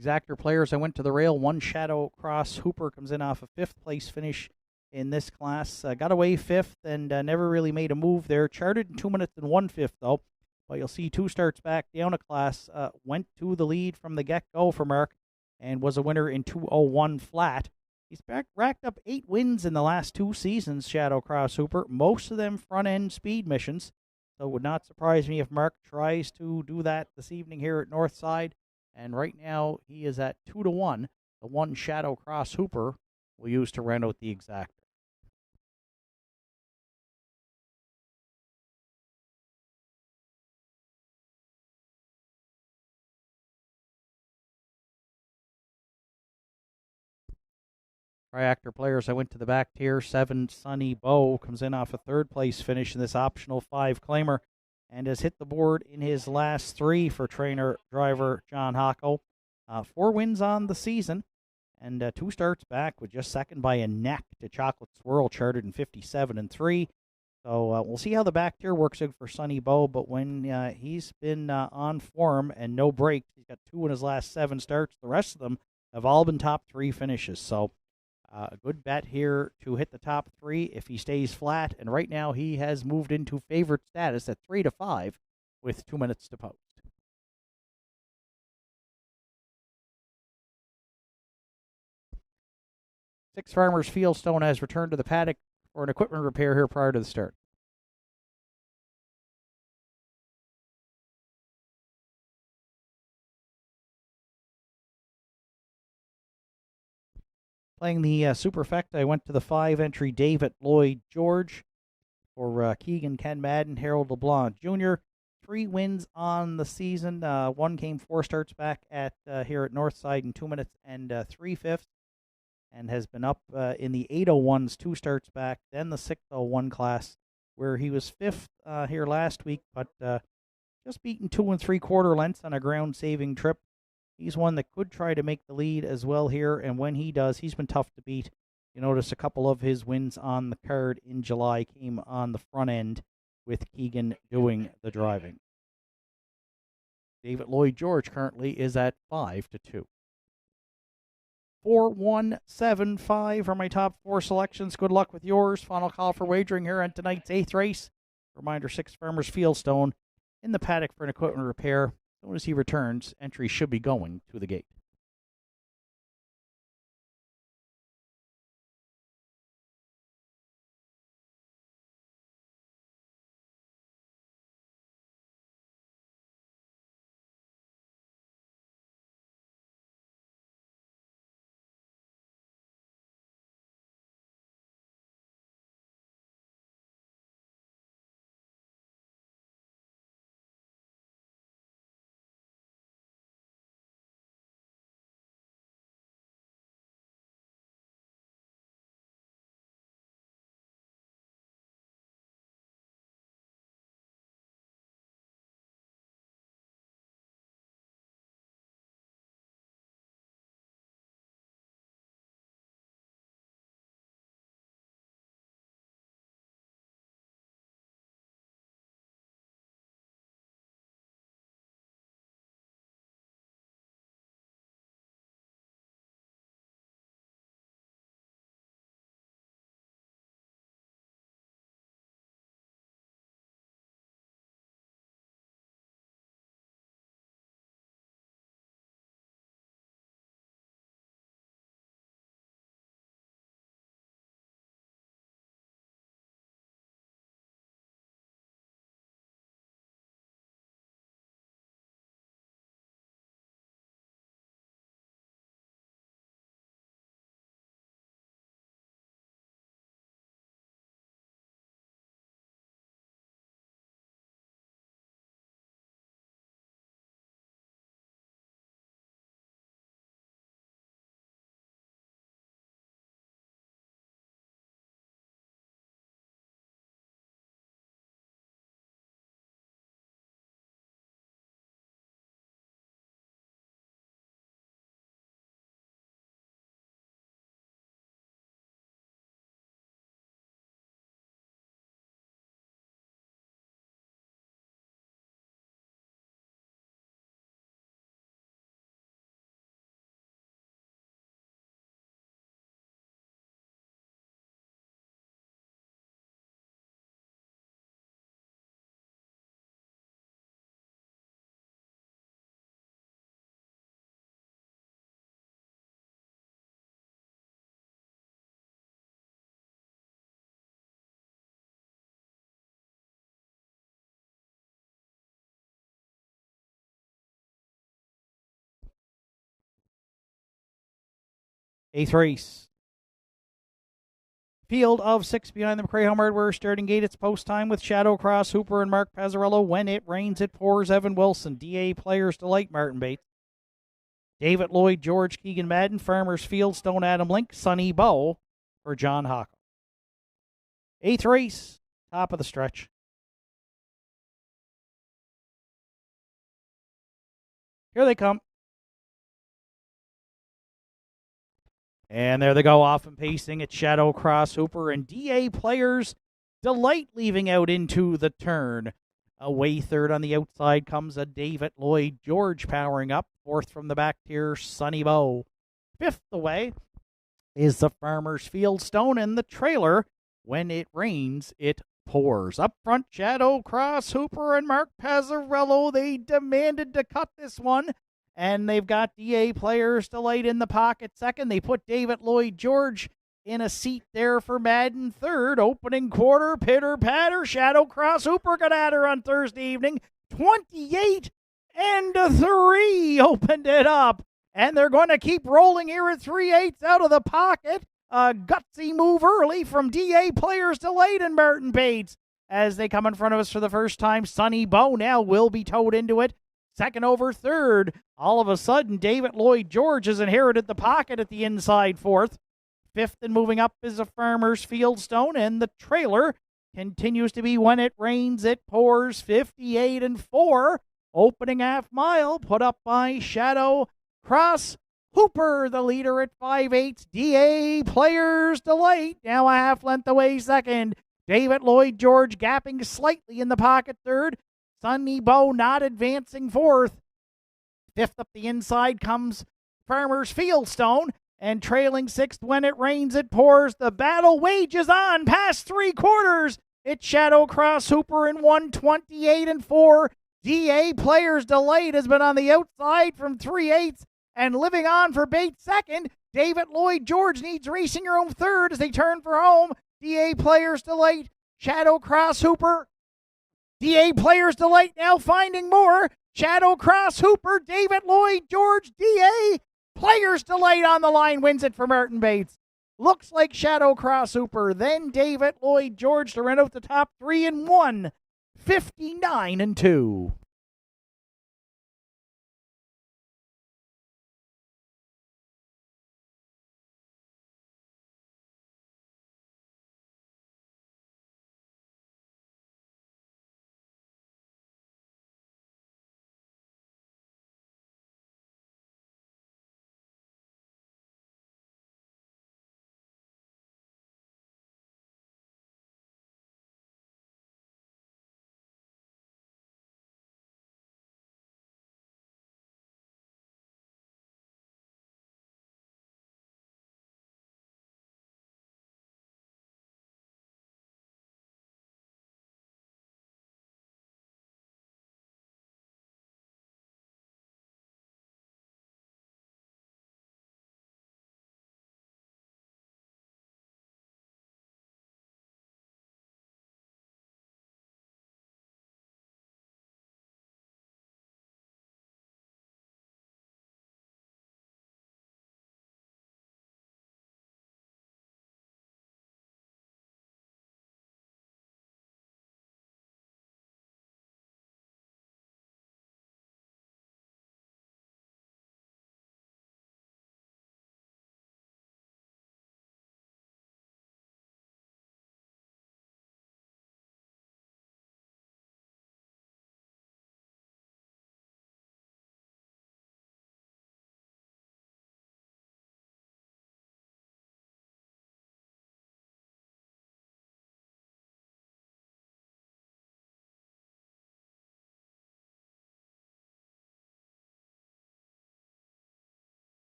Exactor players, I went to the rail. One Shadow Cross Hooper comes in off a fifth place finish in this class. Got away fifth and never really made a move there. Charted in 2 minutes and 1/5 though. But you'll see two starts back down a class. Went to the lead from the get go for Mark and was a winner in 2:01 flat. He's racked up 8 wins in the last 2 seasons, Shadow Cross Hooper, most of them front end speed missions. So it would not surprise me if Mark tries to do that this evening here at Northside. And right now he is at 2-1. The one Shadow Cross Hooper will use to round out the exactor. Triactor players, I went to the back tier. 7 Sunny Bow comes in off a third place finish in this optional 5 claimer and has hit the board in his last 3 for trainer driver John Hocko. 4 wins on the season and 2 starts back with just second by a neck to Chocolate Swirl, charted in 57 and 3. So we'll see how the back tier works out for Sunny Bow, but when he's been on form and no breaks, he's got 2 in his last 7 starts. The rest of them have all been top 3 finishes. So a good bet here to hit the top 3 if he stays flat. And right now he has moved into favorite status at 3-5 with 2 minutes to post. Six Farmers Fieldstone has returned to the paddock for an equipment repair here prior to the start. Playing the Superfecta, I went to the 5 entry David Lloyd George for Keegan, Ken Madden, Harold LeBlanc Jr. 3 wins on the season. One came 4 starts back at here at Northside in 2 minutes and 3/5, and has been up in the 8:01s 2 starts back, then the 6:01 class, where he was 5th here last week, but just beaten 2 3/4 lengths on a ground saving trip. He's one that could try to make the lead as well here, and when he does, he's been tough to beat. You notice a couple of his wins on the card in July came on the front end with Keegan doing the driving. David Lloyd George currently is at 5-2. 4-1-7-5 are my top 4 selections. Good luck with yours. Final call for wagering here on tonight's 8th race. Reminder, Six Farmers Fieldstone in the paddock for an equipment repair. As soon as he returns, entry should be going to the gate. Eighth race. Field of 6 behind the McRae Home Hardware starting gate. It's post time with Shadow Cross, Hooper, and Mark Pazzarello. When it rains, it pours. Evan Wilson, DA Players Delight, Martin Bates. David Lloyd, George Keegan Madden, Farmers Field, Stone Adam Link, Sonny Bow for John Hockle. Eighth race, top of the stretch. Here they come. And there they go, off and pacing at Shadow Cross, Hooper, and DA Players Delight leaving out into the turn. Away third on the outside comes a David Lloyd George powering up. Fourth from the back tier, Sonny Bow. Fifth away is the Farmers Field Stone, and the trailer, When It Rains, It Pours. Up front, Shadow Cross, Hooper, and Mark Pazzarello. They demanded to cut this one, and they've got DA Players Delight in the pocket second. They put David Lloyd George in a seat there for Madden third. Opening quarter, pitter patter. Shadow Cross, Hooper got at her on Thursday evening. 28 and 3 opened it up. And they're going to keep rolling here at 3/8 out of the pocket. A gutsy move early from DA Players Delight and Martin Bates. As they come in front of us for the first time, Sonny Bow now will be towed into it. Second over third. All of a sudden, David Lloyd George has inherited the pocket at the inside fourth. Fifth and moving up is a Farmers Field Stone, and the trailer continues to be When It Rains, It Pours. 58 and 4. Opening half mile put up by Shadow Cross. Hooper, the leader at 5/8. DA Players Delight now a half length away second. David Lloyd George gapping slightly in the pocket third. Sonny Bow not advancing fourth. Fifth up the inside comes Farmers Field Stone, and trailing sixth, When It Rains, It Pours. The battle wages on past three quarters. It's Shadow Cross, Hooper in 128 and 4. DA Players Delight has been on the outside from 3/8 and living on for Bates second. David Lloyd George needs racing room third as they turn for home. DA Players Delight, Shadow Cross, Hooper. DA Players Delight now finding more. Shadow Cross, Hooper, David Lloyd George, DA Players Delight on the line wins it for Martin Bates. Looks like Shadow Cross, Hooper, then David Lloyd George to run out the top 3 in 1. 59 and 2.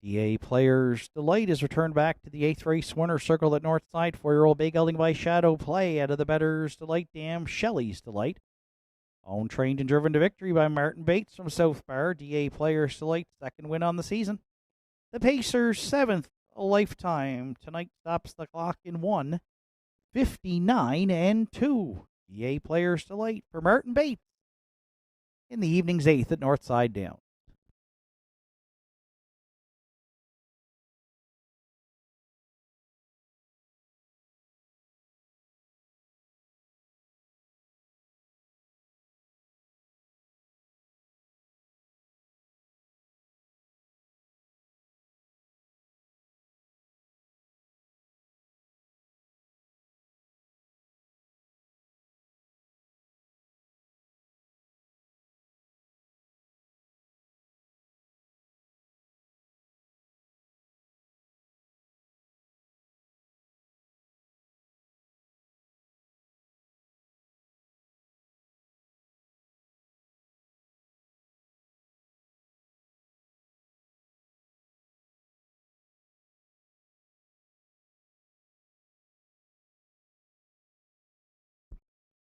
DA Players Delight is returned back to the 8th race winner circle at Nortside. 4-year-old bay gelding by Shadow Play out of the Better's Delight Dam, Shelley's Delight. Owned, trained, and driven to victory by Martin Bates from South Bar. DA Players Delight, second win on the season. The Pacers' 7th a lifetime. Tonight stops the clock in 1:59-2. EA Players Delight for Martin Bates in the evening's 8th at Nortside Down.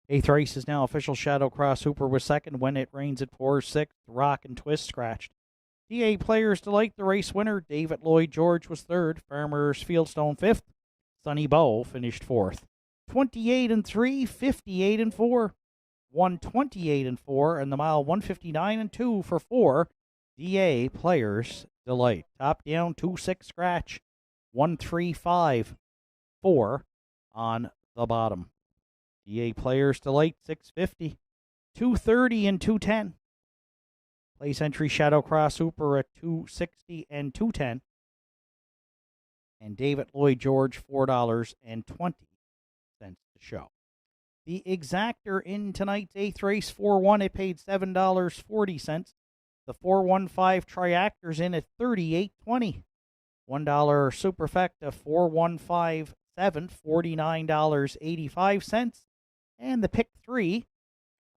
Eighth race is now official. Shadow Cross Hooper was second. When It Rains at 4, sixth. Rock and Twist scratched. DA Players Delight, the race winner. David Lloyd George was third. Farmers Fieldstone fifth. Sunny Bow finished fourth. 28-3, 58-4. 128-4, and the mile 159-2 for 4. DA Players Delight. Top down 2-6 scratch. 135-4 on the bottom. DA Players Delight 650, 230 and 210. Place entry Shadow Cross Hooper at 260 and 210. And David Lloyd George $4.20 to show. The exactor in tonight's 8th race, 4-1, it paid $7.40. The 415 Triactors in at $38.20. $1 Superfecta 4157, $49.85. And the pick 3,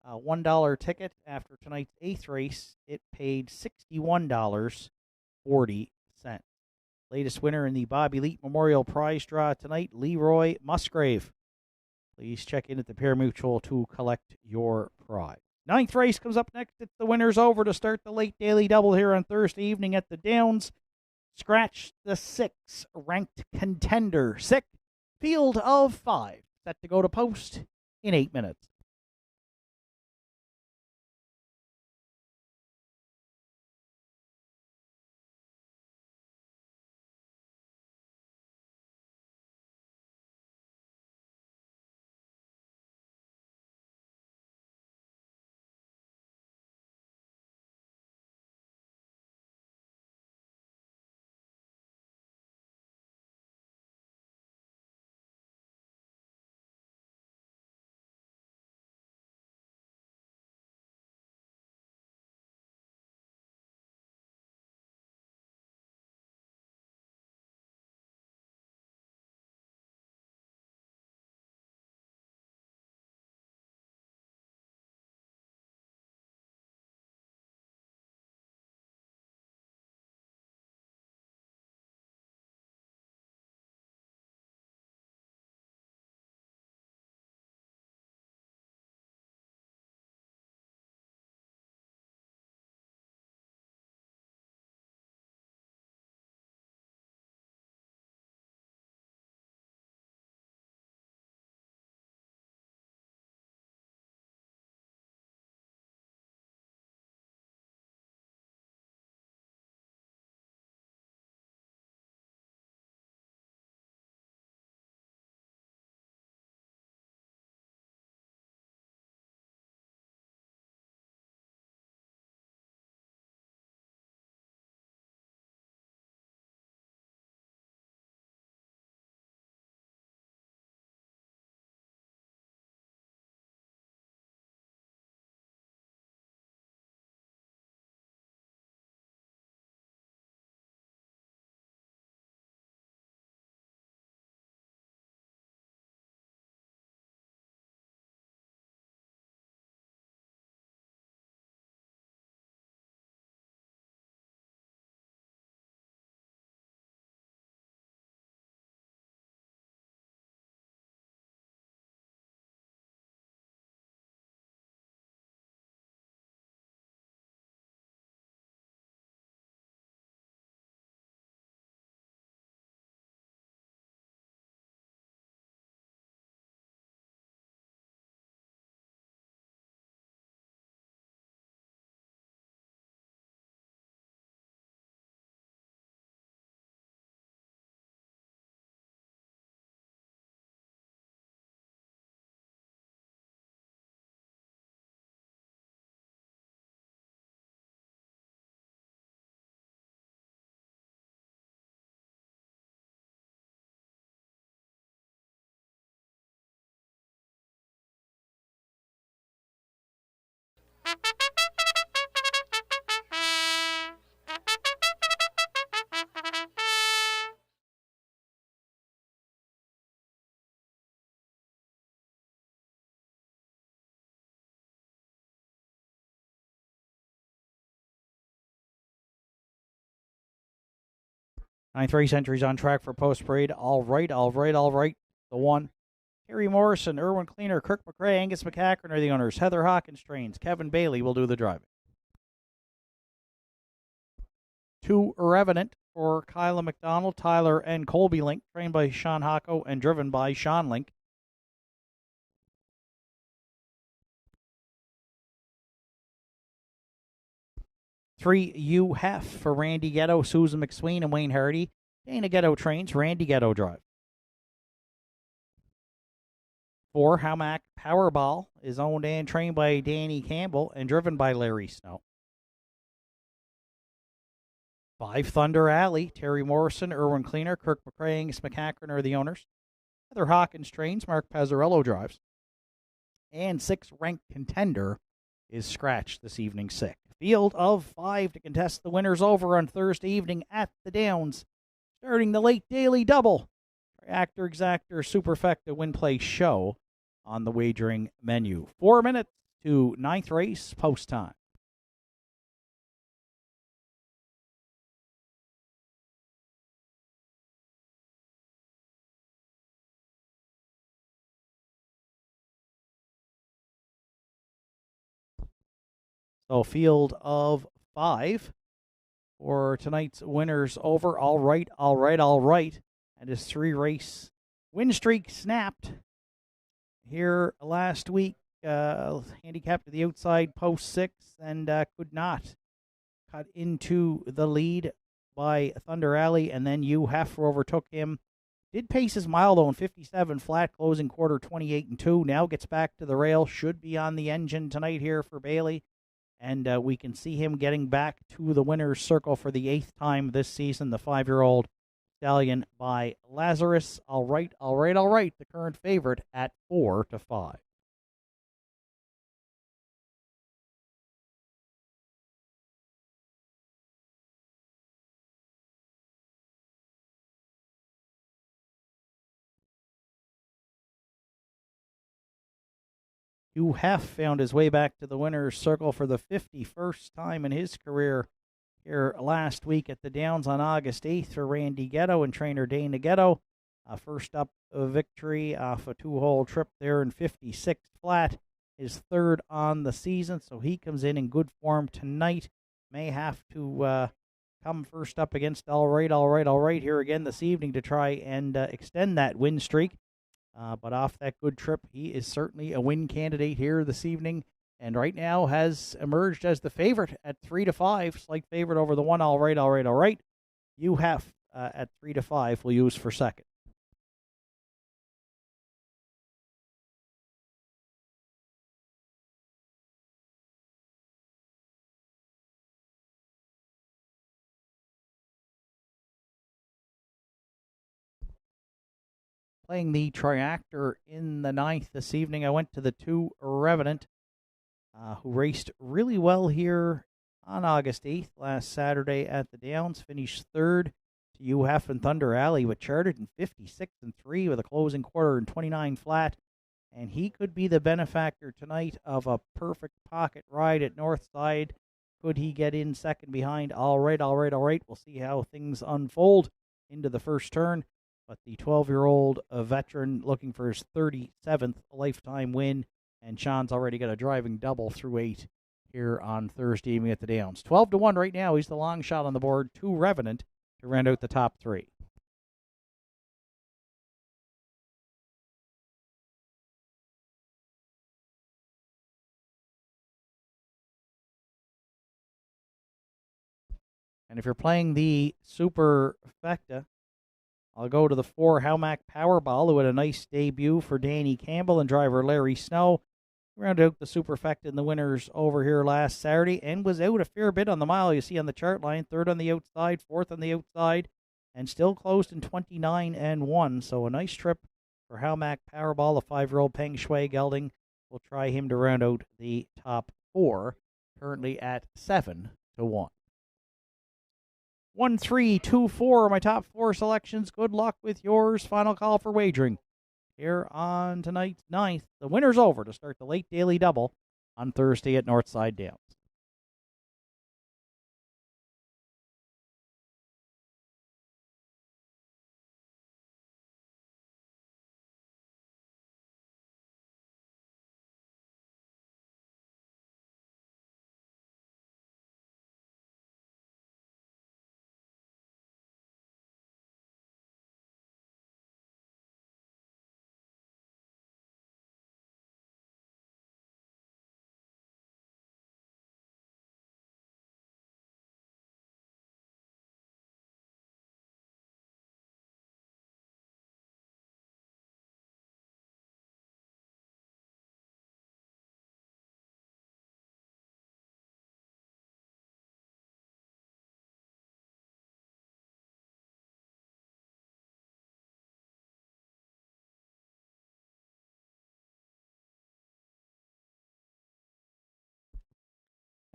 $1 ticket after tonight's 8th race, it paid $61.40. Latest winner in the Bob Elite Memorial Prize Draw tonight, Leroy Musgrave. Please check in at the Parimutuel to collect your prize. 9th race comes up next. It's the winner's over to start the late daily double here on Thursday evening at the Downs. Scratch the 6 ranked contender. Sick field of 5 set to go to post in 8 minutes. Ninth race entries on track for post parade. All right. The one. Terry Morrison, Erwin Cleaner, Kirk McRae, Angus McCackern are the owners. Heather Hawkins trains. Kevin Bailey will do the driving. 2 Revenant for Kyla McDonald, Tyler, and Colby Link, trained by Sean Hocko and driven by Sean Link. 3 U Hef for Randy Ghetto, Susan McSween, and Wayne Hardy. Dana Ghetto trains. Randy Ghetto drive. 4 Hamac Powerball is owned and trained by Danny Campbell and driven by Larry Snow. 5 Thunder Alley, Terry Morrison, Erwin Cleaner, Kirk McRae, Angus McCackern are the owners. Heather Hawkins trains. Mark Pazzarello drives. And 6 Ranked Contender is scratched this evening, sick. Field of 5 to contest the winners over on Thursday evening at the Downs. Starting the late daily double. Actor Exactor Superfecta Win Play Show on the wagering menu. 4 minutes to 9th race post time. So field of 5 for tonight's winners over. All right. And his 3-race win streak snapped here last week. Handicapped to the outside post 6 and could not cut into the lead by Thunder Alley, and then U Heffer overtook him. Did pace his mile though in 57 flat, closing quarter 28-2. Now gets back to the rail. Should be on the engine tonight here for Bailey. And we can see him getting back to the winner's circle for the 8th time this season. The 5-year-old stallion by Lazarus. All right. The current favorite at 4-5. Hugh Heff found his way back to the winner's circle for the 51st time in his career here last week at the Downs on August 8th for Randy Ghetto and trainer Dana Ghetto. First up victory off a 2-hole trip there in 56 flat. His 3rd on the season, so he comes in good form tonight. May have to come first up against All Right here again this evening to try and extend that win streak. But off that good trip, he is certainly a win candidate here this evening, and right now has emerged as the favorite at 3-5, slight favorite over the 1 All Right. You have at 3-5 will use for second. Playing the Triactor in the 9th this evening, I went to the 2 Revenant, who raced really well here on August 8th last Saturday at the Downs. Finished 3rd to UF and Thunder Alley, but charted in 56-3 with a closing quarter in 29 flat. And he could be the benefactor tonight of a perfect pocket ride at Northside. Could he get in second behind All Right? We'll see how things unfold into the first turn. But the 12-year-old veteran looking for his 37th lifetime win, and Sean's already got a driving double through 8 here on Thursday evening at the Downs. 12-1 right now. He's the long shot on the board. 2 Revenant to round out the top 3. And if you're playing the Superfecta, I'll go to the 4 Hamac Powerball, who had a nice debut for Danny Campbell and driver Larry Snow. Rounded out the Superfecta in the winners over here last Saturday and was out a fair bit on the mile. You see on the chart line, 3rd on the outside, 4th on the outside, and still closed in 29-1. So a nice trip for Hamac Powerball. The 5-year-old Peng Shui Gelding will try him to round out the top 4, currently at 7-1. 1, 3, 2, 4 are my top 4 selections. Good luck with yours. Final call for wagering here on tonight's 9th. The winner's over to start the late daily double on Thursday at Nortside Downs.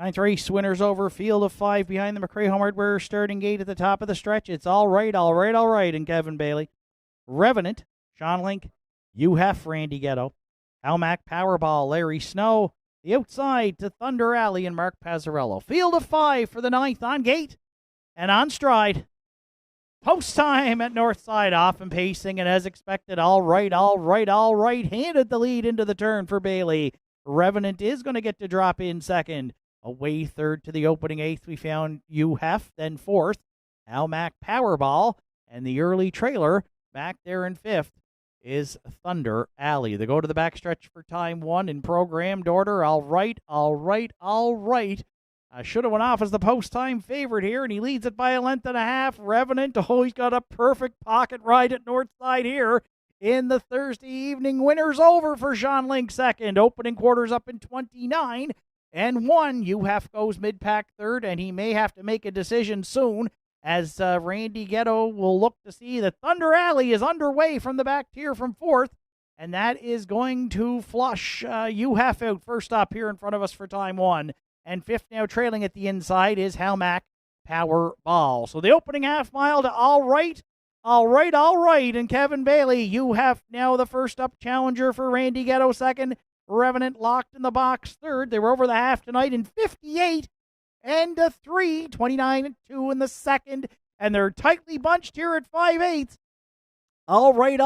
Ninth race winners over, field of 5 behind the McRae Home Hardware starting gate at the top of the stretch. It's all right, and Kevin Bailey. Revenant, Sean Link, UHF, Randy Ghetto. Almac Powerball, Larry Snow. The outside to Thunder Alley and Mark Pazzarello. Field of 5 for the ninth on gate and on stride. Post time at Northside, off and pacing, and as expected, all right, handed the lead into the turn for Bailey. Revenant is going to get to drop in second. Away third to the opening eighth, we found UHF, then fourth, Almac Powerball, and the early trailer back there in fifth is Thunder Alley. They go to the backstretch for time one in programmed order. All right. Should have went off as the post-time favorite here, and he leads it by a length and a half. Revenant, he's got a perfect pocket ride at Northside here in the Thursday evening. Winners over for Sean Link second. Opening quarters up in 29 and 1. UHF goes mid-pack third, and he may have to make a decision soon as Randy Ghetto will look to see that Thunder Alley is underway from the back tier from fourth, and that is going to flush UHF out first up here in front of us for time one. And fifth now trailing at the inside is Halmac Powerball. So the opening half mile to all right. And Kevin Bailey, you have now the first up challenger for Randy Ghetto second. Revenant locked in the box third. They were over the half tonight in 58 and 3, 29 and 2 in the second. And they're tightly bunched here at 5/8. All right.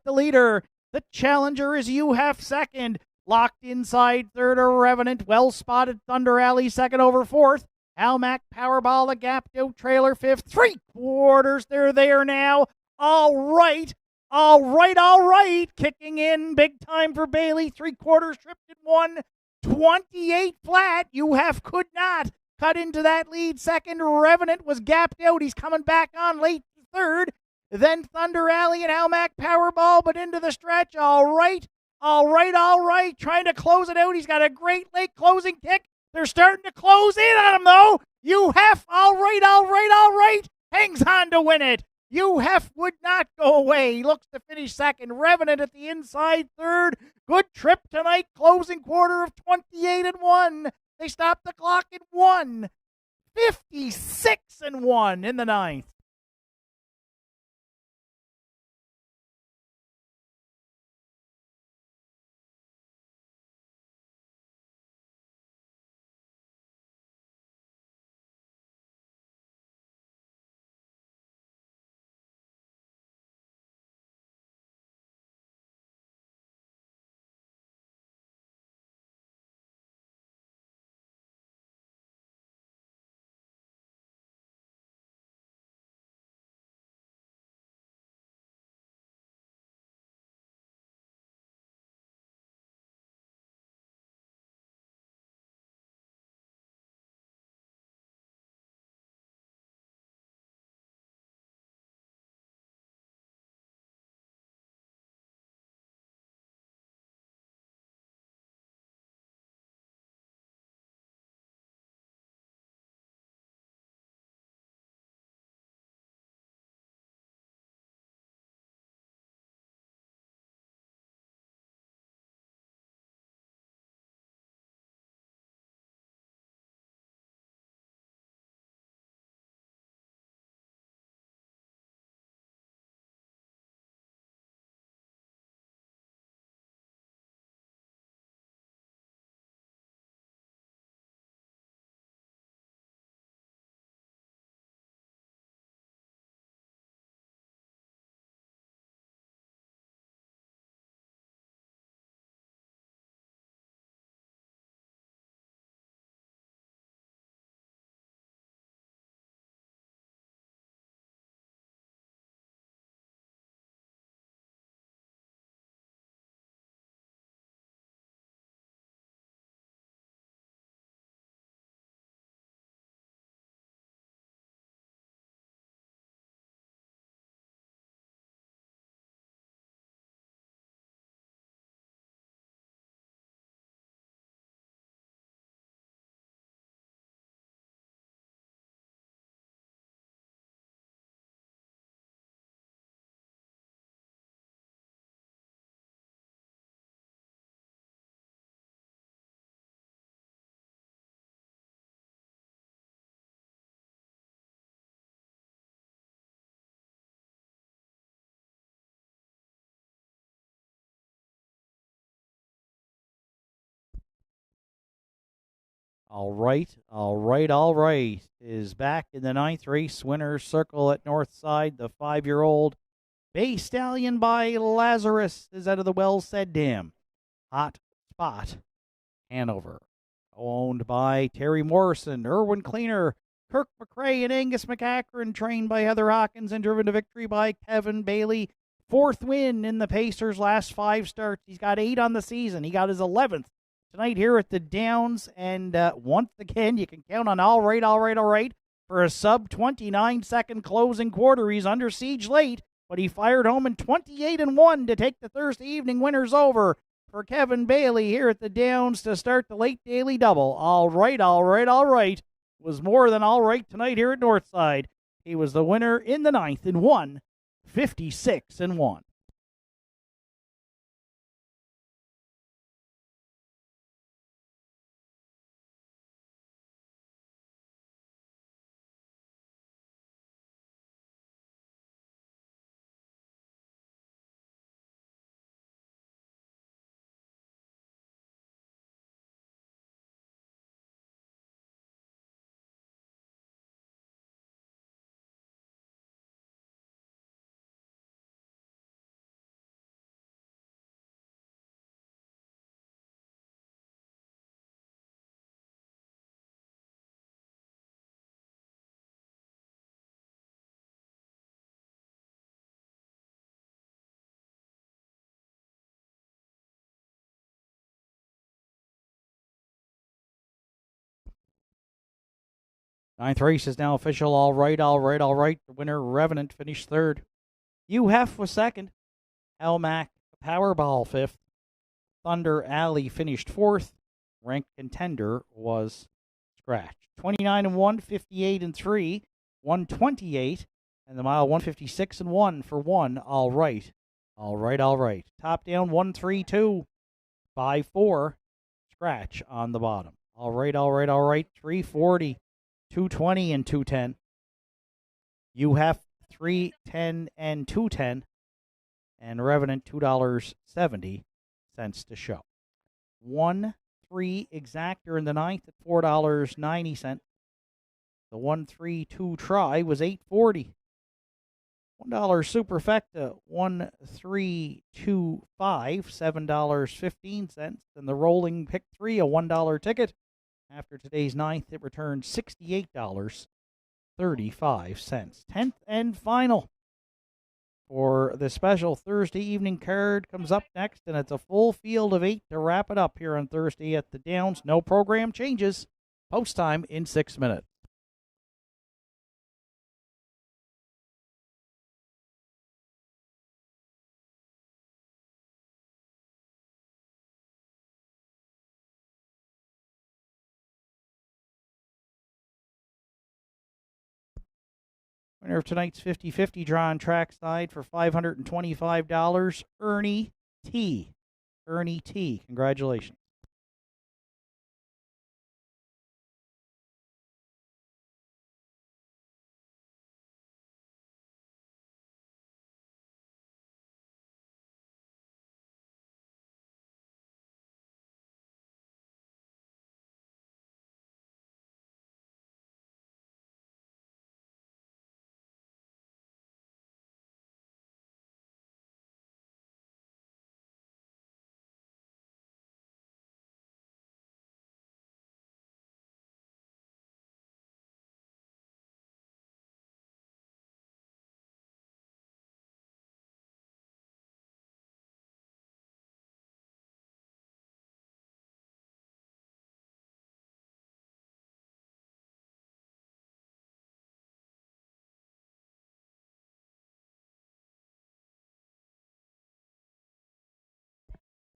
The leader, the challenger is UHF second. Locked inside third are Revenant. Well spotted Thunder Alley second over fourth. Almac Powerball, the gapped out trailer fifth. 3/4. They're there now. All right. Kicking in big time for Bailey. 3/4 tripped in 1:28 flat. UHF could not cut into that lead. Second, Revenant was gapped out. He's coming back on late third. Then Thunder Alley and Almac Powerball, but into the stretch. All right. Trying to close it out. He's got a great late closing kick. They're starting to close in on him, though. UHF, all right. Hangs on to win it. UHF would not go away. He looks to finish second. Revenant at the inside third. Good trip tonight. Closing quarter of 28 and 1. They stopped the clock at 1:56 and 1 in the ninth. All right. Is back in the ninth race. Winner's Circle at Northside. The 5-year-old Bay Stallion by Lazarus is out of the Well Said Dam. Hot Spot, Hanover. Owned by Terry Morrison, Irwin Cleaner, Kirk McRae, and Angus McAkron. Trained by Heather Hawkins and driven to victory by Kevin Bailey. Fourth win in the Pacers' last 5 starts. He's got 8 on the season. He got his 11th tonight here at the Downs. And once again, you can count on all right for a sub 29-second closing quarter. He's under siege late, but he fired home in 28-1 to take the Thursday evening winners over for Kevin Bailey here at the Downs to start the late daily double. All right. Was more than all right tonight here at Northside. He was the winner in the ninth and won 56-1. Ninth race is now official. All right. The winner, Revenant, finished third. UHEF was second. Elmac Powerball fifth. Thunder Alley finished fourth. Ranked contender was Scratch. 29-1, 58-3, 128, and the mile 156-1 for one. All right. Top down 132, 5-4. Scratch on the bottom. All right. 340, 220, and 210. You have 310 and 210, and Revenant $2.70 to show. 1-3 exactor in the ninth at $4.90. The 1-3-2 try was $8.40. $1 superfecta 1-3-2-5, $7.15. And the rolling pick 3, a $1 ticket. After today's ninth, it returned $68.35. 10th and final for the special Thursday evening card comes up next, and it's a full field of 8 to wrap it up here on Thursday at the Downs. No program changes. Post time in 6 minutes. Winner of tonight's 50-50 draw on trackside for $525, Ernie T. Ernie T. Congratulations.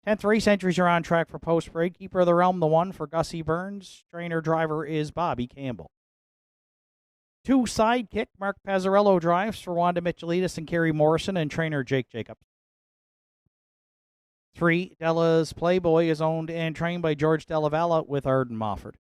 Tenth race entries are on track for post break. Keeper of the Realm, the 1 for Gussie Burns. Trainer driver is Bobby Campbell. 2 sidekick, Mark Pazzarello drives for Wanda Michelitis and Kerry Morrison, and trainer Jake Jacobs. 3, Della's Playboy is owned and trained by George Della Valle with Arden Mofford.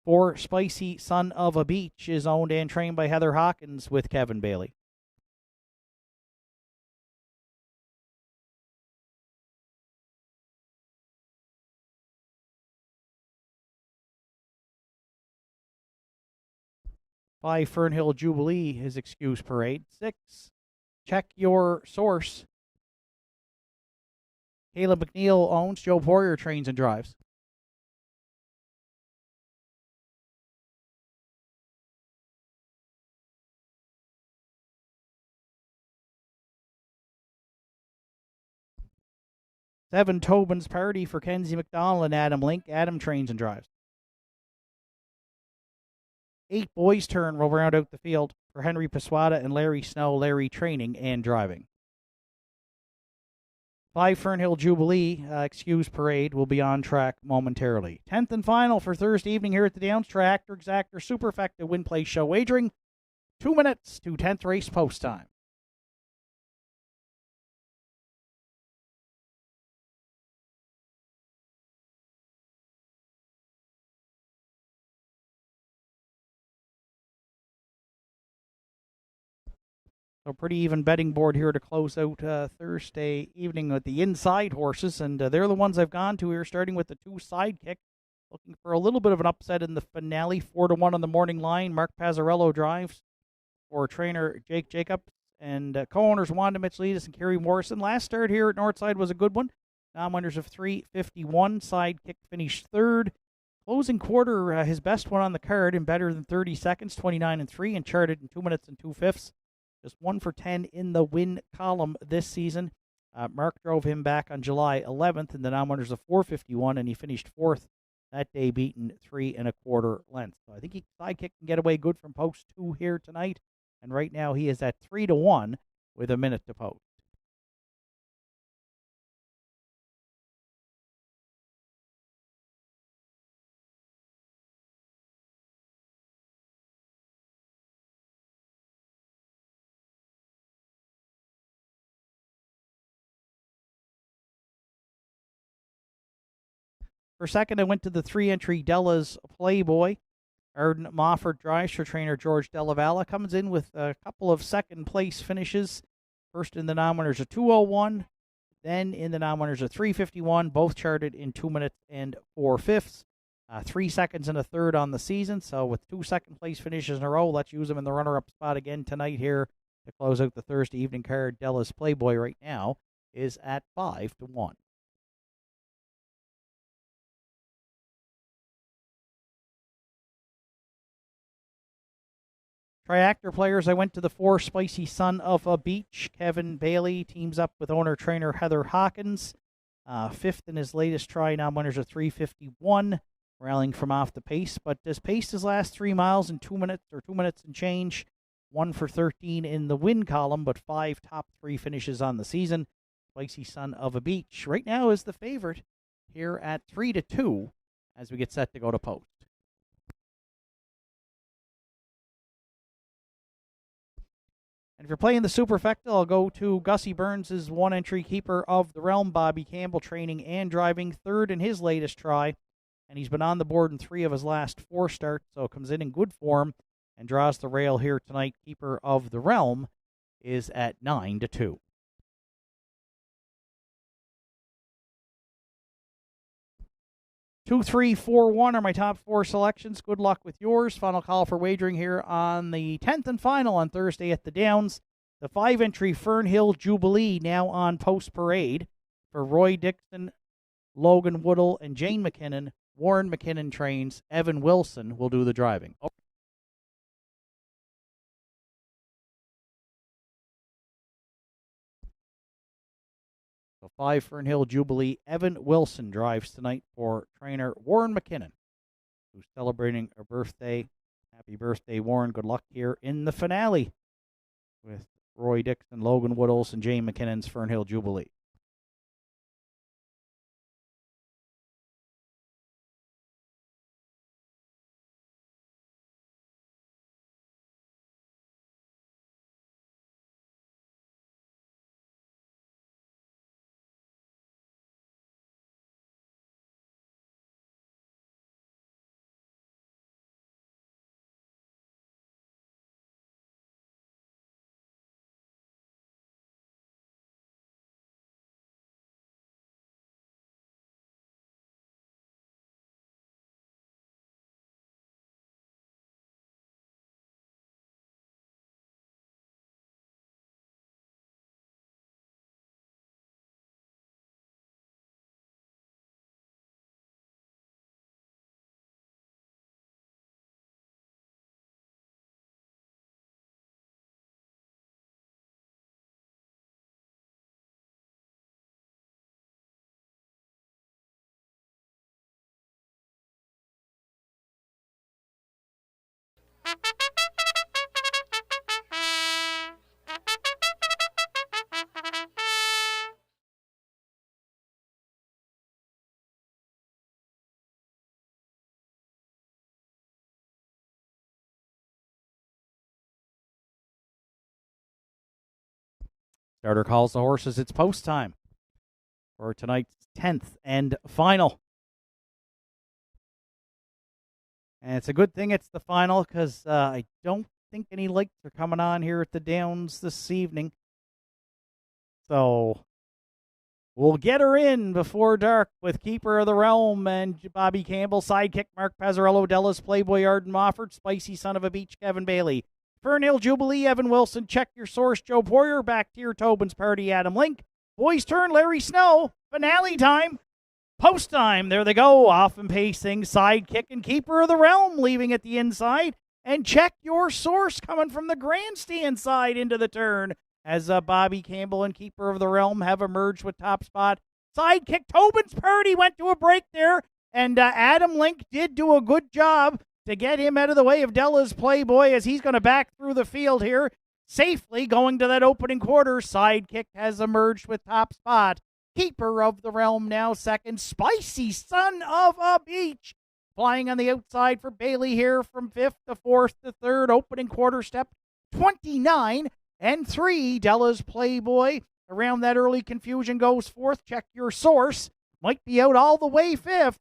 4 Spicy Son of a Beach is owned and trained by Heather Hawkins with Kevin Bailey. By Fernhill Jubilee, his excuse parade. 6 Check Your Source. Caleb McNeil owns. Joe Poirier trains and drives. Seven Tobin's Party for Kenzie McDonald and Adam Link. Adam trains and drives. 8 Boys Turn will round out the field for Henry Paswada and Larry Snow. Larry training and driving. 5 Fernhill Jubilee Excuse Parade will be on track momentarily. 10th and final for Thursday evening here at the Downs. Tractor Exactor Superfecta Win Play Show wagering. 2 minutes to 10th race post time. So pretty even betting board here to close out Thursday evening with the inside horses, and they're the ones I've gone to here, starting with the 2 Sidekick. Looking for a little bit of an upset in the finale. 4-1 on the morning line. Mark Pazzarello drives for trainer Jake Jacobs and co-owners Wanda Michelitis and Kerry Morrison. Last start here at Nortside was a good one. Non-winners of 3:51. Sidekick finished third. Closing quarter, his best one on the card in better than 30 seconds, 29-3, and charted in 2 minutes and 2/5. Just 1 for 10 in the win column this season. Mark drove him back on July 11th in the non-winners of 4:51, and he finished fourth that day, beaten 3 1/4 lengths. So I think Sidekick can get away good from post 2 here tonight. And right now he is at 3-1 with a minute to post. For second, I went to the 3-entry Della's Playboy. Arden Mofford drives for trainer George Dellavala. Comes in with a couple of second place finishes. First in the non-winners of 2:01, then in the non-winners of 3:51, both charted in 2 minutes and 4/5. 3 seconds and a third on the season. So with 2 second place finishes in a row, let's use him in the runner-up spot again tonight here to close out the Thursday evening card. Della's Playboy right now is at 5-1. 3-actor players, I went to the 4 Spicy Son of a Beach. Kevin Bailey teams up with owner-trainer Heather Hawkins. Fifth in his latest try, non-winners of 3:51, rallying from off the pace, but has paced his last 3 miles in 2 minutes or 2 minutes and change. 1 for 13 in the win column, but 5 top 3 finishes on the season. Spicy Son of a Beach right now is the favorite here at 3-2 as we get set to go to post. And if you're playing the Superfecta, I'll go to Gussie Burns' 1-entry Keeper of the Realm, Bobby Campbell, training and driving, third in his latest try. And he's been on the board in 3 of his last 4 starts, so comes in good form and draws the rail here tonight. Keeper of the Realm is at 9-2. 2, 3, 4, 1 are my top 4 selections. Good luck with yours. Final call for wagering here on the 10th and final on Thursday at the Downs. The 5-entry Fernhill Jubilee now on post parade for Roy Dixon, Logan Woodall, and Jane McKinnon. Warren McKinnon trains. Evan Wilson will do the driving. So 5 Fernhill Jubilee. Evan Wilson drives tonight for trainer Warren McKinnon, who's celebrating a birthday. Happy birthday, Warren. Good luck here in the finale with Roy Dixon, Logan Woodalls, and Jane McKinnon's Fernhill Jubilee. Starter calls the horses. It's post time for tonight's 10th and final. And it's a good thing it's the final because I don't think any lights are coming on here at the Downs this evening. So we'll get her in before dark with Keeper of the Realm and Bobby Campbell, sidekick Mark Pazzarello, Dallas Playboy, Arden Mofford, Spicy Son of a Beach, Kevin Bailey, Fernhill Jubilee, Evan Wilson, Check Your Source, Joe Poirier, Back to Your Tobin's Party, Adam Link, Boys Turn, Larry Snow, finale time. Post time, there they go, off and pacing, sidekick and Keeper of the Realm leaving at the inside, and Check Your Source coming from the grandstand side into the turn as Bobby Campbell and Keeper of the Realm have emerged with top spot. Sidekick Tobin's Party went to a break there, and Adam Link did do a good job to get him out of the way of Della's Playboy as he's going to back through the field here, safely going to that opening quarter. Sidekick has emerged with top spot. Keeper of the Realm now second. Spicy Son of a Beach flying on the outside for Bailey here from fifth to fourth to third. Opening quarter step 29 and 3. Della's Playboy around that early confusion goes fourth. Check Your Source might be out all the way fifth.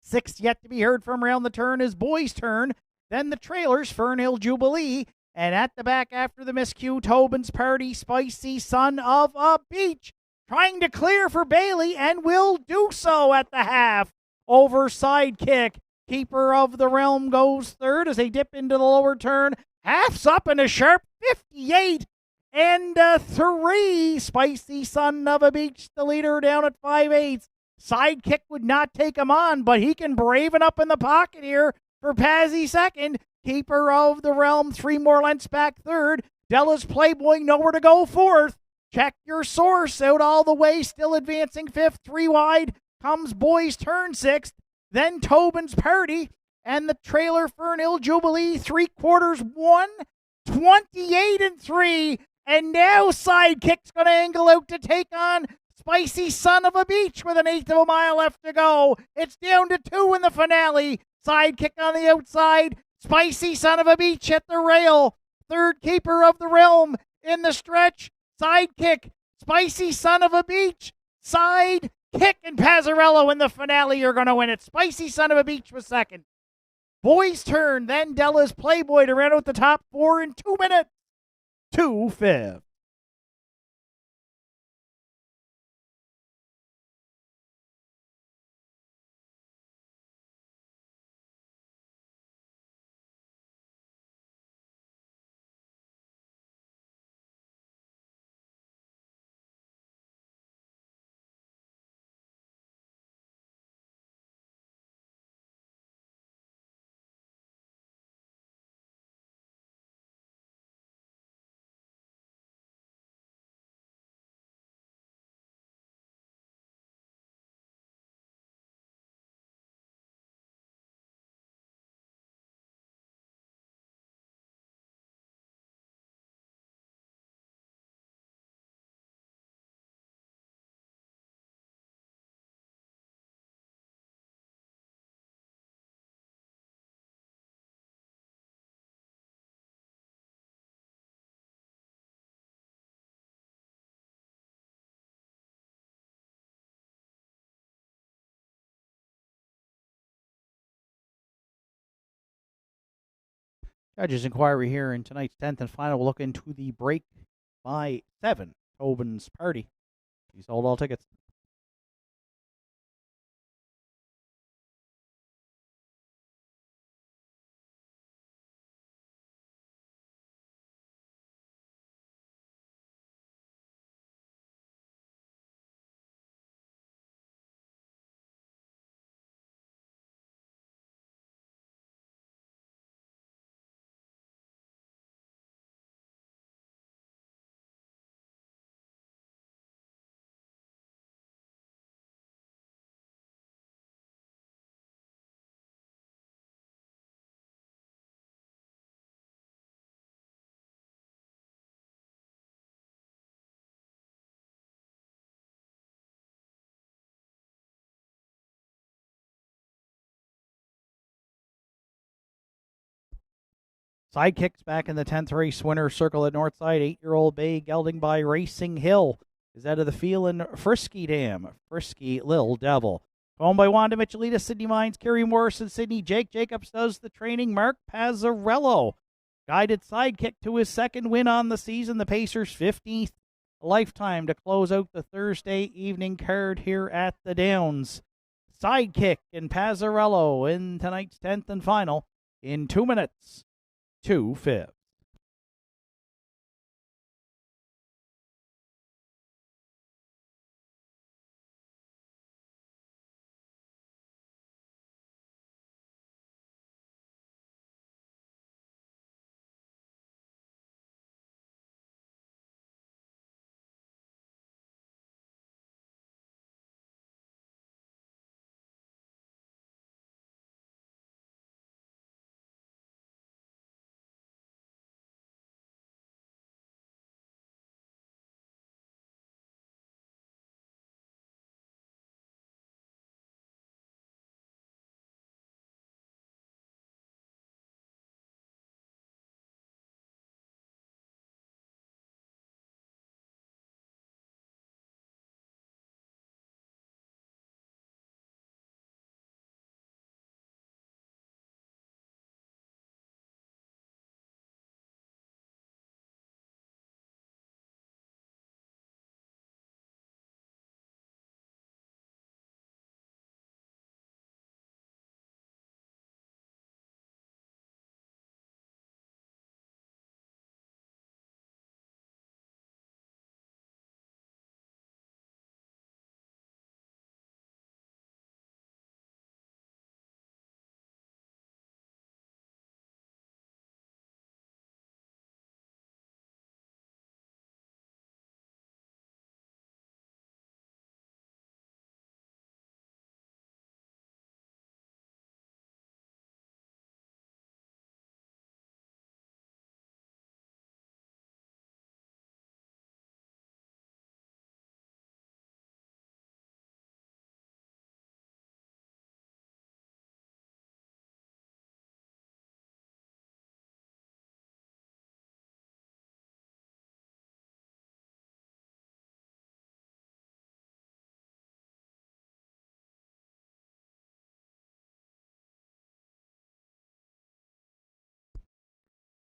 Sixth yet to be heard from around the turn is Boys Turn. Then the trailers, Fernhill Jubilee. And at the back after the miscue, Tobin's Party, Spicy Son of a Beach, trying to clear for Bailey and will do so at the half over Sidekick. Keeper of the Realm goes third as they dip into the lower turn. Half's up in a sharp 58 and 3. Spicy Son of a Beach, the leader, down at 5/8. Sidekick would not take him on, but he can braven up in the pocket here for Pazzy second. Keeper of the Realm 3 more lengths back third. Della's Playboy nowhere to go fourth. Check Your Source out all the way, still advancing fifth. 3 wide comes Boys Turn sixth. Then Tobin's Party and the trailer Fernhill Jubilee 3/4 1, 28 and 3. And now Sidekick's going to angle out to take on Spicy Son of a Beach with an eighth of a mile left to go. It's down to 2 in the finale. Sidekick on the outside. Spicy Son of a Beach at the rail. Third, Keeper of the Realm in the stretch. Sidekick, Spicy Son of a Beach, Sidekick, and Pazzarello in the finale are going to win it. Spicy Son of a Beach was second. Boys Turn, then Della's Playboy to round out the top 4 in 2 minutes. 2/5. Judges' inquiry here in tonight's 10th and final. We'll look into the break by 7. Tobin's Party. He sold all tickets. Sidekicks back in the 10th race winner circle at Nortside. 8-year-old Bay gelding by Racing Hill is out of the field in Frisky Dam. Frisky Lil Devil. Owned by Wanda Michelita, Sydney Mines, Kerry Morrison, Sydney. Jake Jacobs does the training. Mark Pazzarello guided Sidekick to his second win on the season. The Pacers' 15th lifetime to close out the Thursday evening card here at the Downs. Sidekick and Pazzarello in tonight's 10th and final in 2 minutes, 2/5.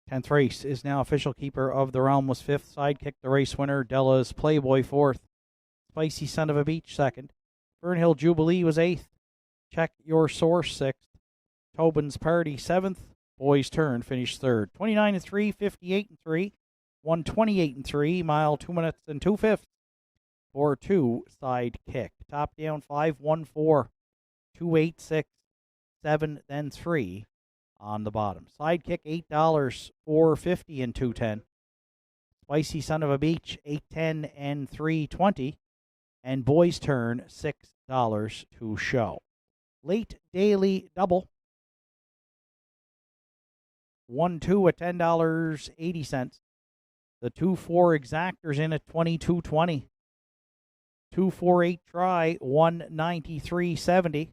Tenth race is now official. Keeper of the Realm was fifth. Sidekick, the race winner. Della's Playboy fourth. Spicy Son of a Beach second. Fernhill Jubilee was eighth. Check Your Source sixth. Tobin's Party seventh. Boys Turn finished third. 29-3, 58-3, 128-3. Mile 2 minutes and 2/5 for 2 Sidekick. Top down 5-1-4, 2-8-6, 7 then 3 on the bottom. Sidekick $8, 4.50 and 2.10. Spicy Son of a Beach $8.10 and 3.20, and Boys Turn $6 to show. Late daily double 1-2 at $10.80. The 2-4 exactors in at $22.20. 2-4-8 try $193.70.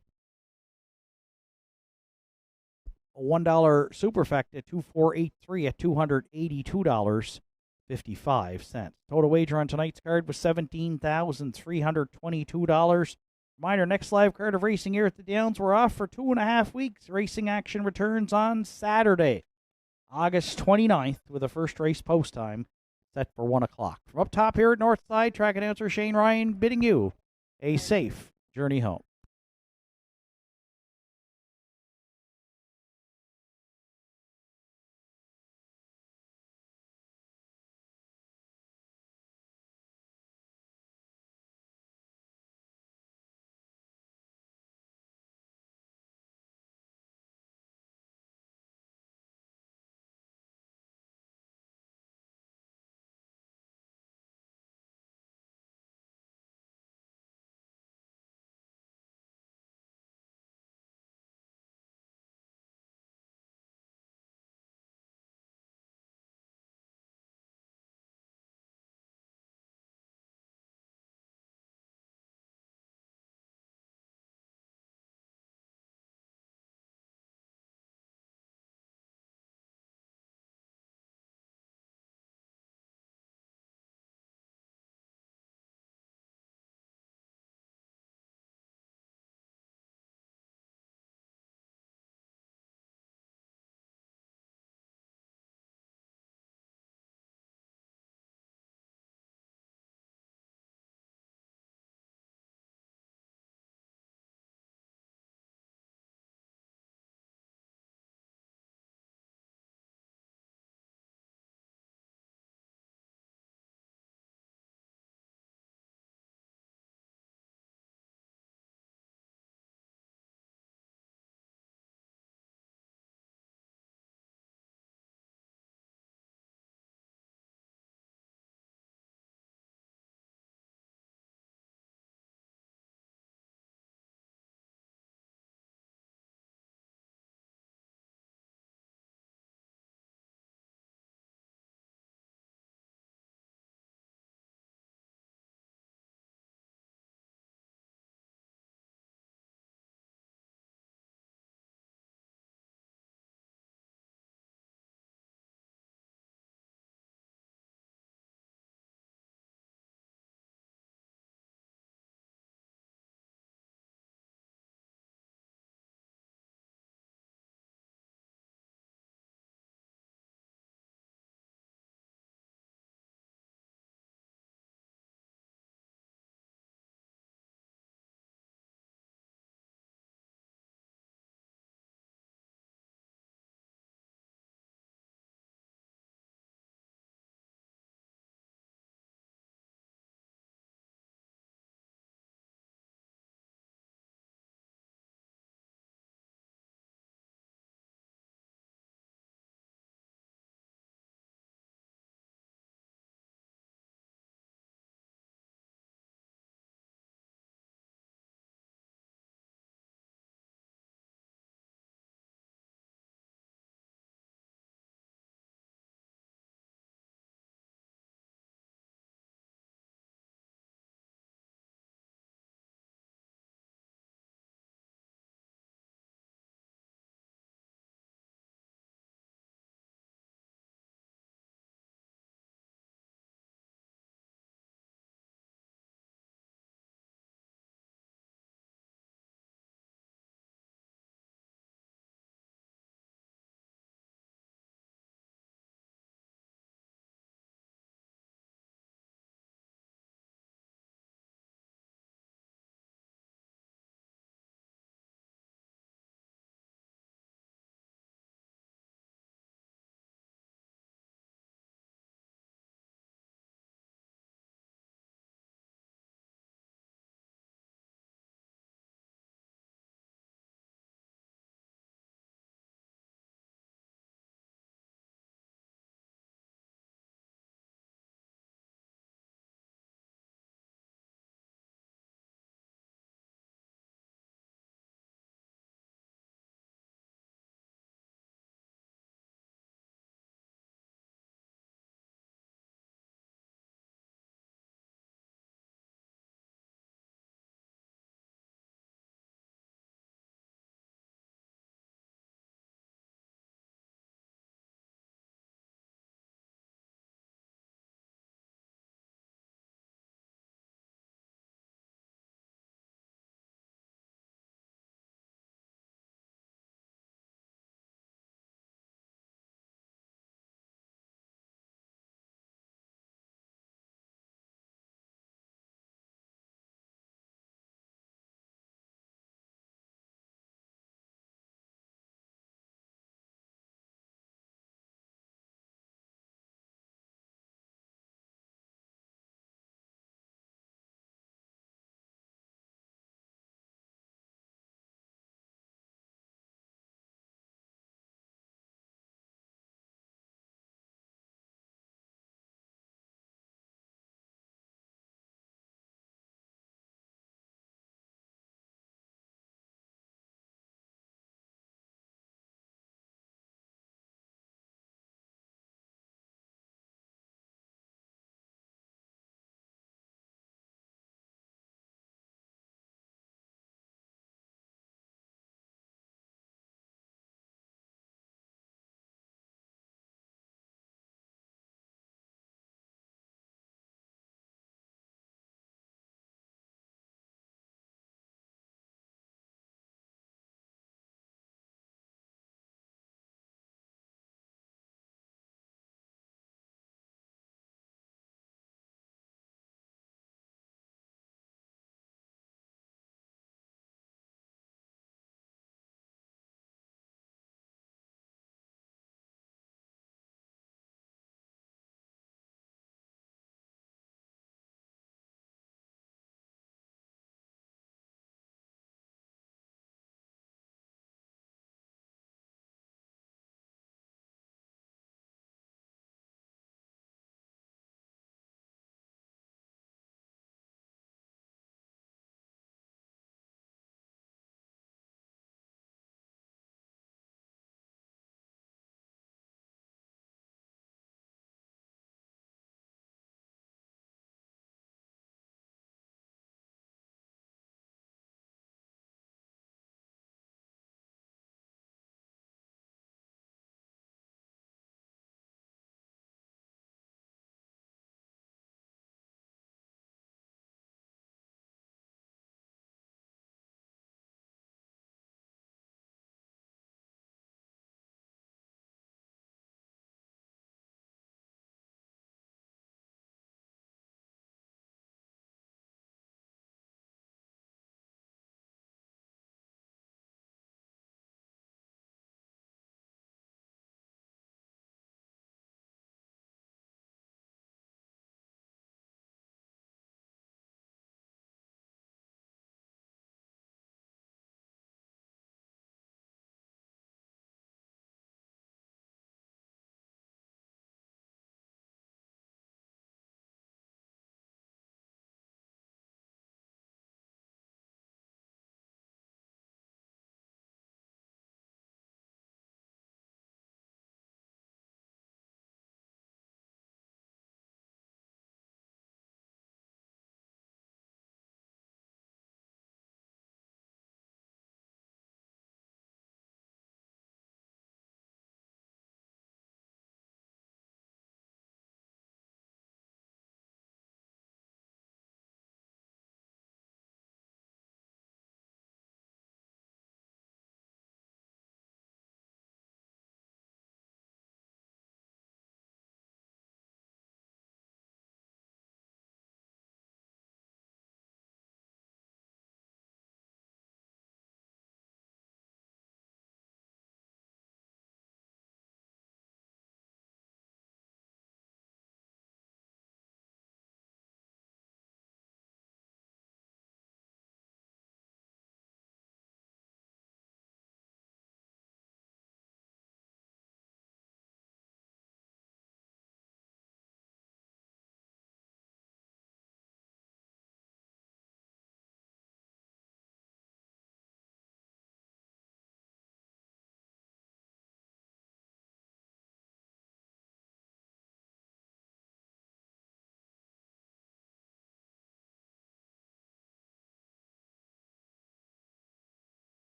A $1 superfecta 2483 at $282.55. Total wager on tonight's card was $17,322. Reminder, next live card of racing here at the Downs. We're off for 2.5 weeks. Racing action returns on Saturday, August 29th, with the first race post time set for 1 o'clock. From up top here at Northside, track announcer Shane Ryan bidding you a safe journey home.